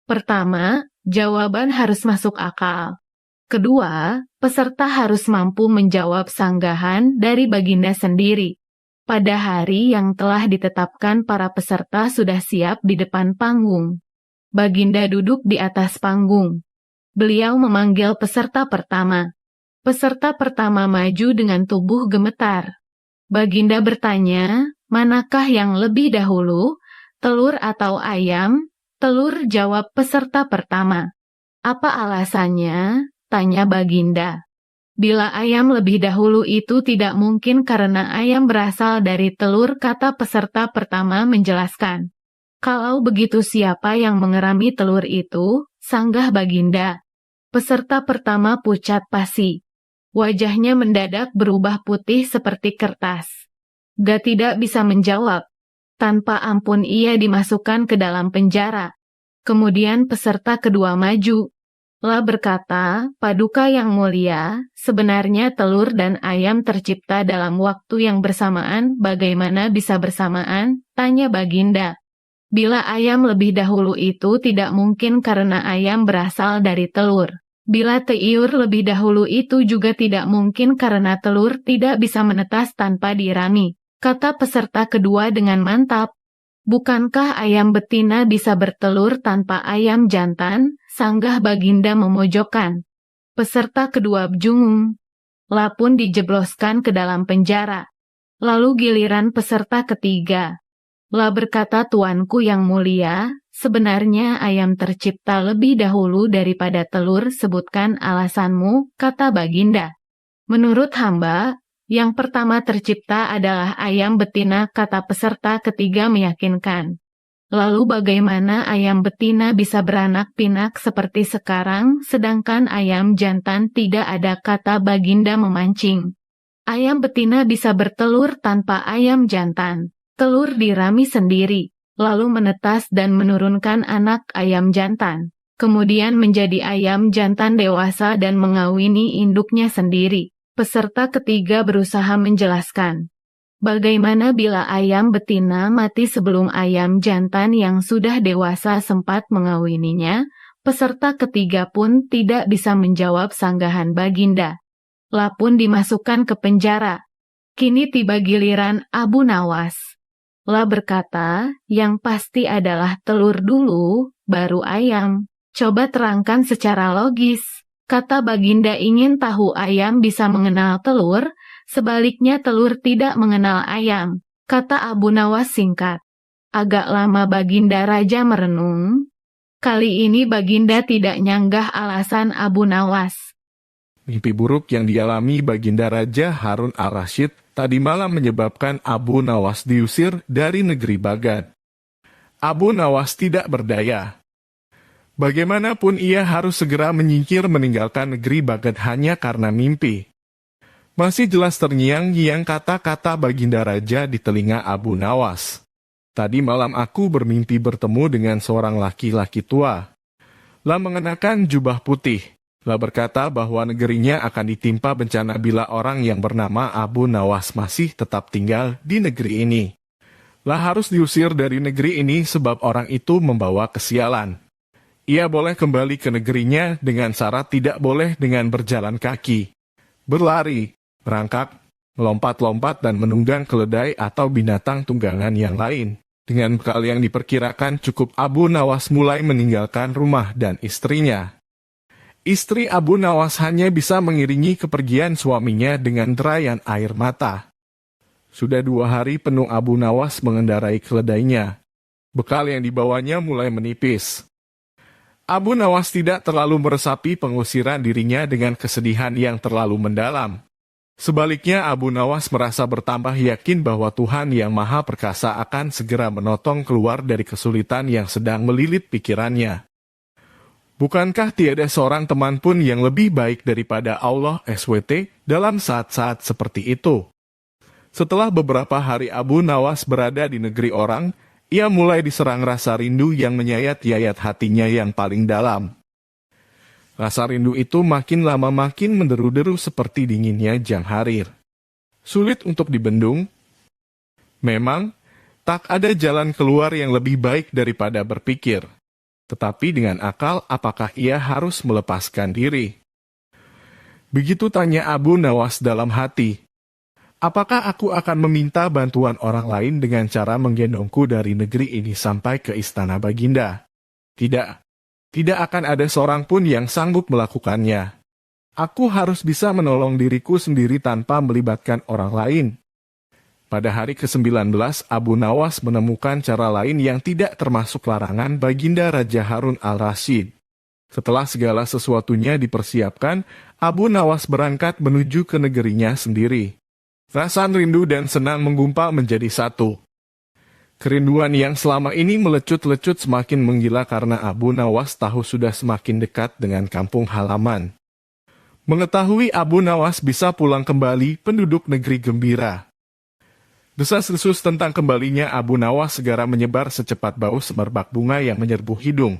Pertama, jawaban harus masuk akal. Kedua, peserta harus mampu menjawab sanggahan dari Baginda sendiri. Pada hari yang telah ditetapkan para peserta sudah siap di depan panggung. Baginda duduk di atas panggung. Beliau memanggil peserta pertama. Peserta pertama maju dengan tubuh gemetar. Baginda bertanya, manakah yang lebih dahulu, telur atau ayam? Telur, jawab peserta pertama. Apa alasannya? Tanya Baginda. Bila ayam lebih dahulu itu tidak mungkin karena ayam berasal dari telur, kata peserta pertama menjelaskan. Kalau begitu siapa yang mengerami telur itu? Sanggah Baginda. Peserta pertama pucat pasi. Wajahnya mendadak berubah putih seperti kertas. Dia tidak bisa menjawab. Tanpa ampun ia dimasukkan ke dalam penjara. Kemudian peserta kedua maju. La berkata, Paduka yang mulia, sebenarnya telur dan ayam tercipta dalam waktu yang bersamaan. Bagaimana bisa bersamaan? Tanya Baginda. Bila ayam lebih dahulu itu tidak mungkin karena ayam berasal dari telur. Bila tiur lebih dahulu itu juga tidak mungkin karena telur tidak bisa menetas tanpa dirami. Kata peserta kedua dengan mantap. Bukankah ayam betina bisa bertelur tanpa ayam jantan? Sanggah Baginda memojokkan. Peserta kedua bjungung. La pun dijebloskan ke dalam penjara. Lalu giliran peserta ketiga. La berkata, Tuanku yang mulia, sebenarnya ayam tercipta lebih dahulu daripada telur. Sebutkan alasanmu, kata Baginda. Menurut hamba, yang pertama tercipta adalah ayam betina, kata peserta ketiga meyakinkan. Lalu bagaimana ayam betina bisa beranak pinak seperti sekarang, sedangkan ayam jantan tidak ada, kata Baginda memancing. Ayam betina bisa bertelur tanpa ayam jantan. Telur dirami sendiri, lalu menetas dan menurunkan anak ayam jantan. Kemudian menjadi ayam jantan dewasa dan mengawini induknya sendiri. Peserta ketiga berusaha menjelaskan. Bagaimana bila ayam betina mati sebelum ayam jantan yang sudah dewasa sempat mengawininya? Peserta ketiga pun tidak bisa menjawab sanggahan Baginda. La pun dimasukkan ke penjara. Kini tiba giliran Abu Nawas. La berkata, yang pasti adalah telur dulu, baru ayam. Coba terangkan secara logis. Kata Baginda ingin tahu ayam bisa mengenal telur, sebaliknya telur tidak mengenal ayam. Kata Abu Nawas singkat. Agak lama Baginda Raja merenung. Kali ini Baginda tidak nyanggah alasan Abu Nawas. Mimpi buruk yang dialami Baginda Raja Harun al-Rasyid tadi malam menyebabkan Abu Nawas diusir dari negeri Baghdad. Abu Nawas tidak berdaya. Bagaimanapun ia harus segera menyingkir meninggalkan negeri Baghdad hanya karena mimpi. Masih jelas terngiang-ngiang kata-kata Baginda Raja di telinga Abu Nawas. Tadi malam aku bermimpi bertemu dengan seorang laki-laki tua. La mengenakan jubah putih. La berkata bahwa negerinya akan ditimpa bencana bila orang yang bernama Abu Nawas masih tetap tinggal di negeri ini. La harus diusir dari negeri ini sebab orang itu membawa kesialan. Ia boleh kembali ke negerinya dengan syarat tidak boleh dengan berjalan kaki, berlari, merangkak, melompat-lompat dan menunggang keledai atau binatang tunggangan yang lain. Dengan bekal yang diperkirakan cukup, Abu Nawas mulai meninggalkan rumah dan istrinya. Istri Abu Nawas hanya bisa mengiringi kepergian suaminya dengan derayan air mata. Sudah 2 hari penuh Abu Nawas mengendarai keledainya. Bekal yang dibawanya mulai menipis. Abu Nawas tidak terlalu meresapi pengusiran dirinya dengan kesedihan yang terlalu mendalam. Sebaliknya Abu Nawas merasa bertambah yakin bahwa Tuhan yang Maha Perkasa akan segera menotong keluar dari kesulitan yang sedang melilit pikirannya. Bukankah tiada seorang teman pun yang lebih baik daripada Allah SWT dalam saat-saat seperti itu? Setelah beberapa hari Abu Nawas berada di negeri orang, ia mulai diserang rasa rindu yang menyayat-yayat hatinya yang paling dalam. Rasa rindu itu makin lama makin menderu-deru seperti dinginnya jam harir. Sulit untuk dibendung. Memang, tak ada jalan keluar yang lebih baik daripada berpikir. Tetapi dengan akal, apakah ia harus melepaskan diri? Begitu tanya Abu Nawas dalam hati. Apakah aku akan meminta bantuan orang lain dengan cara menggendongku dari negeri ini sampai ke istana Baginda? Tidak. Tidak akan ada seorang pun yang sanggup melakukannya. Aku harus bisa menolong diriku sendiri tanpa melibatkan orang lain. Pada hari ke-19, Abu Nawas menemukan cara lain yang tidak termasuk larangan Baginda Raja Harun al-Rasyid. Setelah segala sesuatunya dipersiapkan, Abu Nawas berangkat menuju ke negerinya sendiri. Rasa rindu dan senang menggumpal menjadi satu. Kerinduan yang selama ini melecut-lecut semakin menggila karena Abu Nawas tahu sudah semakin dekat dengan kampung halaman. Mengetahui Abu Nawas bisa pulang kembali, penduduk negeri gembira. Desas-desus tentang kembalinya Abu Nawas segera menyebar secepat bau semerbak bunga yang menyerbu hidung.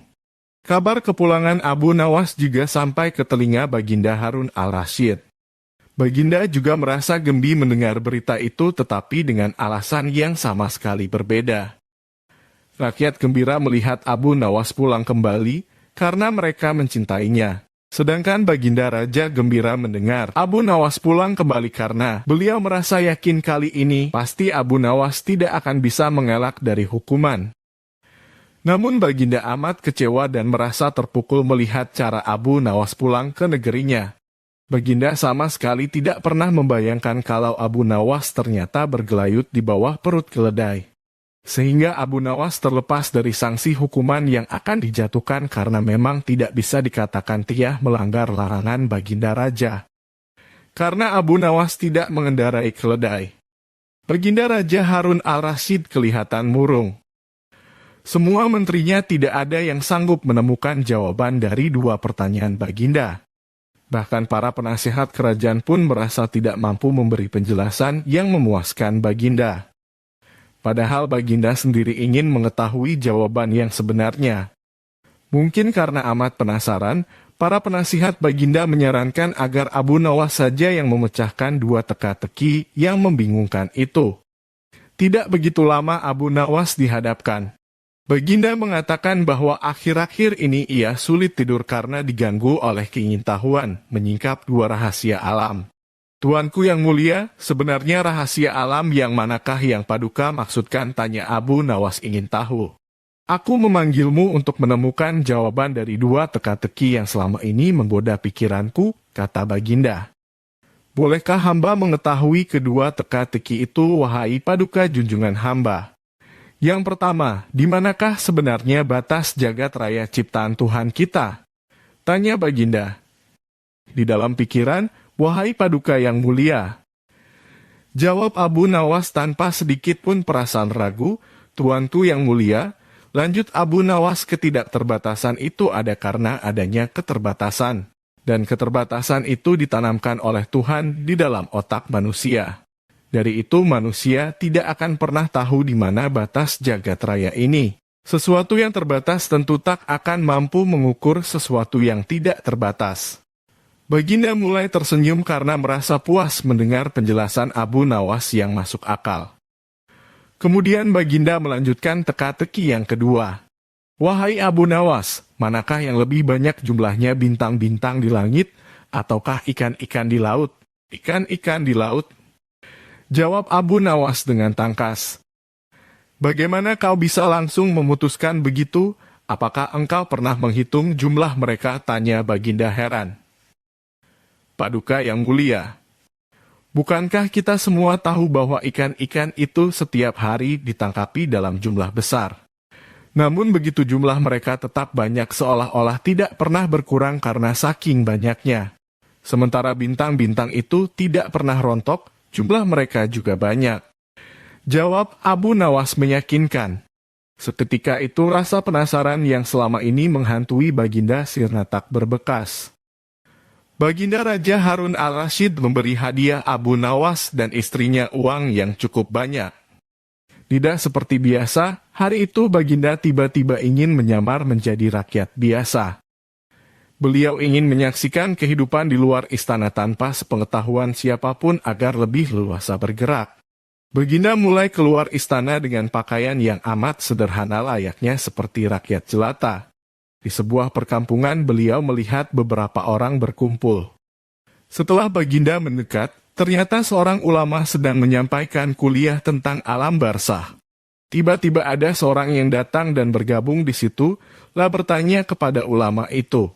Kabar kepulangan Abu Nawas juga sampai ke telinga Baginda Harun al-Rasyid. Baginda juga merasa gembira mendengar berita itu, tetapi dengan alasan yang sama sekali berbeda. Rakyat gembira melihat Abu Nawas pulang kembali karena mereka mencintainya. Sedangkan Baginda Raja gembira mendengar Abu Nawas pulang kembali karena beliau merasa yakin kali ini pasti Abu Nawas tidak akan bisa mengelak dari hukuman. Namun Baginda amat kecewa dan merasa terpukul melihat cara Abu Nawas pulang ke negerinya. Baginda sama sekali tidak pernah membayangkan kalau Abu Nawas ternyata bergelayut di bawah perut keledai. Sehingga Abu Nawas terlepas dari sanksi hukuman yang akan dijatuhkan karena memang tidak bisa dikatakan dia melanggar larangan Baginda Raja. Karena Abu Nawas tidak mengendarai keledai. Baginda Raja Harun al-Rasyid kelihatan murung. Semua menterinya tidak ada yang sanggup menemukan jawaban dari dua pertanyaan Baginda. Bahkan para penasihat kerajaan pun merasa tidak mampu memberi penjelasan yang memuaskan Baginda. Padahal Baginda sendiri ingin mengetahui jawaban yang sebenarnya. Mungkin karena amat penasaran, para penasihat Baginda menyarankan agar Abu Nawas saja yang memecahkan dua teka-teki yang membingungkan itu. Tidak begitu lama Abu Nawas dihadapkan. Baginda mengatakan bahwa akhir-akhir ini ia sulit tidur karena diganggu oleh keingintahuan menyingkap dua rahasia alam. Tuanku yang mulia, sebenarnya rahasia alam yang manakah yang Paduka maksudkan, tanya Abu Nawas ingin tahu. Aku memanggilmu untuk menemukan jawaban dari dua teka-teki yang selama ini menggoda pikiranku, kata Baginda. Bolehkah hamba mengetahui kedua teka-teki itu, wahai Paduka junjungan hamba? Yang pertama, di manakah sebenarnya batas jagat raya ciptaan Tuhan kita? Tanya Baginda. Di dalam pikiran, wahai Paduka yang mulia. Jawab Abu Nawas tanpa sedikit pun perasaan ragu, Tuanku yang mulia. Lanjut Abu Nawas, ketidakterbatasan itu ada karena adanya keterbatasan. Dan keterbatasan itu ditanamkan oleh Tuhan di dalam otak manusia. Dari itu manusia tidak akan pernah tahu di mana batas jagat raya ini. Sesuatu yang terbatas tentu tak akan mampu mengukur sesuatu yang tidak terbatas. Baginda mulai tersenyum karena merasa puas mendengar penjelasan Abu Nawas yang masuk akal. Kemudian Baginda melanjutkan teka-teki yang kedua. Wahai Abu Nawas, manakah yang lebih banyak jumlahnya bintang-bintang di langit, ataukah ikan-ikan di laut? Ikan-ikan di laut. Jawab Abu Nawas dengan tangkas. Bagaimana kau bisa langsung memutuskan begitu? Apakah engkau pernah menghitung jumlah mereka? Tanya Baginda heran. Paduka yang mulia, bukankah kita semua tahu bahwa ikan-ikan itu setiap hari ditangkapi dalam jumlah besar? Namun begitu jumlah mereka tetap banyak, seolah-olah tidak pernah berkurang karena saking banyaknya. Sementara bintang-bintang itu tidak pernah rontok, jumlah mereka juga banyak. Jawab Abu Nawas meyakinkan. Seketika itu rasa penasaran yang selama ini menghantui Baginda sirna tak berbekas. Baginda Raja Harun al-Rasyid memberi hadiah Abu Nawas dan istrinya uang yang cukup banyak. Tidak seperti biasa, hari itu Baginda tiba-tiba ingin menyamar menjadi rakyat biasa. Beliau ingin menyaksikan kehidupan di luar istana tanpa sepengetahuan siapapun agar lebih leluasa bergerak. Baginda mulai keluar istana dengan pakaian yang amat sederhana layaknya seperti rakyat jelata. Di sebuah perkampungan beliau melihat beberapa orang berkumpul. Setelah Baginda mendekat, ternyata seorang ulama sedang menyampaikan kuliah tentang alam barzakh. Tiba-tiba ada seorang yang datang dan bergabung di situ, lalu bertanya kepada ulama itu.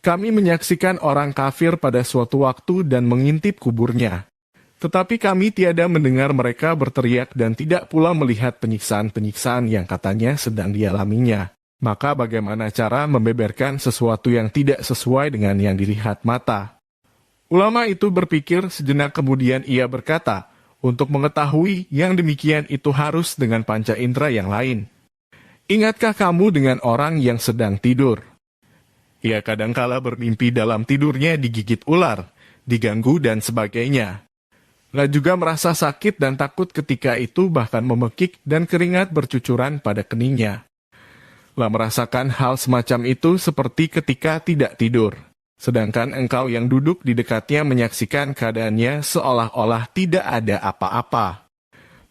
Kami menyaksikan orang kafir pada suatu waktu dan mengintip kuburnya. Tetapi kami tiada mendengar mereka berteriak dan tidak pula melihat penyiksaan-penyiksaan yang katanya sedang dialaminya. Maka bagaimana cara membeberkan sesuatu yang tidak sesuai dengan yang dilihat mata? Ulama itu berpikir sejenak kemudian ia berkata, untuk mengetahui yang demikian itu harus dengan panca indera yang lain. Ingatkah kamu dengan orang yang sedang tidur? Ia kadangkala bermimpi dalam tidurnya digigit ular, diganggu dan sebagainya. La juga merasa sakit dan takut ketika itu, bahkan memekik dan keringat bercucuran pada keningnya. La merasakan hal semacam itu seperti ketika tidak tidur. Sedangkan engkau yang duduk di dekatnya menyaksikan keadaannya seolah-olah tidak ada apa-apa.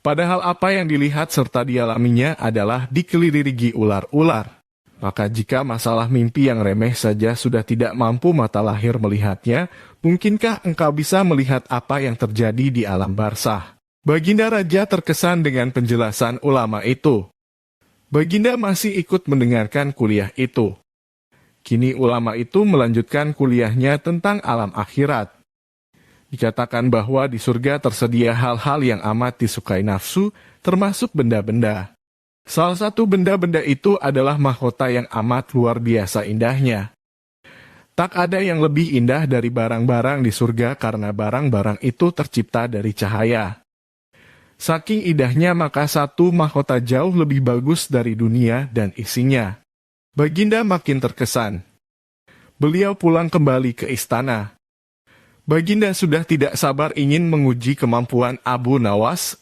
Padahal apa yang dilihat serta dialaminya adalah dikelilingi ular-ular. Maka jika masalah mimpi yang remeh saja sudah tidak mampu mata lahir melihatnya, mungkinkah engkau bisa melihat apa yang terjadi di alam barzah? Baginda Raja terkesan dengan penjelasan ulama itu. Baginda masih ikut mendengarkan kuliah itu. Kini ulama itu melanjutkan kuliahnya tentang alam akhirat. Dikatakan bahwa di surga tersedia hal-hal yang amat disukai nafsu, termasuk benda-benda. Salah satu benda-benda itu adalah mahkota yang amat luar biasa indahnya. Tak ada yang lebih indah dari barang-barang di surga karena barang-barang itu tercipta dari cahaya. Saking indahnya maka satu mahkota jauh lebih bagus dari dunia dan isinya. Baginda makin terkesan. Beliau pulang kembali ke istana. Baginda sudah tidak sabar ingin menguji kemampuan Abu Nawas.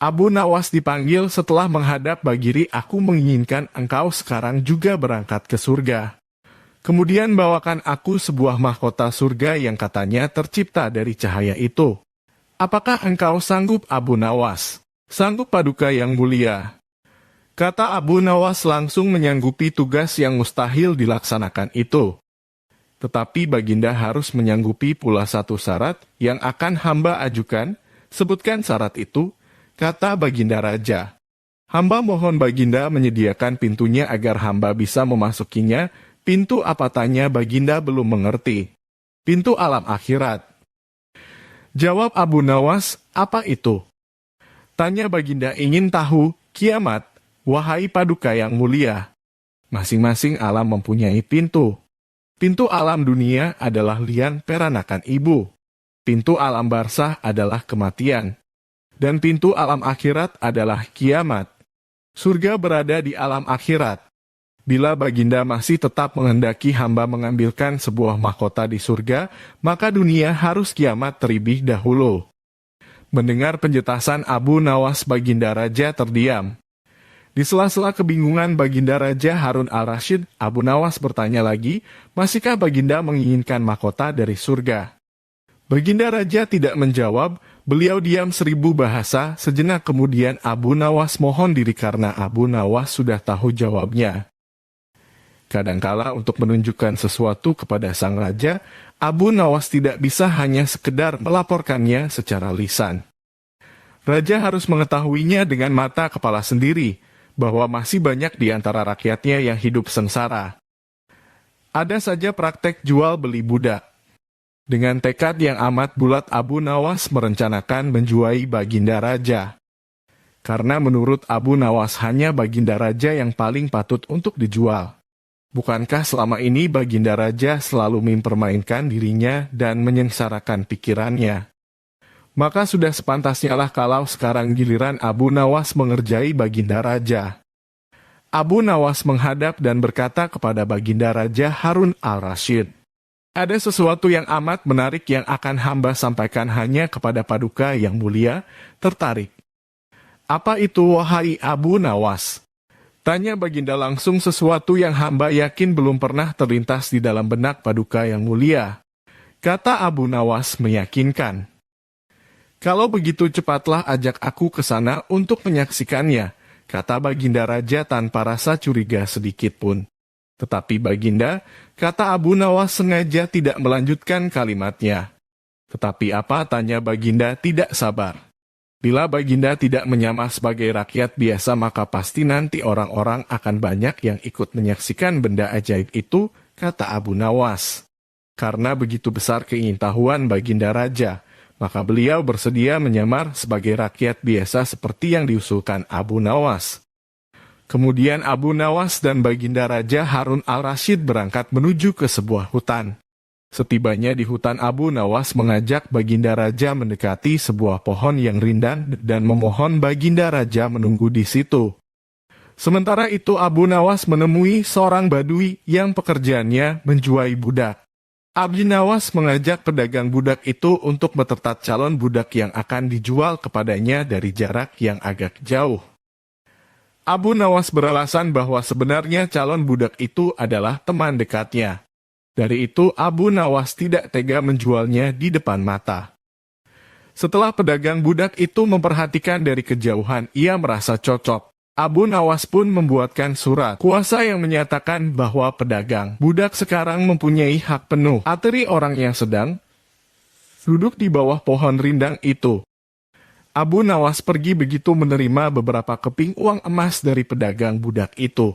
Abu Nawas dipanggil setelah menghadap Bagiri, aku menginginkan engkau sekarang juga berangkat ke surga. Kemudian bawakan aku sebuah mahkota surga yang katanya tercipta dari cahaya itu. Apakah engkau sanggup, Abu Nawas? Sanggup, Paduka yang mulia. Kata Abu Nawas langsung menyanggupi tugas yang mustahil dilaksanakan itu. Tetapi Baginda harus menyanggupi pula satu syarat yang akan hamba ajukan. Sebutkan syarat itu, kata Baginda Raja. Hamba mohon Baginda menyediakan pintunya agar hamba bisa memasukinya. Pintu apa, tanya Baginda belum mengerti. Pintu alam akhirat. Jawab Abu Nawas, apa itu? Tanya Baginda, ingin tahu, kiamat, wahai Paduka yang mulia. Masing-masing alam mempunyai pintu. Pintu alam dunia adalah lian peranakan ibu. Pintu alam barzah adalah kematian. Dan pintu alam akhirat adalah kiamat. Surga berada di alam akhirat. Bila Baginda masih tetap menghendaki hamba mengambilkan sebuah mahkota di surga, maka dunia harus kiamat terlebih dahulu. Mendengar penjelasan Abu Nawas, Baginda Raja terdiam. Di sela-sela kebingungan Baginda Raja Harun al-Rashid, Abu Nawas bertanya lagi, masihkah Baginda menginginkan mahkota dari surga? Baginda Raja tidak menjawab, beliau diam 1000 bahasa, sejenak kemudian Abu Nawas mohon diri karena Abu Nawas sudah tahu jawabnya. Kadangkala untuk menunjukkan sesuatu kepada sang raja, Abu Nawas tidak bisa hanya sekedar melaporkannya secara lisan. Raja harus mengetahuinya dengan mata kepala sendiri, bahwa masih banyak di antara rakyatnya yang hidup sengsara. Ada saja praktek jual beli budak. Dengan tekad yang amat bulat Abu Nawas merencanakan menjuai Baginda Raja. Karena menurut Abu Nawas hanya Baginda Raja yang paling patut untuk dijual. Bukankah selama ini Baginda Raja selalu mempermainkan dirinya dan menyengsarakan pikirannya? Maka sudah sepantasnya lah kalau sekarang giliran Abu Nawas mengerjai Baginda Raja. Abu Nawas menghadap dan berkata kepada Baginda Raja Harun al-Rashid, ada sesuatu yang amat menarik yang akan hamba sampaikan hanya kepada Paduka yang mulia, tertarik. Apa itu, wahai Abu Nawas? Tanya Baginda langsung, sesuatu yang hamba yakin belum pernah terlintas di dalam benak Paduka yang mulia. Kata Abu Nawas meyakinkan. Kalau begitu cepatlah ajak aku ke sana untuk menyaksikannya, kata Baginda Raja tanpa rasa curiga sedikit pun. Tetapi Baginda, kata Abu Nawas sengaja tidak melanjutkan kalimatnya. Tetapi apa, tanya Baginda tidak sabar. Bila Baginda tidak menyamar sebagai rakyat biasa maka pasti nanti orang-orang akan banyak yang ikut menyaksikan benda ajaib itu, kata Abu Nawas. Karena begitu besar keingintahuan Baginda Raja, maka beliau bersedia menyamar sebagai rakyat biasa seperti yang diusulkan Abu Nawas. Kemudian Abu Nawas dan Baginda Raja Harun al-Rashid berangkat menuju ke sebuah hutan. Setibanya di hutan, Abu Nawas mengajak Baginda Raja mendekati sebuah pohon yang rindang dan memohon Baginda Raja menunggu di situ. Sementara itu Abu Nawas menemui seorang badui yang pekerjaannya menjuai budak. Abu Nawas mengajak pedagang budak itu untuk mentertat calon budak yang akan dijual kepadanya dari jarak yang agak jauh. Abu Nawas beralasan bahwa sebenarnya calon budak itu adalah teman dekatnya. Dari itu Abu Nawas tidak tega menjualnya di depan mata. Setelah pedagang budak itu memperhatikan dari kejauhan, ia merasa cocok. Abu Nawas pun membuatkan surat kuasa yang menyatakan bahwa pedagang budak sekarang mempunyai hak penuh atas orang yang sedang duduk di bawah pohon rindang itu. Abu Nawas pergi begitu menerima beberapa keping uang emas dari pedagang budak itu.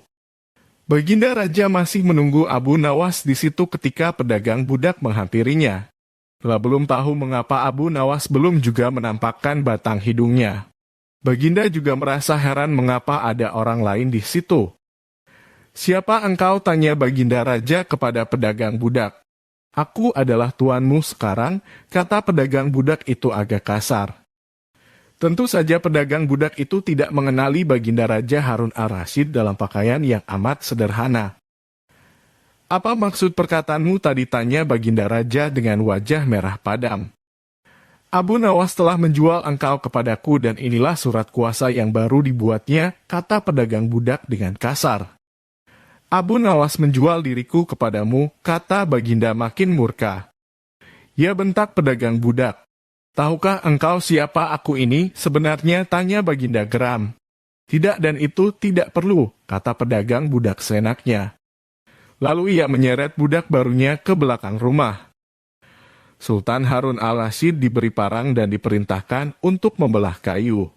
Baginda Raja masih menunggu Abu Nawas di situ ketika pedagang budak menghampirinya. Telah belum tahu mengapa Abu Nawas belum juga menampakkan batang hidungnya. Baginda juga merasa heran mengapa ada orang lain di situ. "Siapa engkau?" tanya Baginda Raja kepada pedagang budak. "Aku adalah tuanmu sekarang," kata pedagang budak itu agak kasar. Tentu saja pedagang budak itu tidak mengenali Baginda Raja Harun al-Rashid dalam pakaian yang amat sederhana. "Apa maksud perkataanmu tadi?" tanya Baginda Raja dengan wajah merah padam. "Abu Nawas telah menjual engkau kepadaku dan inilah surat kuasa yang baru dibuatnya," kata pedagang budak dengan kasar. "Abu Nawas menjual diriku kepadamu," kata Baginda makin murka. "Ya," bentak pedagang budak. "Tahukah engkau siapa aku ini sebenarnya?" tanya Baginda geram. "Tidak, dan itu tidak perlu," kata pedagang budak seenaknya. Lalu ia menyeret budak barunya ke belakang rumah. Sultan Harun al-Rashid diberi parang dan diperintahkan untuk membelah kayu.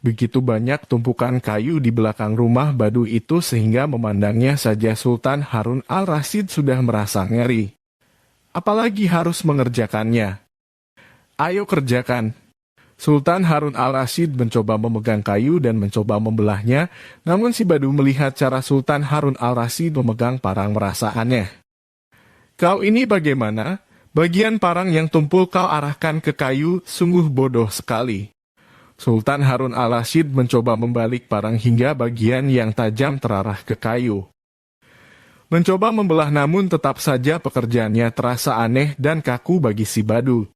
Begitu banyak tumpukan kayu di belakang rumah Badu itu sehingga memandangnya saja Sultan Harun al-Rashid sudah merasa ngeri. Apalagi harus mengerjakannya. "Ayo kerjakan." Sultan Harun al-Rashid mencoba memegang kayu dan mencoba membelahnya, namun si Badu melihat cara Sultan Harun al-Rashid memegang parang merasa aneh. "Kau ini bagaimana? Bagian parang yang tumpul kau arahkan ke kayu, sungguh bodoh sekali." Sultan Harun al-Rashid mencoba membalik parang hingga bagian yang tajam terarah ke kayu. Mencoba membelah namun tetap saja pekerjaannya terasa aneh dan kaku bagi si Badu.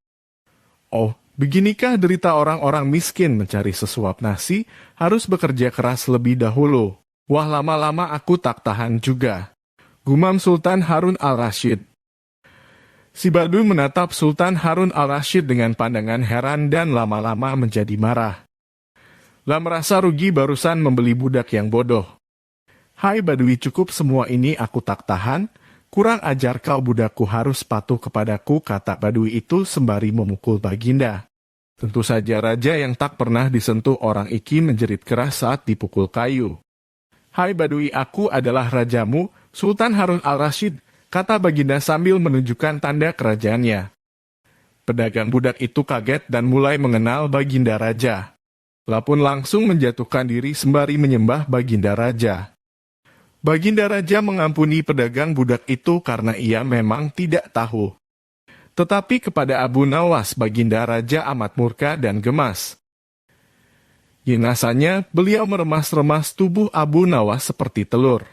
"Oh, beginikah derita orang-orang miskin mencari sesuap nasi, harus bekerja keras lebih dahulu. Wah, lama-lama aku tak tahan juga," gumam Sultan Harun al-Rashid. Si Badu menatap Sultan Harun al-Rashid dengan pandangan heran dan lama-lama menjadi marah. Lah merasa rugi barusan membeli budak yang bodoh. "Hai Badui, cukup semua ini aku tak tahan. Kurang ajar kau, budakku harus patuh kepadaku," kata Badui itu sembari memukul Baginda. Tentu saja raja yang tak pernah disentuh orang iki menjerit keras saat dipukul kayu. "Hai Badui, aku adalah rajamu, Sultan Harun al-Rashid," kata Baginda sambil menunjukkan tanda kerajaannya. Pedagang budak itu kaget dan mulai mengenal Baginda Raja. Lapun langsung menjatuhkan diri sembari menyembah Baginda Raja. Baginda Raja mengampuni pedagang budak itu karena ia memang tidak tahu. Tetapi kepada Abu Nawas Baginda Raja amat murka dan gemas. Rasanya beliau meremas-remas tubuh Abu Nawas seperti telur.